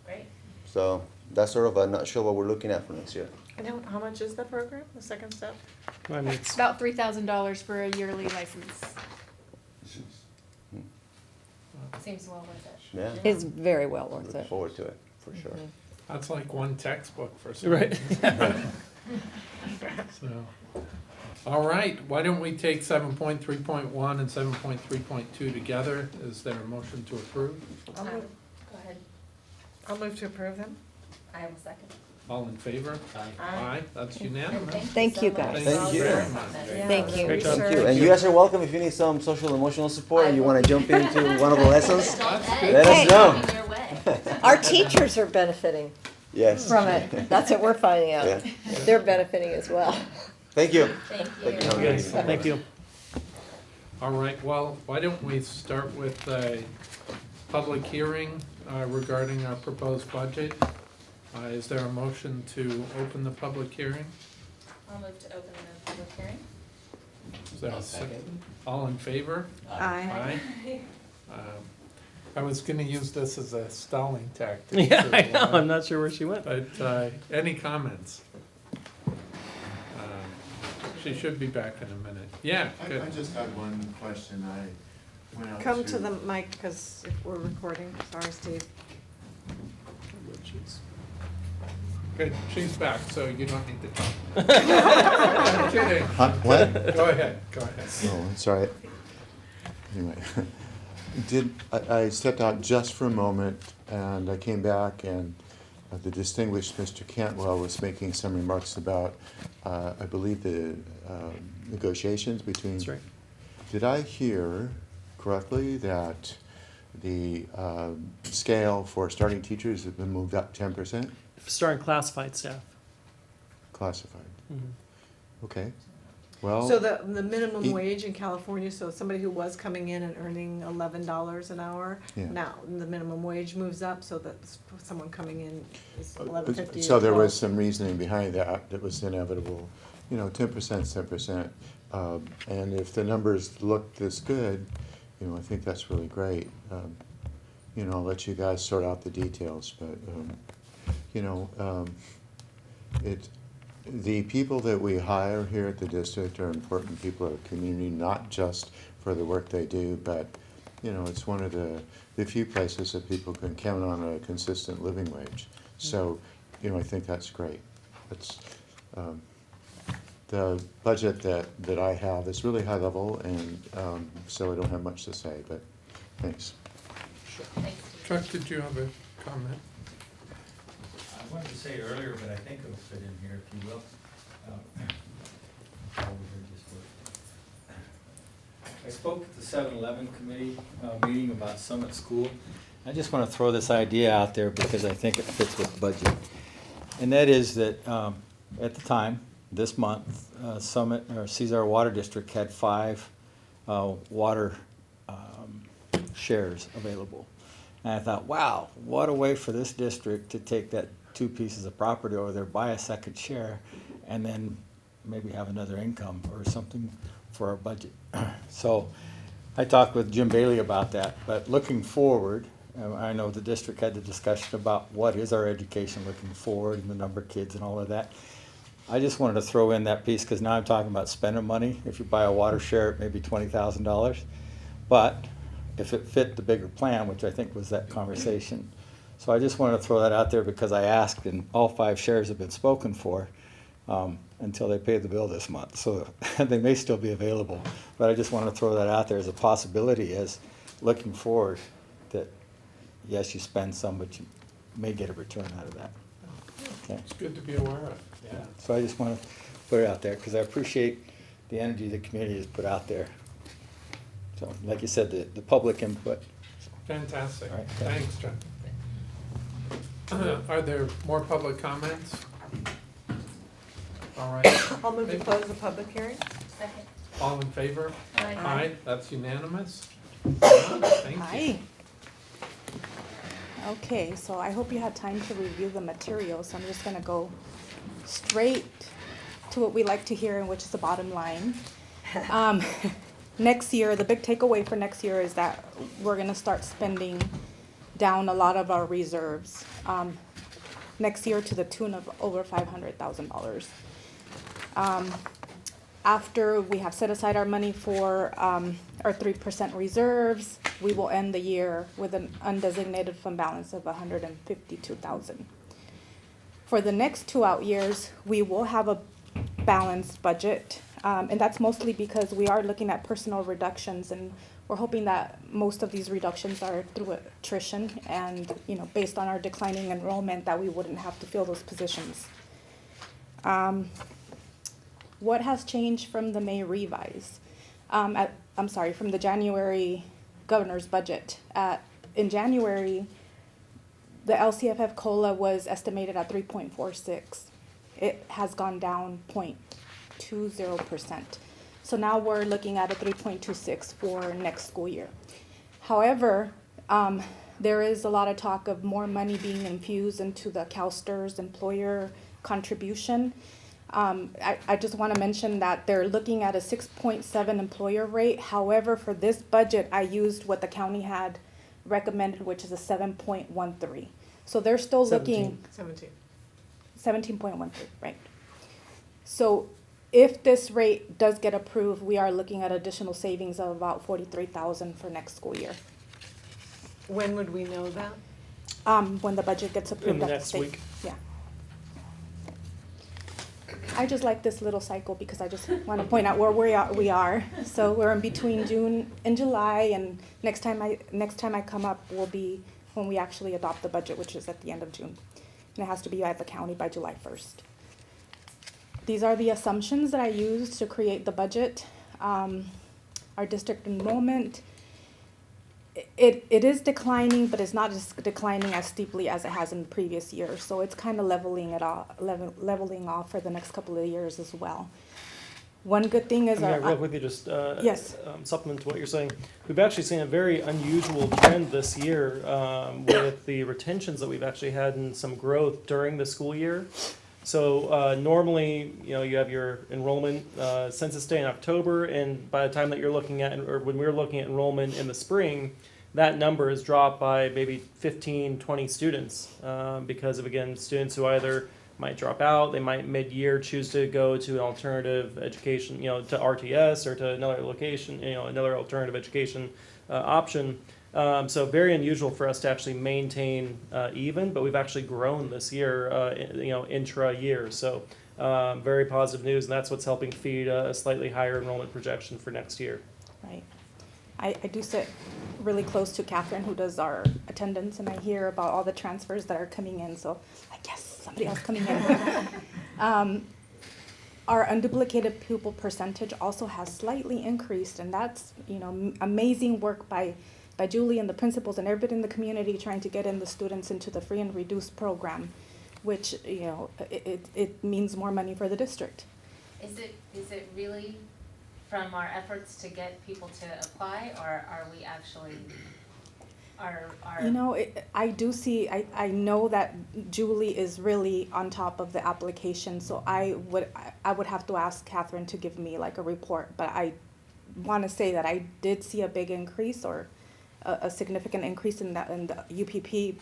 Great. So that's sort of a nutshell what we're looking at for next year. And how much is the program, the Second Step? It's about $3,000 for a yearly license. Seems well worth it. Yeah. It's very well worth Look it. forward to it, for sure. That's like one textbook for some. Right. So, all right, why don't we take 7.3.1 and 7.3.2 together? Is there a motion to approve? I'll move, Go ahead. I'll move to approve them. I have a second. All in favor? Aye. That's unanimous. Thank you, guys. Thank you. very much. Thank you. Great job. Thank you. And you guys are welcome if you need some social emotional support and you want to jump into one of the lessons, let us know. Our teachers are benefiting Yes. from it. That's what we're finding out. Yeah. They're benefiting as well. Thank you. Thank Thank you. Yes, thank you. All right, well, why don't we start with a public hearing regarding our proposed budget? Is there a motion to open the public hearing? I'll move to open the public hearing. Is there a second? All in favor? Aye. Aye. I was gonna use this as a stalling tactic. Yeah, to, I know. I'm not sure where she went. But any comments? She should be back in a minute. Yeah, good. I just had one question. I went out Come to the mic, because if we're recording, sorry, Steve. Good, she's back, so you don't need to talk. I'm kidding. What? Go ahead, go ahead. Oh, sorry. Anyway, I stepped out just for a moment, and I came back, and the distinguished Mr. Cantwell was making some remarks about, I believe, the negotiations between. That's right. Did I hear correctly that the scale for starting teachers has been moved up 10%? Starting classified staff. Classified. Mhm. Okay. Well. So the minimum e- wage in California, so somebody who was coming in and earning $11 an hour, Yeah. now the minimum wage moves up so that someone coming in is $11.50. So there was some reasoning behind that was inevitable. 10%'s 10%. And if the numbers look this good, I think that's really great. I'll let you guys sort out the details, but, the people that we hire here at the district are important people of the community, not just for the work they do, but, it's one of the few places that people can count on a consistent living wage. So, I think that's great. That's, the budget that I have is really high level, and so I don't have much to say, but thanks. Chuck, did you have a comment? I wanted to say earlier, but I think it'll fit in here, if you will. I spoke at the 7-Eleven committee meeting about Summit School. I just want to throw this idea out there because I think it fits with the budget. And that is that at the time, this month, Summit, or Cesar Water District had 5 water shares available. And I thought, wow, what a way for this district to take that 2 pieces of property over there, buy a second share, and then maybe have another income or something for our budget. So I talked with Jim Bailey about that, but looking forward, I know the district had the discussion about what is our education looking forward and the number of kids and all of that. I just wanted to throw in that piece because now I'm talking about spending money. If you buy a water share, it may be $20,000. But if it fit the bigger plan, which I think was that conversation. So I just wanted to throw that out there because I asked and all 5 shares have been spoken for until they pay the bill this month. So they may still be available. But I just wanted to throw that out there as a possibility as looking forward that yes, you spend some, but you may get a return out of that. Okay. It's good to be aware of. Yeah. So I just want to put it out there because I appreciate the energy the community has put out there. So like you said, the public input. Fantastic. All right, Thanks, John. Are there more public comments? All right. I'll move to close the public hearing. Second. All in favor? Aye. Aye, that's unanimous. Thank you. Hi. Okay, so I hope you had time to review the materials. So I'm just gonna go straight to what we like to hear, and which is the bottom line. Next year, the big takeaway for next year is that we're gonna start spending down a lot of our reserves. Next year to the tune of over $500,000. After we have set aside our money for our 3% reserves, we will end the year with an undesignated fund balance of $152,000. For the next 2 out years, we will have a balanced budget, and that's mostly because we are looking at personnel reductions, and we're hoping that most of these reductions are through attrition, and based on our declining enrollment, that we wouldn't have to fill those positions. What has changed from the May revise? From the January governor's budget. In January, the LCFF COLA was estimated at 3.46. It has gone down 0.20%. So now we're looking at a 3.26 for next school year. However, there is a lot of talk of more money being infused into the CalSTRS employer contribution. I just want to mention that they're looking at a 6.7 employer rate. However, for this budget, I used what the county had recommended, which is a 7.13. So they're still looking. 17.13, right. So if this rate does get approved, we are looking at additional savings of about $43,000 for next school year. When would we know that? When the budget gets approved In the at the next state. week. Yeah. I just like this little cycle because I just want to point out where we are. So we're in between June and July, and next time I come up will be when we actually adopt the budget, which is at the end of June. And it has to be at the county by July 1st. These are the assumptions that I used to create the budget. Our district enrollment, it is declining, but it's not just declining as steeply as it has in the previous year. So it's kind of leveling off for the next couple of years as well. One good thing is real quickly, just yes. Supplement to what you're saying. We've actually seen a very unusual trend this year with the retentions that we've actually had and some growth during the school year. So normally, you have your enrollment census day in October, and by the time that you're looking at, or when we're looking at enrollment in the spring, that number is dropped by maybe 15, 20 students because of, again, students who either might drop out, they might mid-year choose to go to an alternative education, to RTS or to another location, another alternative education option. So very unusual for us to actually maintain even, but we've actually grown this year, intra-year. So very positive news, and that's what's helping feed a slightly higher enrollment projection for next year. Right. I do sit really close to Catherine, who does our attendance, and I hear about all the transfers that are coming in, so I guess somebody else coming in. Our unduplicated pupil percentage also has slightly increased, and that's, amazing work by Julie and the principals and everybody in the community trying to get in the students into the free and reduced program, which, it means more money for the district. Is it really from our efforts to get people to apply, or are we actually, I do see, I know that Julie is really on top of the application, so I would have to ask Catherine to give me like a report, but I want to say that I did see a big increase or a significant increase in the UPP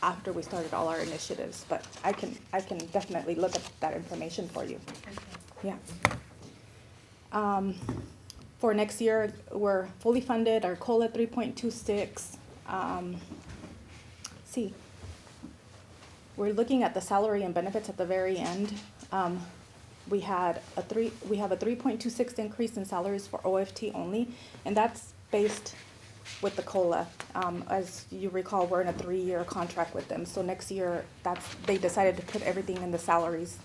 after we started all our initiatives, but I can definitely look at that information for you. Okay. Yeah. For next year, we're fully funded, our COLA 3.26. See, we're looking at the salary and benefits at the very end. We have a 3.26 increase in salaries for OFT only, and that's based with the COLA. As you recall, we're in a 3-year contract with them. So next year, they decided to put everything in the salaries.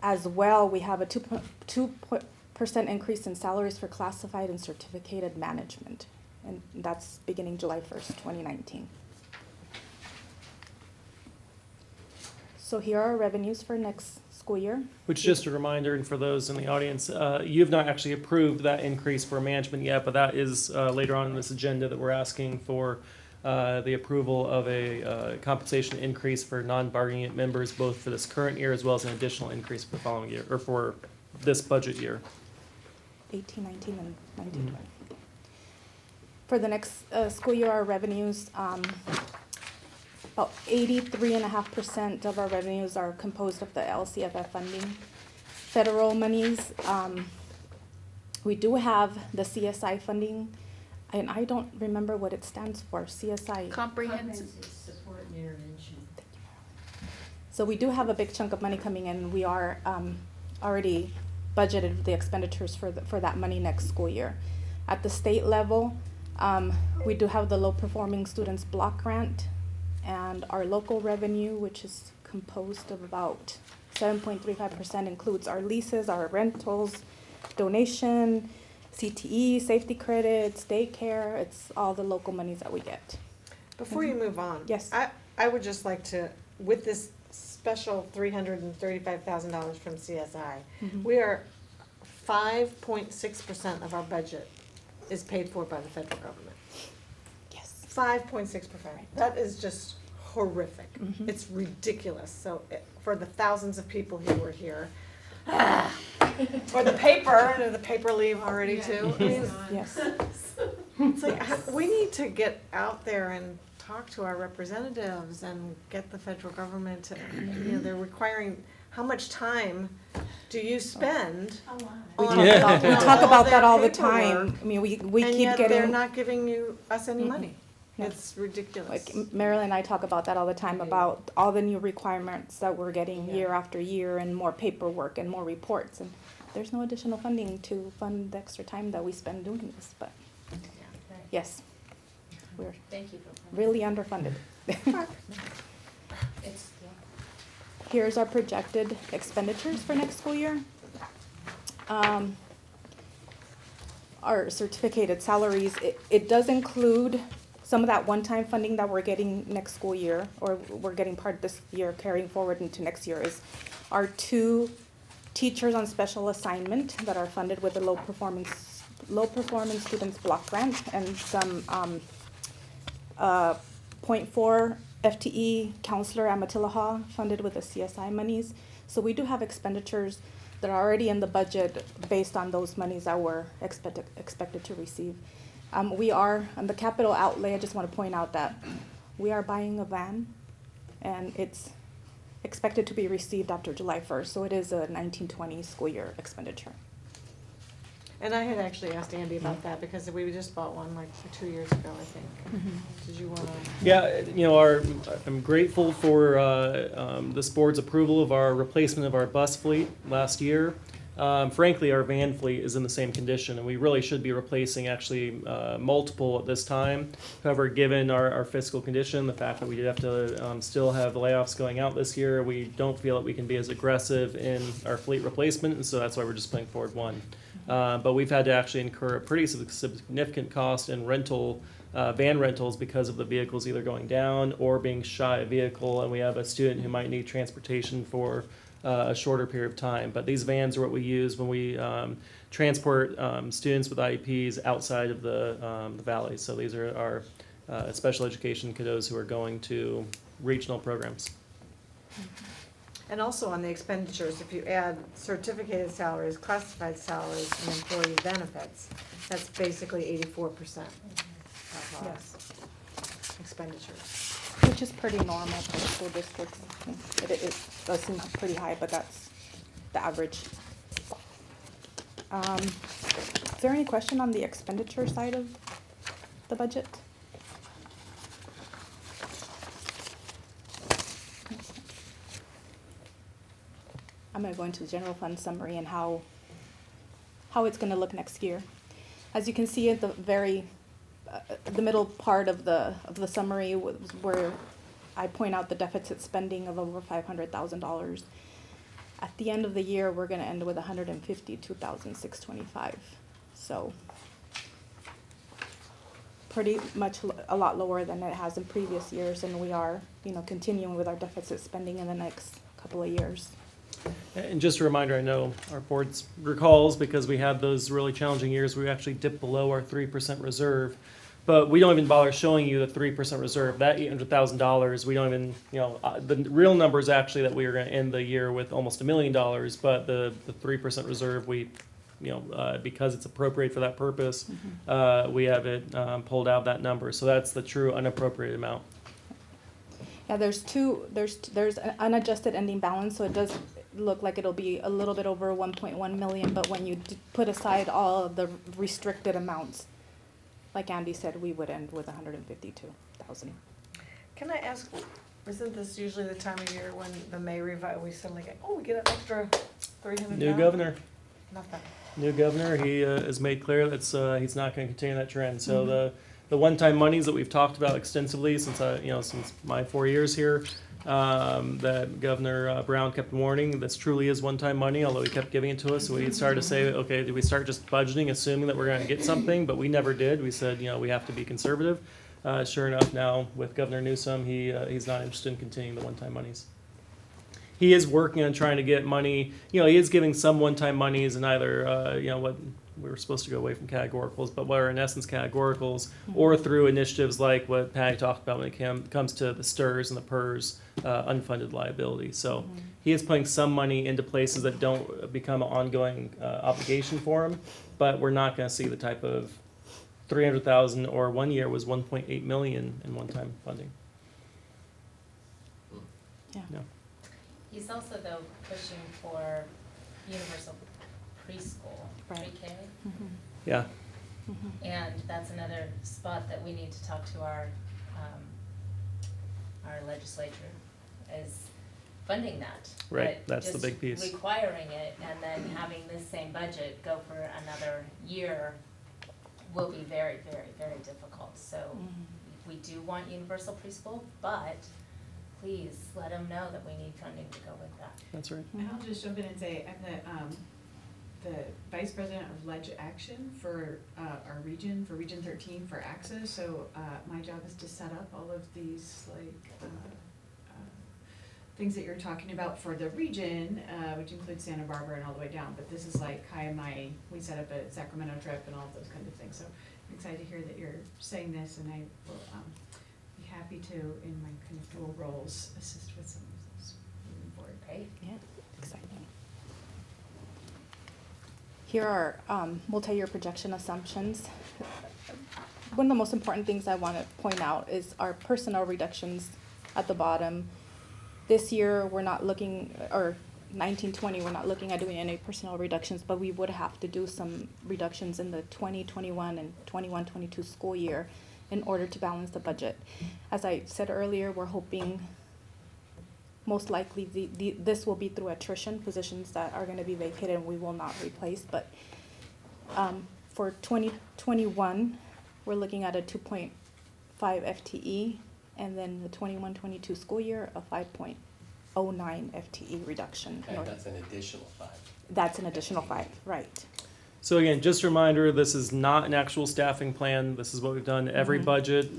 As well, we have a 2% increase in salaries for classified and certificated management. And that's beginning July 1st, 2019. So here are our revenues for next school year. Which, just a reminder, and for those in the audience, you've not actually approved that increase for management yet, but that is later on in this agenda that we're asking for the approval of a compensation increase for non-bargaining members, both for this current year as well as an additional increase for the following year, or for this budget year. 18, 19, and 19, 20. For the next school year, our revenues, about 83.5% of our revenues are composed of the LCFF funding. Federal monies, we do have the CSI funding And I don't remember what it stands for, CSI. Comprehensive. Support and intervention. So we do have a big chunk of money coming in. We are already budgeted the expenditures for that money next school year. At the state level, we do have the low performing students block grant and our local revenue, which is composed of about 7.35%, includes our leases, our rentals, donation, CTE, safety credits, daycare. It's all the local monies that we get. Before you move on. Yes. I would just like to, with this special $335,000 from CSI, we are 5.6% of our budget is paid for by the federal government. Yes. 5.6%. That is just horrific. It's ridiculous. So for the thousands of people who were here, or the paper leave already too. I mean, Yes. it's like, we need to get out there and talk to our representatives and get the federal government to, you know, they're requiring, how much time do you spend? We on talk all about their that all the paperwork, time. I mean, we and keep yet getting. they're not giving us any money. No. It's ridiculous. Like Marilyn and I talk about that all the time, about all the new requirements that we're getting year after year and more paperwork and more reports. And there's no additional funding to fund the extra time that we spend doing this, but yes, we're Thank you. really underfunded. It's, Here's our projected expenditures for next school year. Our certificated salaries, it does include some of that one-time funding that we're getting next school year, or we're getting part this year carrying forward into next year, is our 2 teachers on special assignment that are funded with the low performance students block grant, and some 0.4 FTE counselor at Matilaha funded with the CSI monies. So we do have expenditures that are already in the budget based on those monies that we're expected to receive. We are, on the capital outlay, I just want to point out that we are buying a van, and it's expected to be received after July 1st, so it is a 1920 school year expenditure. And I had actually asked Andy about that because we just bought one like 2 years ago, I think. Did you want to? Yeah, you know, I'm grateful for this board's approval of our replacement of our bus fleet last year. Frankly, our van fleet is in the same condition, and we really should be replacing actually multiple at this time. However, given our fiscal condition, the fact that we did have to still have layoffs going out this year, we don't feel that we can be as aggressive in our fleet replacement, and so that's why we're just putting forward one. But we've had to actually incur a pretty significant cost in van rentals because of the vehicles either going down or being shy of vehicle, and we have a student who might need transportation for a shorter period of time. But these vans are what we use when we transport students with IEPs outside of the valley. So these are our special education kiddos who are going to regional programs. And also on the expenditures, if you add certificated salaries, classified salaries, and employee benefits, that's basically 84% of our expenditures. Which is pretty normal for the school districts. It does seem pretty high, but that's the average. Is there any question on the expenditure side of the budget? I'm going to go into the general fund summary and how it's going to look next year. As you can see at the the middle part of the summary where I point out the deficit spending of over $500,000. At the end of the year, we're going to end with $152,625. So pretty much a lot lower than it has in previous years, and we are, continuing with our deficit spending in the next couple of years. And just a reminder, I know our board recalls, because we had those really challenging years, we actually dipped below our 3% reserve. But we don't even bother showing you the 3% reserve. That $800,000, we don't even, the real number is actually that we are going to end the year with almost $1 million. But the 3% reserve, we, because it's appropriate for that purpose, we have it pulled out that number. So that's the true unappropriated amount. Yeah, there's an unadjusted ending balance, so it does look like it'll be a little bit over 1.1 million. But when you put aside all of the restricted amounts, like Andy said, we would end with 152,000. Can I ask, isn't this usually the time of year when the May revise, we suddenly get, oh, we get an extra 300,000? New governor. Nothing. New governor, he has made clear that he's not going to continue that trend. So the one-time monies that we've talked about extensively since since my 4 years here, that Governor Brown kept warning, this truly is one-time money, although he kept giving it to us. So we started to say, okay, did we start just budgeting, assuming that we're going to get something? But we never did. We said, we have to be conservative. Sure enough, now with Governor Newsom, he's not interested in continuing the one-time monies. He is working on trying to get money. He is giving some one-time monies in either, what we were supposed to go away from categoricals, but what are in essence categoricals, or through initiatives like what Patty talked about when it comes to the STRS and the PERS, unfunded liability. So he is putting some money into places that don't become an ongoing obligation for him, but we're not going to see the type of 300,000 or 1 year was 1.8 million in one-time funding. Yeah. He's also, though, pushing for universal preschool, pre-K. Yeah. And that's another spot that we need to talk to our legislature, is funding that. Right, But that's the big piece. just requiring it and then having this same budget go for another year will be very, very, very difficult. So we do want universal preschool, but please let them know that we need funding to go with that. That's right. And I'll just jump in and say, I'm the Vice President of Ledge Action for our region, for Region 13 for Access. So my job is to set up all of these things that you're talking about for the region, which includes Santa Barbara and all the way down. But this is like we set up a Sacramento trip and all of those kinds of things. So I'm excited to hear that you're saying this, and I will be happy to, in my kind of dual roles, assist with some of those moving forward. Great. Yeah, exciting. Here are multi-year projection assumptions. One of the most important things I want to point out is our personnel reductions at the bottom. This year, we're not looking, or 1920, we're not looking at doing any personnel reductions, but we would have to do some reductions in the 2021 and 21-22 school year in order to balance the budget. As I said earlier, we're hoping most likely this will be through attrition, positions that are going to be vacated and we will not replace. But for 2021, we're looking at a 2.5 FTE, and then the 21-22 school year, a 5.09 FTE reduction. And that's an additional 5. That's an additional 5, right. So again, just a reminder, this is not an actual staffing plan. This is what we've done every budget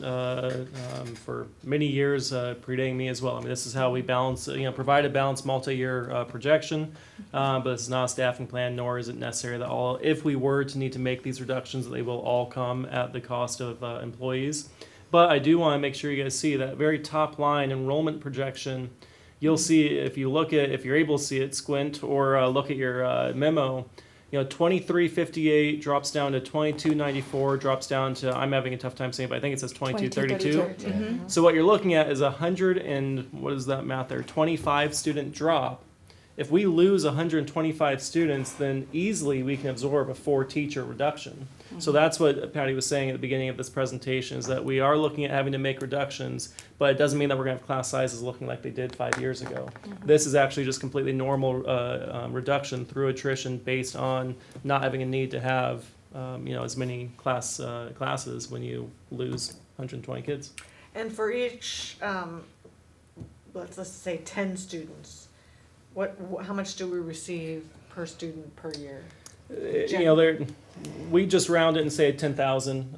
for many years, predating me as well. I mean, this is how we balance, provide a balanced multi-year projection, but this is not a staffing plan, nor is it necessary that all, if we were to need to make these reductions, they will all come at the cost of employees. But I do want to make sure you guys see that very top line enrollment projection. You'll see, if you're able to see it, squint, or look at your memo, 2358 drops down to 2294, drops down to, I'm having a tough time saying, but I think it says 2232. So what you're looking at is 100 and, what is that math there, 25 student drop. If we lose 125 students, then easily we can absorb a 4 teacher reduction. So that's what Patty was saying at the beginning of this presentation, is that we are looking at having to make reductions, but it doesn't mean that we're going to have class sizes looking like they did 5 years ago. This is actually just completely normal reduction through attrition based on not having a need to have as many classes when you lose 120 kids. And for each, let's say 10 students, how much do we receive per student per year? We just round it and say 10,000.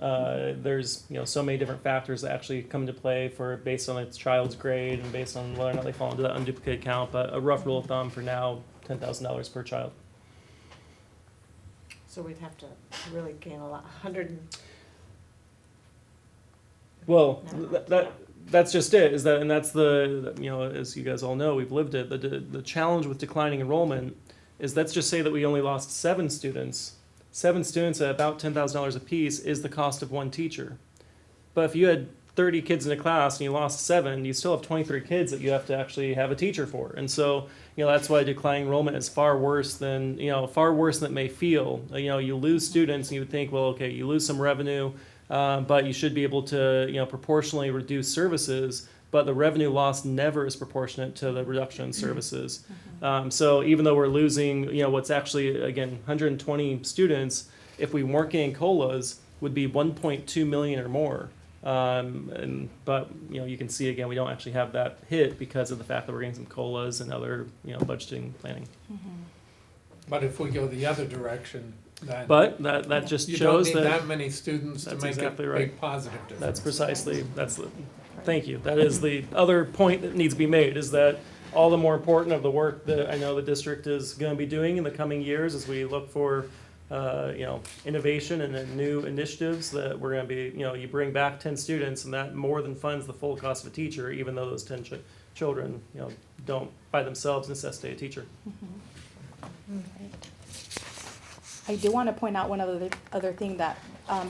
There's so many different factors that actually come into play based on its child's grade and based on whether or not they fall into that unduplicated count. But a rough rule of thumb for now, $10,000 per child. So we'd have to really gain a lot, 100. Well, that's just it. And that's the as you guys all know, we've lived it. The challenge with declining enrollment is, let's just say that we only lost 7 students. 7 students at about $10,000 a piece is the cost of 1 teacher. But if you had 30 kids in a class and you lost 7, you still have 23 kids that you have to actually have a teacher for. And so, that's why declining enrollment is far worse than it may feel. You lose students and you would think, well, okay, you lose some revenue, but you should be able to, proportionally reduce services, but the revenue loss never is proportionate to the reduction in services. So even though we're losing, what's actually, again, 120 students, if we weren't getting COLAs, would be 1.2 million or more. But you can see again, we don't actually have that hit because of the fact that we're getting some COLAs and other, budgeting planning. But if we go the other direction, then. But that just you shows don't need that. that many students to That's make exactly a right. big positive difference. That's precisely, thank you. That is the other point that needs to be made, is that all the more important of the work that I know the district is going to be doing in the coming years as we look for, innovation and then new initiatives that we're going to be, you bring back 10 students and that more than funds the full cost of a teacher, even though those 10 children, don't by themselves necessitate a teacher. I do want to point out one other thing that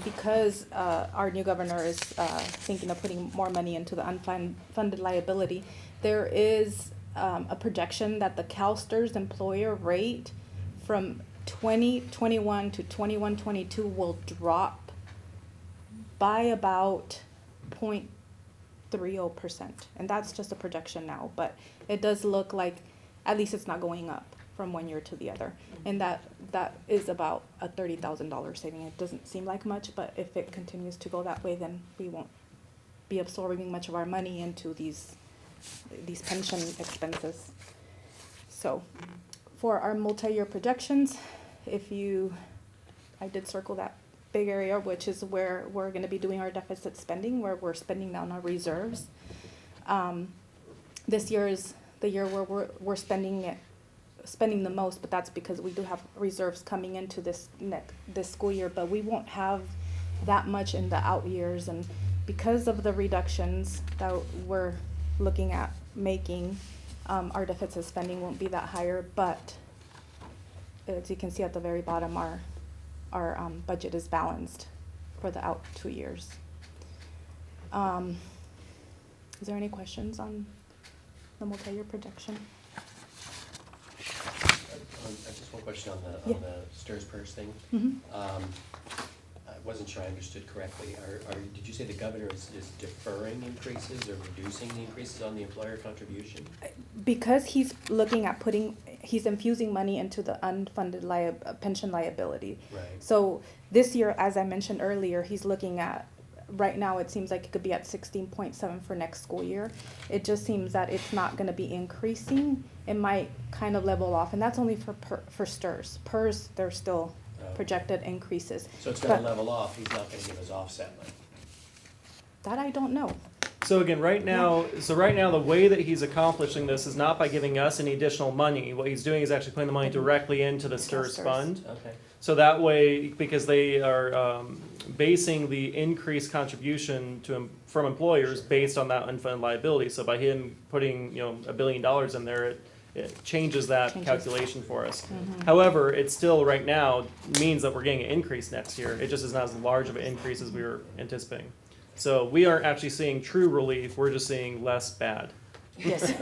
because our new governor is thinking of putting more money into the unfunded liability, there is a projection that the CalSTRS employer rate from 2021 to 21-22 will drop by about 0.30%. And that's just a projection now, but it does look like at least it's not going up from one year to the other. And that is about a $30,000 saving. It doesn't seem like much, but if it continues to go that way, then we won't be absorbing much of our money into these pension expenses. So for our multi-year projections, I did circle that big area, which is where we're gonna be doing our deficit spending, where we're spending down our reserves. This year is the year where we're spending the most, but that's because we do have reserves coming into this school year, but we won't have that much in the out years. And because of the reductions that we're looking at making, our deficit spending won't be that higher, but as you can see at the very bottom, our budget is balanced for the out 2 years. Is there any questions on the multi-year projection? Just one question on the STRS PERS thing. I wasn't sure I understood correctly. Did you say the governor is deferring increases or reducing the increases on the employer contribution? Because he's looking at he's infusing money into the unfunded pension liability. Right. So this year, as I mentioned earlier, he's looking at, right now it seems like it could be at 16.7 for next school year. It just seems that it's not gonna be increasing. It might kind of level off, and that's only for STRS. PERS, there's still projected increases. So it's gonna level off, he's not gonna give us offset money? That I don't know. So again, right now, the way that he's accomplishing this is not by giving us any additional money. What he's doing is actually putting the money directly into the STRS fund. Okay. So that way, because they are basing the increased contribution from employers based on that unfunded liability. So by him putting $1 billion in there, it changes that calculation for us. However, it still right now means that we're getting an increase next year. It just is not as large of an increase as we were anticipating. So we aren't actually seeing true relief. We're just seeing less bad. Yes.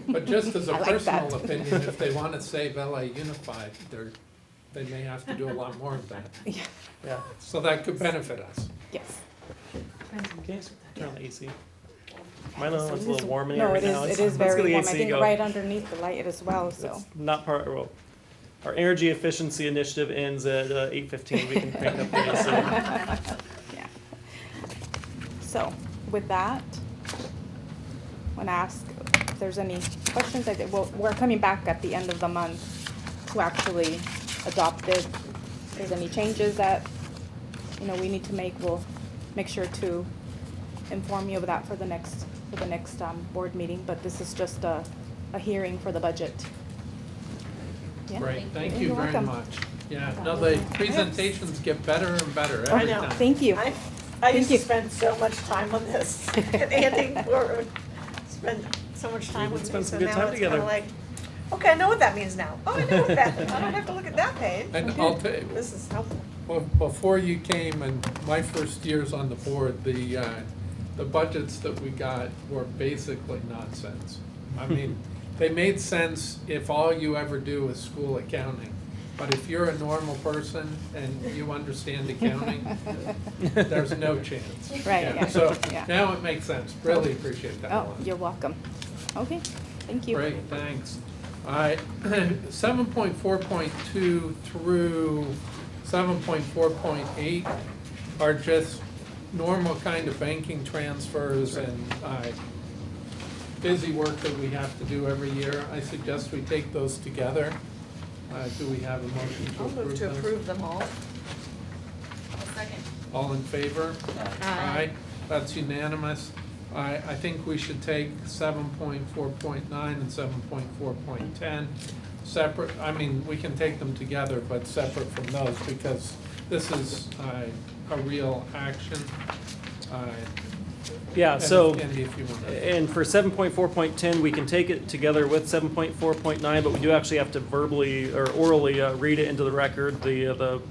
But just as a I like personal that. opinion, if they want to save LA Unified, they may have to do a lot more of that. Yeah. So that could benefit us. Yes. Okay, so turn on the AC. Mine one's a little warm in here No, right it now. is Let's get very the warm. I AC think going. right underneath the light as well, so. It's not well, our energy efficiency initiative ends at 8:15. We can crank up the AC. Yeah. So with that, when I ask if there's any questions, we're coming back at the end of the month to actually adopt it. If there's any changes that we need to make, we'll make sure to inform you of that for the next board meeting. But this is just a hearing for the budget. Yeah. Great, thank you You're very welcome. much. Yeah, no, the presentations get better and better every time. Thank you. I used to spend so much time on this. And Andy spend so much time with me, spend so some good now time it's together. kinda like, okay, I know what that means now. Oh, I know what that means. I don't have to look at that page. And Okay. I'll tell you, This is helpful. well, before you came and my first years on the board, the budgets that we got were basically nonsense. I mean, they made sense if all you ever do is school accounting. But if you're a normal person and you understand accounting, there's no chance. Right, Yeah, yeah, So yeah. now it makes sense. Really appreciate that a Oh, lot. you're welcome. Okay, thank you. Great, thanks. All right, 7.4.2 through 7.4.8 are just normal kind of banking transfers and busy work that we have to do every year. I suggest we take those together. Do we have a motion to I'll approve move to those? approve them all. Second. All in favor? Aye. That's unanimous. I think we should take 7.4.9 and 7.4.10 separate. I mean, we can take them together, but separate from those because this is a real action. Yeah, so, Andy, if you want to. and for 7.4.10, we can take it together with 7.4.9, but we do actually have to verbally or orally read it into the record, the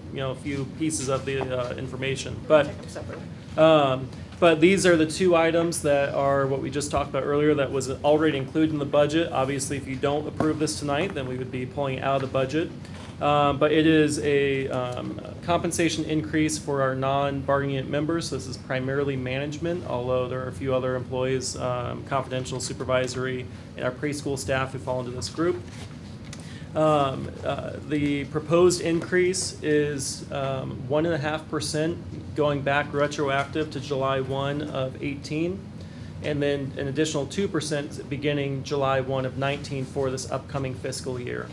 few pieces of the information. But these are the two items that are what we just talked about earlier that was already included in the budget. Obviously, if you don't approve this tonight, then we would be pulling it out of the budget. But it is a compensation increase for our non-bargaining unit members. So this is primarily management, although there are a few other employees, confidential, supervisory, and our preschool staff who fall into this group. The proposed increase is 1.5% going back retroactive to July 1 of 18, and then an additional 2% beginning July 1 of 19 for this upcoming fiscal year.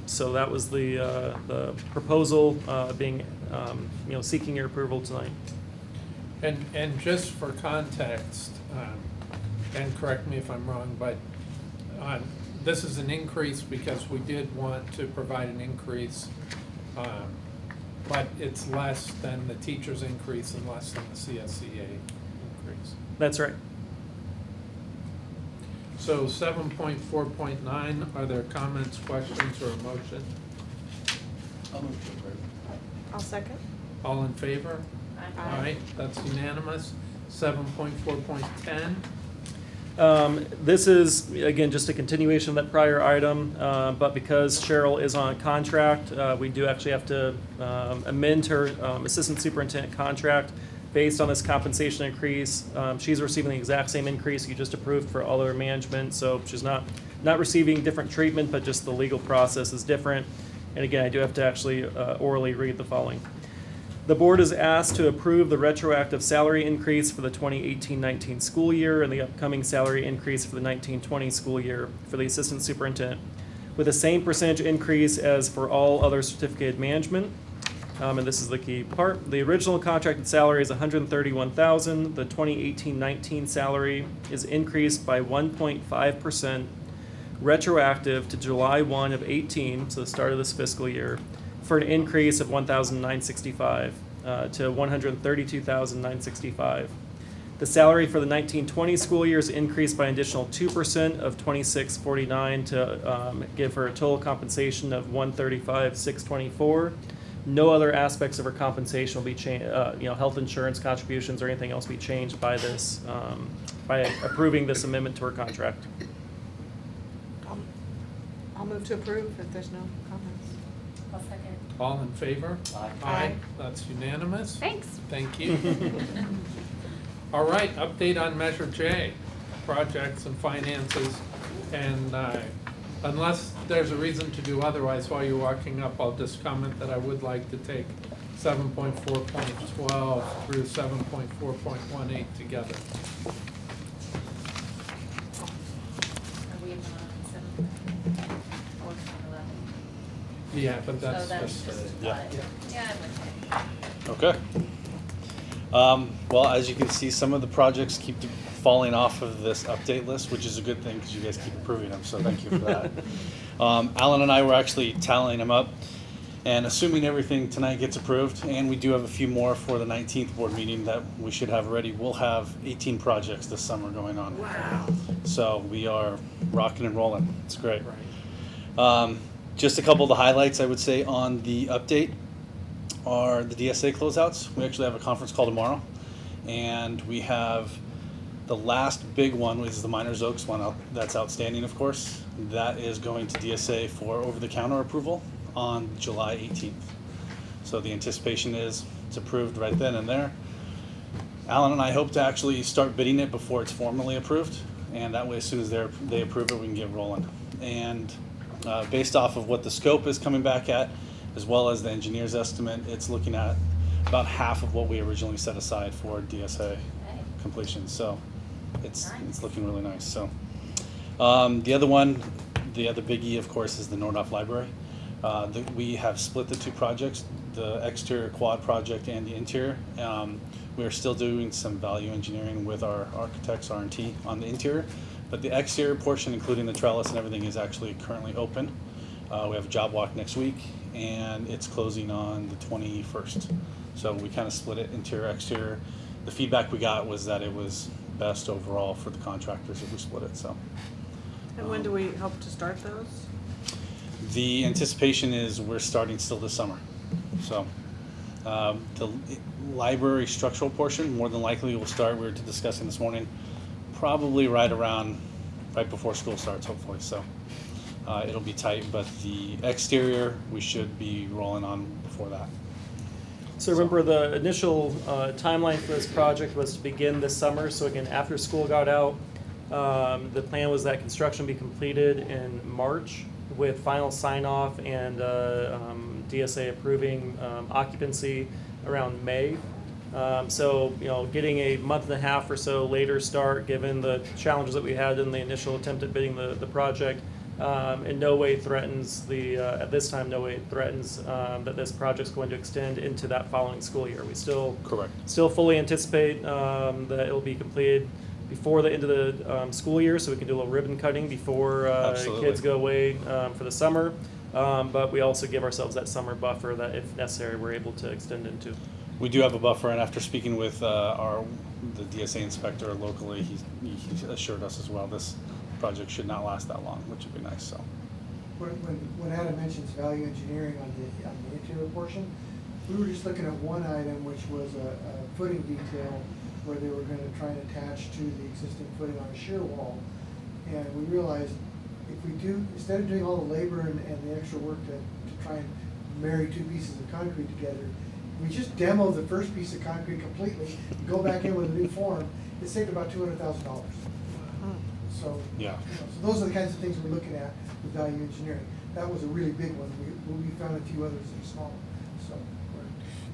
So that was the proposal being, seeking your approval tonight. And just for context, and correct me if I'm wrong, but this is an increase because we did want to provide an increase, but it's less than the teacher's increase and less than the CSEA increase. That's right. So 7.4.9, are there comments, questions, or a motion? I'll move to approve. I'll second. All in favor? Aye. That's unanimous. 7.4.10, This is, again, just a continuation of that prior item, but because Cheryl is on a contract, we do actually have to amend her assistant superintendent contract based on this compensation increase. She's receiving the exact same increase you just approved for all her management, so she's not receiving different treatment, but just the legal process is different. And again, I do have to actually orally read the following. The board is asked to approve the retroactive salary increase for the 2018-19 school year and the upcoming salary increase for the 19-20 school year for the assistant superintendent, with the same percentage increase as for all other certificated management. And this is the key part. The original contracted salary is $131,000. The 2018-19 salary is increased by 1.5%, retroactive to July 1 of 18, so the start of this fiscal year, for an increase of $1,965 to $132,965. The salary for the 19-20 school year is increased by an additional 2% of $26.49 to give her a total compensation of $135,624. No other aspects of her compensation will be changed. Health insurance contributions or anything else will be changed by this, by approving this amendment to her contract. I'll move to approve if there's no comments. I'll second. all in favor? Aye. That's unanimous. Thanks. Thank you. All right, update on Measure J, projects and finances. And unless there's a reason to do otherwise while you're walking up, I'll just comment that I would like to take 7.4.12 through 7.4.18 together. Are we on 7.4.11? Yeah, but that's So that's just, got it. Yeah, I'm with you. Okay. Well, as you can see, some of the projects keep falling off of this update list, which is a good thing because you guys keep approving them, so thank you for that. Alan and I were actually tallying them up, and assuming everything tonight gets approved, and we do have a few more for the 19th board meeting that we should have ready, we'll have 18 projects this summer going on. Wow. So we are rocking and rolling. It's great. Just a couple of the highlights I would say on the update are the DSA closeouts. We actually have a conference call tomorrow, and we have the last big one, which is the Miners Oaks one that's outstanding, of course. That is going to DSA for over-the-counter approval on July 18th. So the anticipation is it's approved right then and there. Alan and I hope to actually start bidding it before it's formally approved, and that way as soon as they approve it, we can get rolling. And based off of what the scope is coming back at, as well as the engineer's estimate, it's looking at about half of what we originally set aside for DSA completion. So it's looking really nice. So the other one, the other biggie, of course, is the Nordhoff Library. We have split the two projects, the exterior quad project and the interior. We are still doing some value engineering with our architects, R&T, on the interior, but the exterior portion, including the trellis and everything, is actually currently open. We have a job walk next week, and it's closing on the 21st. So we kind of split it interior, exterior. The feedback we got was that it was best overall for the contractors if we split it. So. And when do we hope to start those? The anticipation is we're starting still this summer. So the library structural portion more than likely will start, we were discussing this morning, probably right before school starts, hopefully. So it'll be tight, but the exterior we should be rolling on before that. So remember, the initial timeline for this project was to begin this summer. So again, after school got out, the plan was that construction be completed in March with final sign-off and DSA approving occupancy around May. So, getting a month and a half or so later start, given the challenges that we had in the initial attempt at bidding the project, in no way threatens at this time, no way threatens that this project's going to extend into that following school year. We still fully anticipate that it'll be completed before the end of the school year, so we can do a little ribbon cutting before kids go away for the summer. But we also give ourselves that summer buffer that, if necessary, we're able to extend into. We do have a buffer, and after speaking with the DSA inspector locally, he assured us as well this project should not last that long, which would be nice. So. When Adam mentions value engineering on the interior portion, we were just looking at one item, which was a footing detail where they were going to try and attach to the existing footing on a shear wall. And we realized if we do, instead of doing all the labor and the extra work to try and marry two pieces of concrete together, we just demo the first piece of concrete completely, go back in with a new form, it saved about $200,000. So, yeah. So those are the kinds of things we're looking at with value engineering. That was a really big one. We found a few others that are smaller. So.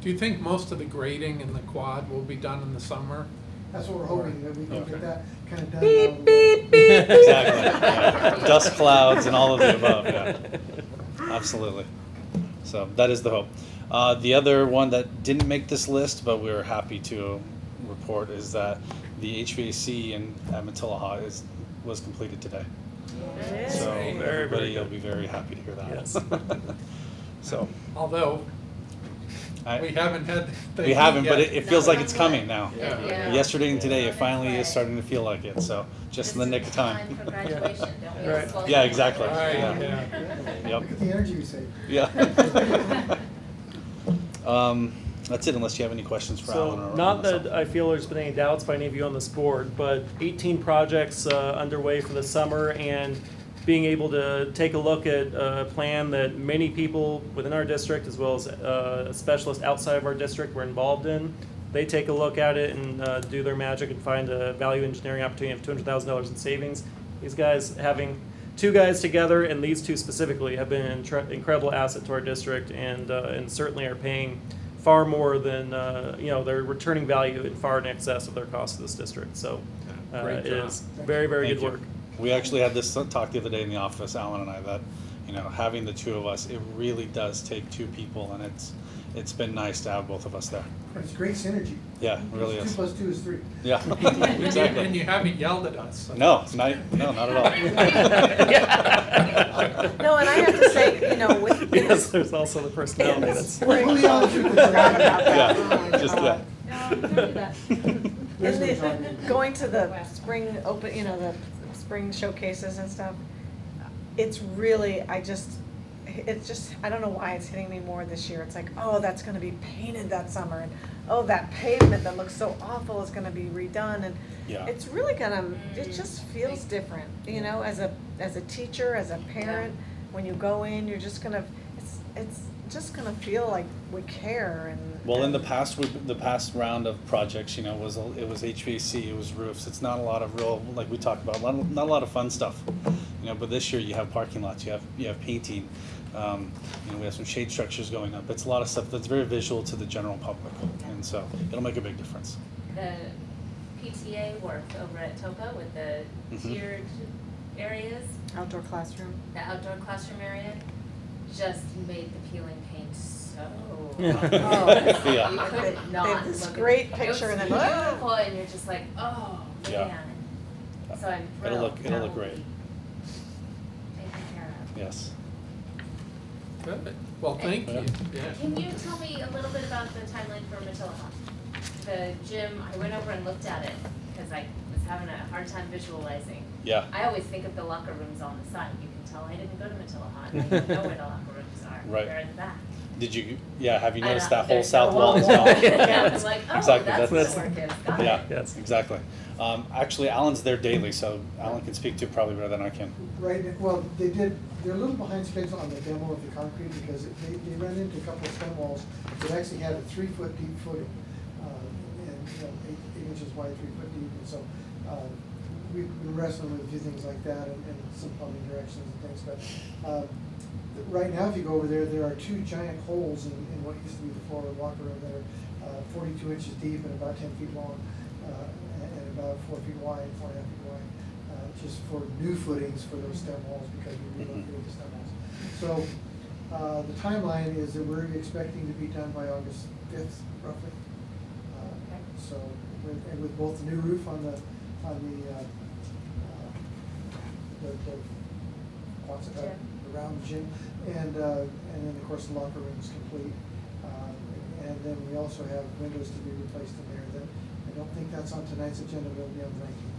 Do you think most of the grading in the quad will be done in the summer? That's what we're hoping, that we can get that kind of done. Beep, beep, beep. Exactly. Yeah. Dust clouds and all of the above. Yeah. Absolutely. So that is the hope. The other one that didn't make this list, but we were happy to report, is that the HVAC at Matilaha was completed today. So everybody will be very happy to hear that. Yes. So. Although we haven't had the we haven't, heat but yet. it feels like it's coming now. Yeah. Yesterday and today, it finally is starting to feel like it. So just in the nick of time. For graduation, don't we? Right. As well Yeah, as exactly. graduation. Yeah. Yep. Look at the energy we save. Yeah. That's it, unless you have any questions for Alan or Not myself. that I feel there's been any doubts by any of you on this board, but 18 projects underway for the summer, and being able to take a look at a plan that many people within our district, as well as specialists outside of our district, were involved in. They take a look at it and do their magic and find a value engineering opportunity of $200,000 in savings. These guys, having two guys together, and these two specifically, have been an incredible asset to our district, and certainly are paying far more than they're returning value in far in excess of their cost to this district. So it is very, very Thank good you. work. We actually had this talk the other day in the office, Alan and I, that having the two of us, it really does take two people, and it's been nice to have both of us there. It's great synergy. Yeah, it really is. 2 + 2 is 3. Yeah, exactly. And you haven't yelled at us. So. No, not at all. No, and I have to say, with Yes, there's also the personality that's. Yeah, just yeah. Going to the spring open, the spring showcases and stuff, it's really, I don't know why it's hitting me more this year. It's like, oh, that's gonna be painted that summer, and oh, that pavement that looks so awful is gonna be redone, and Yeah. it's really it just feels different, as a teacher, as a parent, when you go in, you're just gonna, it's just gonna feel like we care and. Well, in the past, the past round of projects, it was HVAC, it was roofs. It's not a lot of real, like we talked about, not a lot of fun stuff. But this year you have parking lots, you have painting, we have some shade structures going up. It's a lot of stuff that's very visual to the general public, and so it'll make a big difference. The PTA work over at Topa with the tiered areas. Outdoor classroom. The outdoor classroom area just made the peeling paint so. Yeah. You could They not. have this look great at it. picture It and was then, beautiful, and you're just like, oh Yeah. man. So I'm It'll thrilled. look that will great. be taken care of. Yes. Good. Well, thank you. Yeah. Can you tell me a little bit about the timeline for Matilaha? The gym, I went over and looked at it because I was having a hard time visualizing. Yeah. I always think of the locker rooms on the side. You can tell I didn't go to Matilaha, and I don't know where the locker rooms are. Right. They're in the back. Did you? Yeah. Have you I noticed know, that whole there's south no wall is wall. gone? Yeah, I'm like, oh, exactly. that's where the work is. Got Yeah. it. Yes. Exactly. Actually, Alan's there daily, so Alan can speak to it probably better than I can. Right, well, they're a little behind schedule on the demo of the concrete because they ran into a couple of stone walls that actually had a 3-foot deep footing. And 8 inches wide, 3 foot deep, and so, we've been wrestling with a few things like that and some plumbing directions and things, but, right now, if you go over there, there are 2 giant holes in what used to be the floor of the locker room that are 42 inches deep and about 10 feet long, and about 4 feet wide, 4.5 feet wide, just for new footings for those stem walls because we relocated the stem walls. So, the timeline is that we're expecting to be done by August 5th, roughly. So, with both the new roof on the around the gym, and then of course the locker room is complete. And then we also have windows to be replaced in there. That I don't think that's on tonight's agenda, but it'll be on the 19th.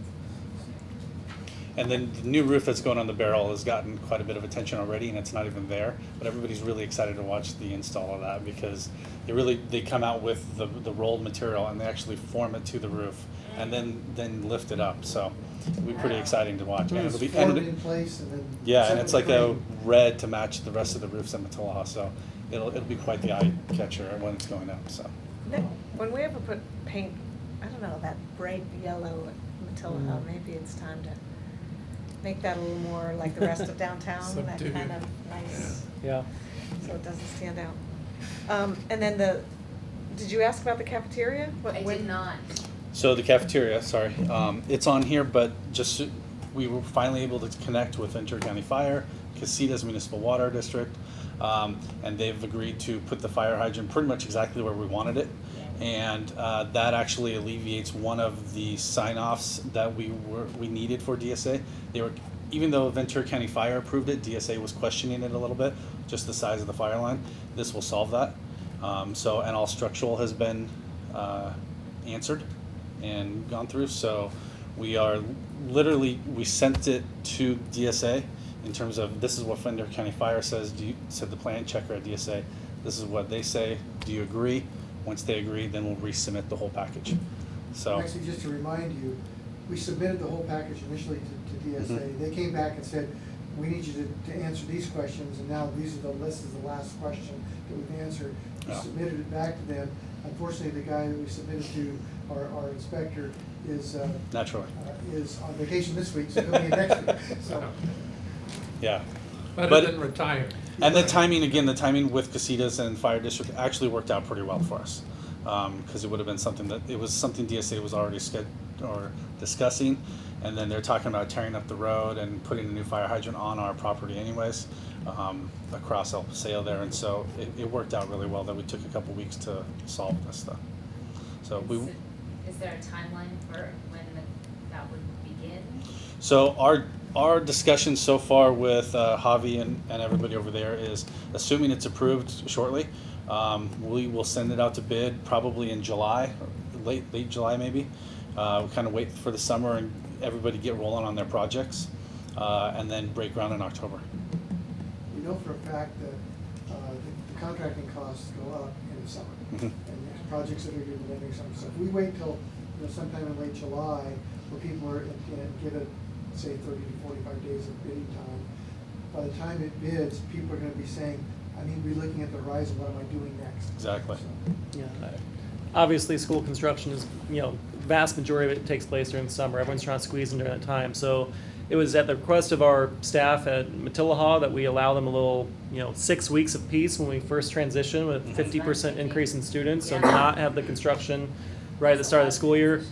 And then the new roof that's going on the barrel has gotten quite a bit of attention already, and it's not even there. But everybody's really excited to watch the install of that because they come out with the rolled material and they actually form it to the roof and then lift it up. So it'll be pretty exciting to watch. And It's it'll be formed in place and then. yeah, and it's like a frame. red to match the rest of the roofs at Matilaha. So it'll be quite the eye catcher when it's going up. So when we ever put paint, I don't know, that bright yellow Matilaha, maybe it's time to make that a little more like the rest of downtown, that Subdued. kind of nice, Yeah. so it doesn't stand out. And then did you ask about the cafeteria? I did not. So the cafeteria, sorry, it's on here, but just we were finally able to connect with Ventura County Fire, Casitas Municipal Water District, and they've agreed to put the fire hydrant pretty much exactly where we wanted it. And that actually alleviates one of the sign-offs that we needed for DSA. Even though Ventura County Fire approved it, DSA was questioning it a little bit, just the size of the fire line. This will solve that. And all structural has been answered and gone through. So we sent it to DSA in terms of this is what Ventura County Fire says. Said the plan checker at DSA. This is what they say. Do you agree? Once they agree, then we'll resubmit the whole package. So Actually, just to remind you, we submitted the whole package initially to DSA. They came back and said, we need you to answer these questions, and now this is the last question that we've answered. We submitted it back to them. Unfortunately, the guy that we submitted to, our inspector, is naturally is on vacation this week, so he'll be in next week. So, yeah. Better than retire. And the timing with Casitas and Fire District actually worked out pretty well for us. Because it would have been something DSA was already discussing, and then they're talking about tearing up the road and putting a new fire hydrant on our property anyways, across El Paseo there, and so it worked out really well that we took a couple weeks to solve this stuff. So Is there a timeline for when that would begin? So our discussion so far with Javi and everybody over there is, assuming it's approved shortly, we will send it out to bid probably in July, late July maybe. We'll kind of wait for the summer and everybody get rolling on their projects, and then break ground in October. we know for a fact that the contracting costs go up in the summer. Mhm. And there's projects that are due in the summer. So if we wait till sometime in late July, where people are give it, say, 30 to 45 days of bidding time, by the time it bids, people are going to be saying, I need to be looking at the horizon, what am I doing next? Exactly. So, Yeah. Obviously, school construction is, vast majority of it takes place during the summer. Everyone's trying to squeeze in during that time. So it was at the request of our staff at Matilaha that we allow them a little, 6 weeks of peace when we first transition with 50% increase in students. So not have the construction right at the start of the school year.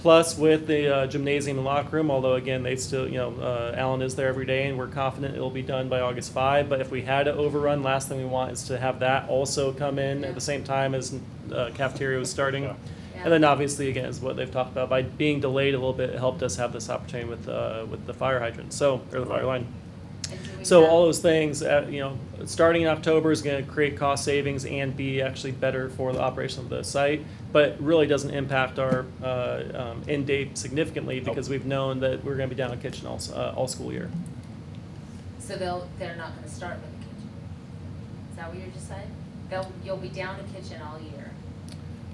Plus with the gymnasium and locker room, although again, they still, Alan is there every day and we're confident it will be done by August 5. But if we had to overrun, last thing we want is to have that also come in at the same time as cafeteria was starting. Yeah. And then obviously, again, is what they've talked about, by being delayed a little bit, it helped us have this opportunity with the fire hydrant, or the fire line. So all those things, starting in October is going to create cost savings and be actually better for the operation of the site, but really doesn't impact our end date significantly because we've known that we're going to be down a kitchen all school year. So they're not gonna start with the kitchen? Is that what you're just saying? You'll be down a kitchen all year?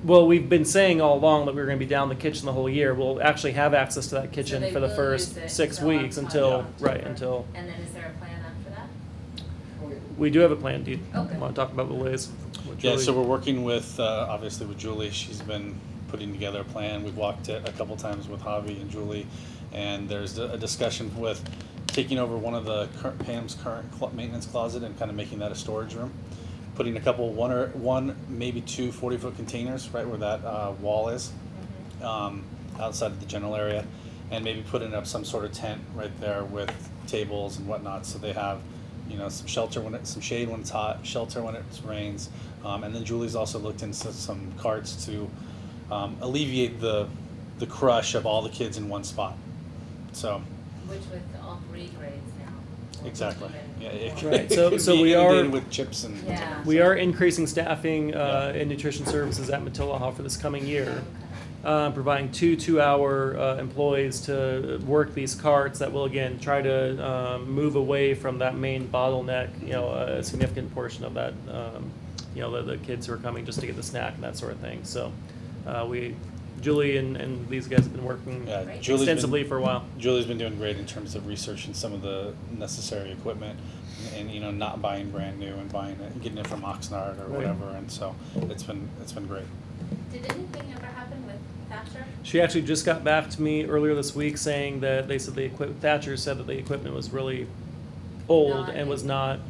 Well, we've been saying all along that we were going to be down the kitchen the whole year. We'll actually have access to that kitchen they for the will first use it 6 until weeks until. October. And then is there a plan after that? we do have a plan. Do you Okay. want to talk about the Liz? Yeah, so we're working with, obviously with Julie. She's been putting together a plan. We've walked it a couple times with Javi and Julie, and there's a discussion with taking over one of the Pam's current maintenance closet and kind of making that a storage room. Putting a couple, one, maybe two 40-foot containers right where that wall is, outside of the general area, and maybe putting up some sort of tent right there with tables and whatnot, so they have, some shelter some shade when it's hot, shelter when it rains, and then Julie's also looked into some carts to alleviate the crush of all the kids in one spot. So. Which with all 3 grades now. will Exactly. be even Yeah, it more. Right, it so- could so be we are- inundated with chips and. Yeah. We are increasing staffing Yeah. in nutrition services at Matilaha for this coming year, Okay. providing 2-hour employees to work these carts that will again try to move away from that main bottleneck. A significant portion of that. The kids who are coming just to get the snack and that sort of thing. So, Julie and these guys have been working Yeah, extensively for a while. Julie's been doing great in terms of researching some of the necessary equipment and not buying brand new and buying it, getting it from Oxnard or Right. whatever. And so it's been great. Did anything ever happen with Thatcher? She actually just got back to me earlier this week saying that they said Thatcher said that the equipment was really old and would not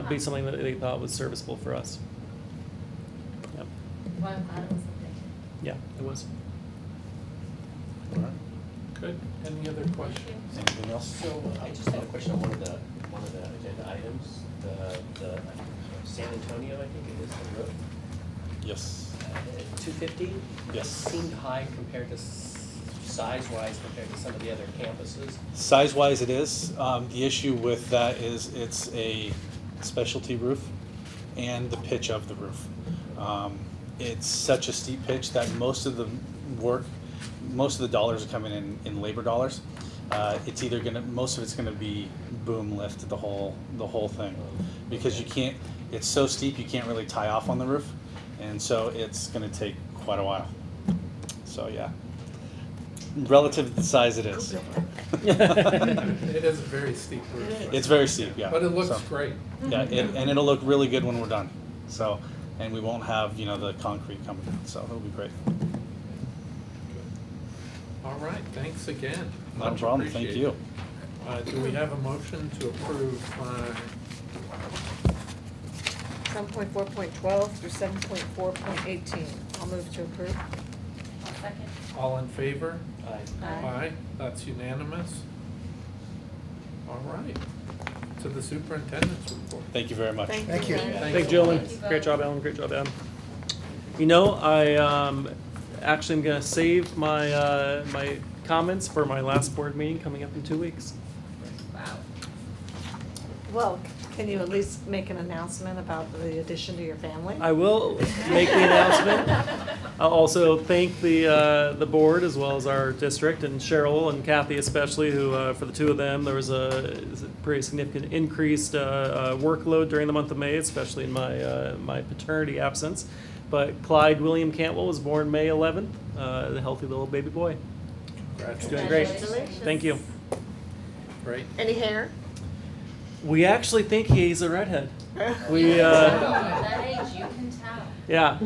be something that they thought was serviceable for us. Yep. Well, I'm glad it was something. Yeah, it was. All right. Good. Any other questions? Anything else? So I just had a question on one of the agenda items, the San Antonio, I think it is, the road. Yes. 250? Yes. Seemed high compared to size-wise compared to some of the other campuses. Size-wise, it is. The issue with that is it's a specialty roof and the pitch of the roof. It's such a steep pitch that most of the dollars are coming in labor dollars. It's either most of it's gonna be boom lift the whole thing, because you can't. It's so steep you can't really tie off on the roof, and so it's gonna take quite a while. So yeah, relative to the size it is. It is a very steep roof. It's very steep, yeah. But it looks So, great. Yeah, and it'll look really good when we're done. So, and we won't have the concrete coming down, so it'll be great. All right, thanks again. No Much problem. Thank you. appreciated. Do we have a motion to approve 7.4.12 through 7.4.18. I'll move to approve. I'll second. all in favor? Aye. Aye, that's unanimous. All right, to the superintendent's report. Thank you very much. Thank you. Thank you, gentlemen. Great job, Alan. Great job, Adam. I actually am going to save my my comments for my last board meeting coming up in 2 weeks. Wow. Well, can you at least make an announcement about the addition to your family? I will make the announcement. I'll also thank the board as well as our district and Cheryl and Kathy especially, who for the two of them there was a pretty significant increased workload during the month of May, especially in my paternity absence. But Clyde William Cantwell was born May 11th, the healthy little baby boy. He's doing great. Congratulations. Thank you. Great. Any hair? We actually think he's a redhead. We, At that age, you can tell. yeah,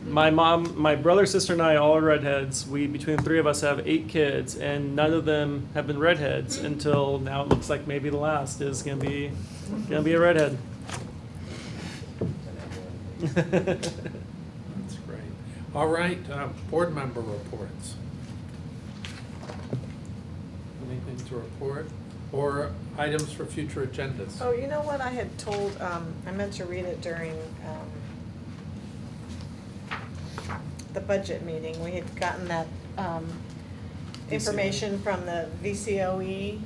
my mom, my brother, sister, and I all are redheads. We, between the three of us, have 8 kids, and none of them have been redheads until now. It looks like maybe the last is gonna be a redhead. That's great. All right, board member reports. Anything to report? Or items for future agendas? Oh, you know what I had told, I meant to read it during the budget meeting. We had gotten that information from the VCOE,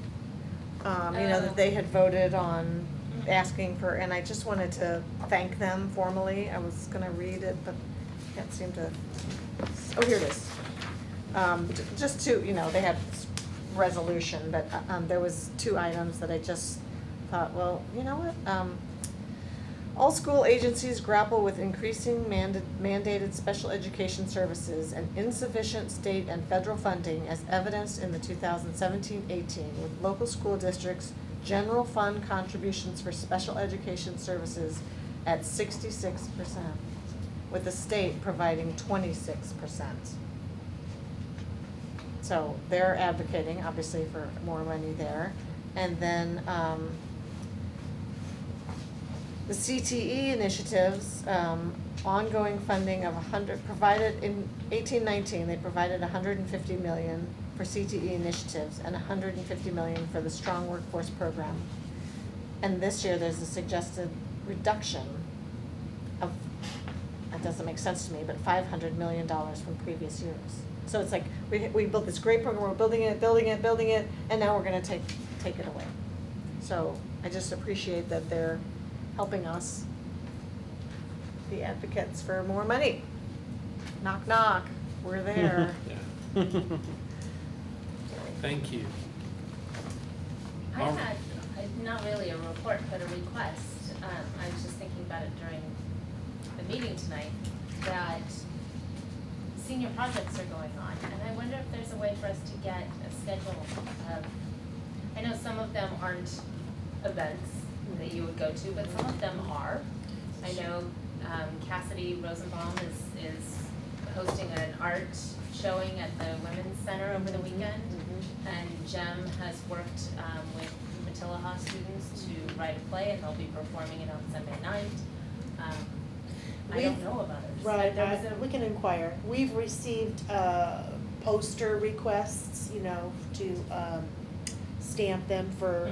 that they had voted on asking for, and I just wanted to thank them formally. I was gonna read it, but can't seem to, oh, here it is. Just to, they had resolution, but there was 2 items that I just thought, well, you know what? All school agencies grapple with increasing mandated special education services and insufficient state and federal funding as evidenced in the 2017-18, with local school districts' general fund contributions for special education services at 66%, with the state providing 26%. So they're advocating, obviously, for more money there. And then the CTE initiatives, ongoing funding of provided in 18-19, they provided $150 million for CTE initiatives and $150 million for the Strong Workforce Program. And this year, there's a suggested reduction of, that doesn't make sense to me, but $500 million from previous years. So it's like, we built this great program, we're building it, and now we're gonna take it away. So I just appreciate that they're helping us be advocates for more money. Knock, knock, we're there. Thank you. I had, not really a report, but a request. I was just thinking about it during the meeting tonight, that senior projects are going on, and I wonder if there's a way for us to get a schedule of, I know some of them aren't events that you would go to, but some of them are. I know Cassidy Rosenbaum is hosting an art showing at the Women's Center over the weekend, and Jem has worked with Matilaha students to write a play, and they'll be performing it on Sunday night. I don't know of others. Right, we can inquire. We've received poster requests, to stamp them for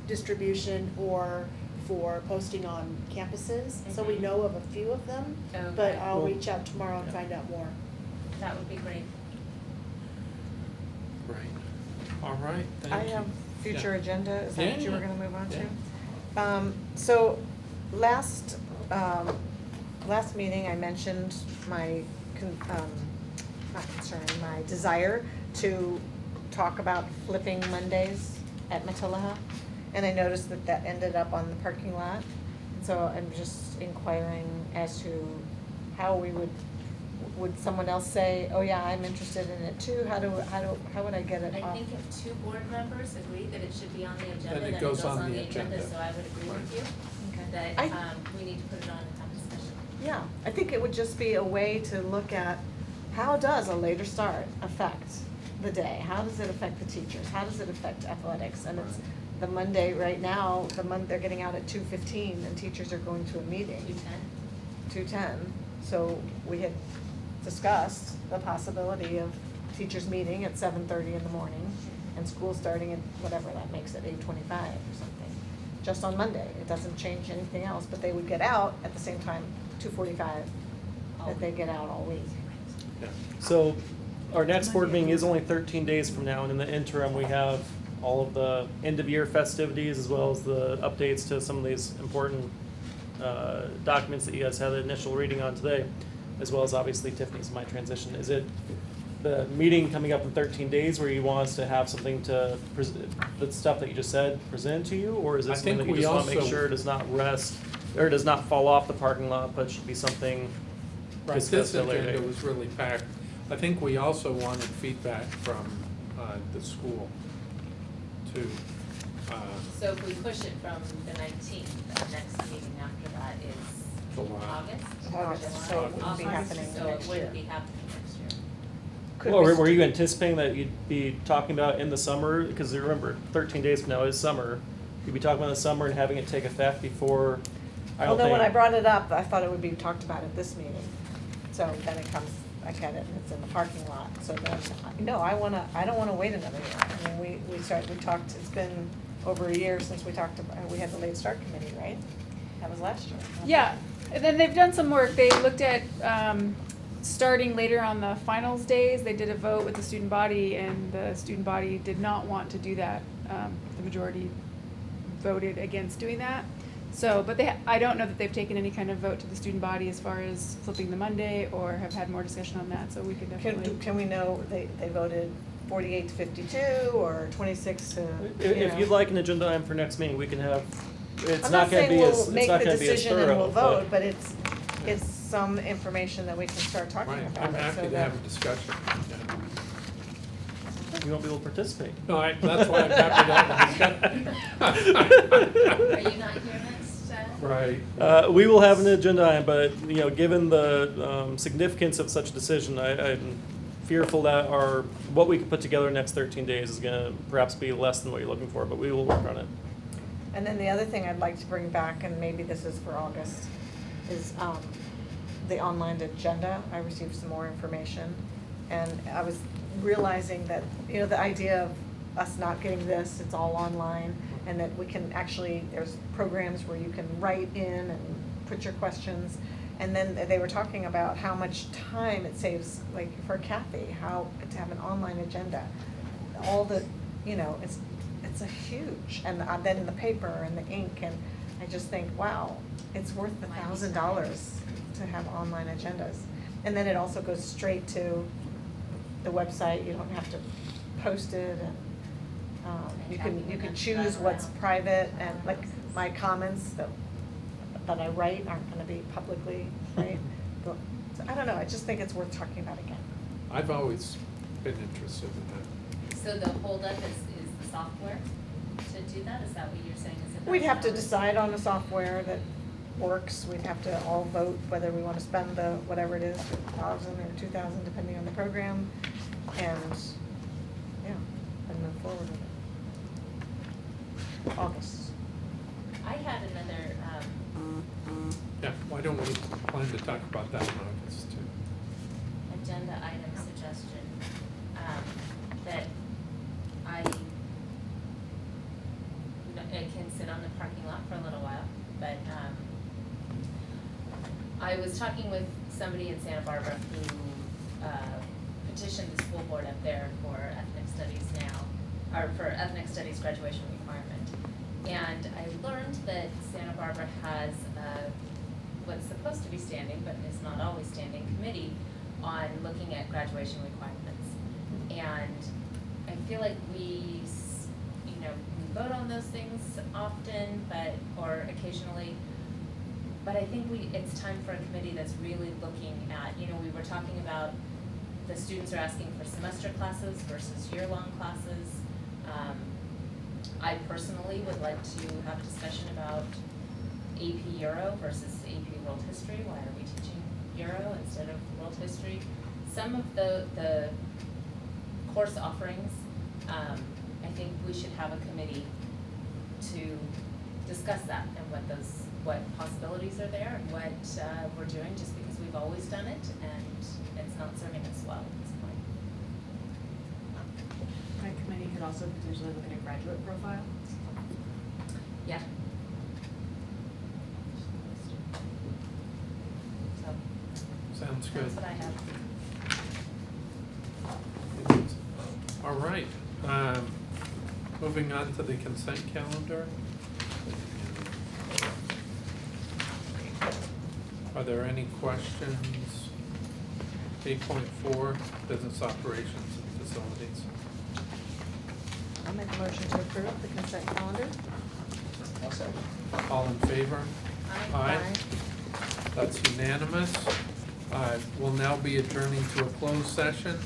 distribution or for posting on campuses. So we know of a few of them, but I'll reach out tomorrow and find out more. That would be great. Great. All right, thank you. I have future agenda, is that what you were Yeah. gonna move on to? So last meeting, I mentioned my my desire to talk about flipping Mondays at Matilaha. And I noticed that ended up on the parking lot. So I'm just inquiring as to how we would someone else say, oh yeah, I'm interested in it too? How would I get it I off? think if 2 board members agree that it should be on the agenda, Then it goes on the agenda. so I would agree with you that we need to put it on and have discussion. Yeah, I think it would just be a way to look at how does a later start affect the day? How does it affect the teachers? How does it affect athletics? And it's the Monday right now, they're getting out at 2:15 and teachers are going to a meeting. 2:10. So we had discussed the possibility of teachers meeting at 7:30 in the morning and school starting at whatever that makes it, 8:25 or something. Just on Monday. It doesn't change anything else, but they would get out at the same time, 2:45, that they get out all week. So our next board meeting is only 13 days from now, and in the interim, we have all of the end-of-year festivities as well as the updates to some of these important documents that you guys had the initial reading on today, as well as obviously Tiffany's My Transition. Is it the meeting coming up in 13 days where you want us to have something to, the stuff that you just said, present to you? Or is it something that you just want to make sure does not rest, or does not fall off the parking lot, but should be something Right, discussed this at a later agenda date? was really packed. I think we also wanted feedback from the school too. So if we push it from the 19th, the next meeting after that is July. August? August, so it wouldn't be happening So it next year. wouldn't be happening next year. Could Well, we were you anticipating that you'd be talking about in the summer? Because remember, 13 days from now is summer. You'd be talking about the summer and having it take effect before, I don't Well, then when I think. brought it up, I thought it would be talked about at this meeting. So then it comes, I get it, and it's in the parking lot. So then, no, I don't wanna wait another year. I mean, we talked, it's been over a year since we talked about, we had the late start committee, right? That was last year. Yeah, and then they've done some work. They looked at starting later on the finals days. They did a vote with the student body, and the student body did not want to do that. The majority voted against doing that. So, but I don't know that they've taken any kind of vote to the student body as far as flipping the Monday or have had more discussion on that, so we could definitely. Can we know, they voted 48 to 52 or 26 to, If you'd like an agenda item for next meeting, we can have, it's I'm not not gonna saying be we'll as, it's make not the gonna be as decision and we'll thorough, vote, but it's some information that we can start talking Right, about. I'm it, happy so to that- have a discussion. Yeah. you won't be able to participate. No, that's why I'm happy to have a discussion. Are you not here next? Right. We will have an agenda item, but, you know, given the significance of such a decision, I'm fearful that what we can put together next 13 days is gonna perhaps be less than what you're looking for, but we will work on it. And then the other thing I'd like to bring back, and maybe this is for August, is the online agenda. I received some more information, and I was realizing that, you know, the idea of us not getting this, it's all online, and that we can actually, there's programs where you can write in and put your questions. And then they were talking about how much time it saves, like for Kathy, how to have an online agenda. All the, you know, it's a huge, and then the paper and the ink, and I just think, wow, it's worth the $1,000 to have online agendas. And then it also goes straight to the website, you don't have to post it, and you can choose what's private, and like my comments that I write aren't gonna be publicly, right? So I don't know, I just think it's worth talking about again. I've always been interested in that. So the holdup is the software to do that? Is that what you're saying? Is it We'd have to $1,000? decide on a software that works, we'd have to all vote whether we wanna spend the, whatever it is, 1,000 or 2,000, depending on the program, and, yeah, and move forward with it. August. I had another, Yeah, why don't we plan to talk about that in August too? agenda item suggestion, that it can sit on the parking lot for a little while, but, I was talking with somebody in Santa Barbara who, petitioned the school board up there for ethnic studies now, or for ethnic studies graduation requirement. And I learned that Santa Barbara has what's supposed to be standing, but is not always standing, committee on looking at graduation requirements. And I feel like we vote on those things often, or occasionally, but I think it's time for a committee that's really looking at, we were talking about the students are asking for semester classes versus year-long classes. I personally would like to have a discussion about AP Euro versus AP World History. Why are we teaching Euro instead of World History? Some of the course offerings, I think we should have a committee to discuss that and what possibilities are there and what we're doing just because we've always done it and it's not serving us well at this point. My committee could also potentially look at a graduate profile. Yeah. So, Sounds good. that's what I have. All right, moving on to the consent calendar. Are there any questions? 8.4, business operations and facilities. I'll make a motion to approve the consent calendar. All in favor? Aye. That's unanimous. We'll now be adjourning to a closed session.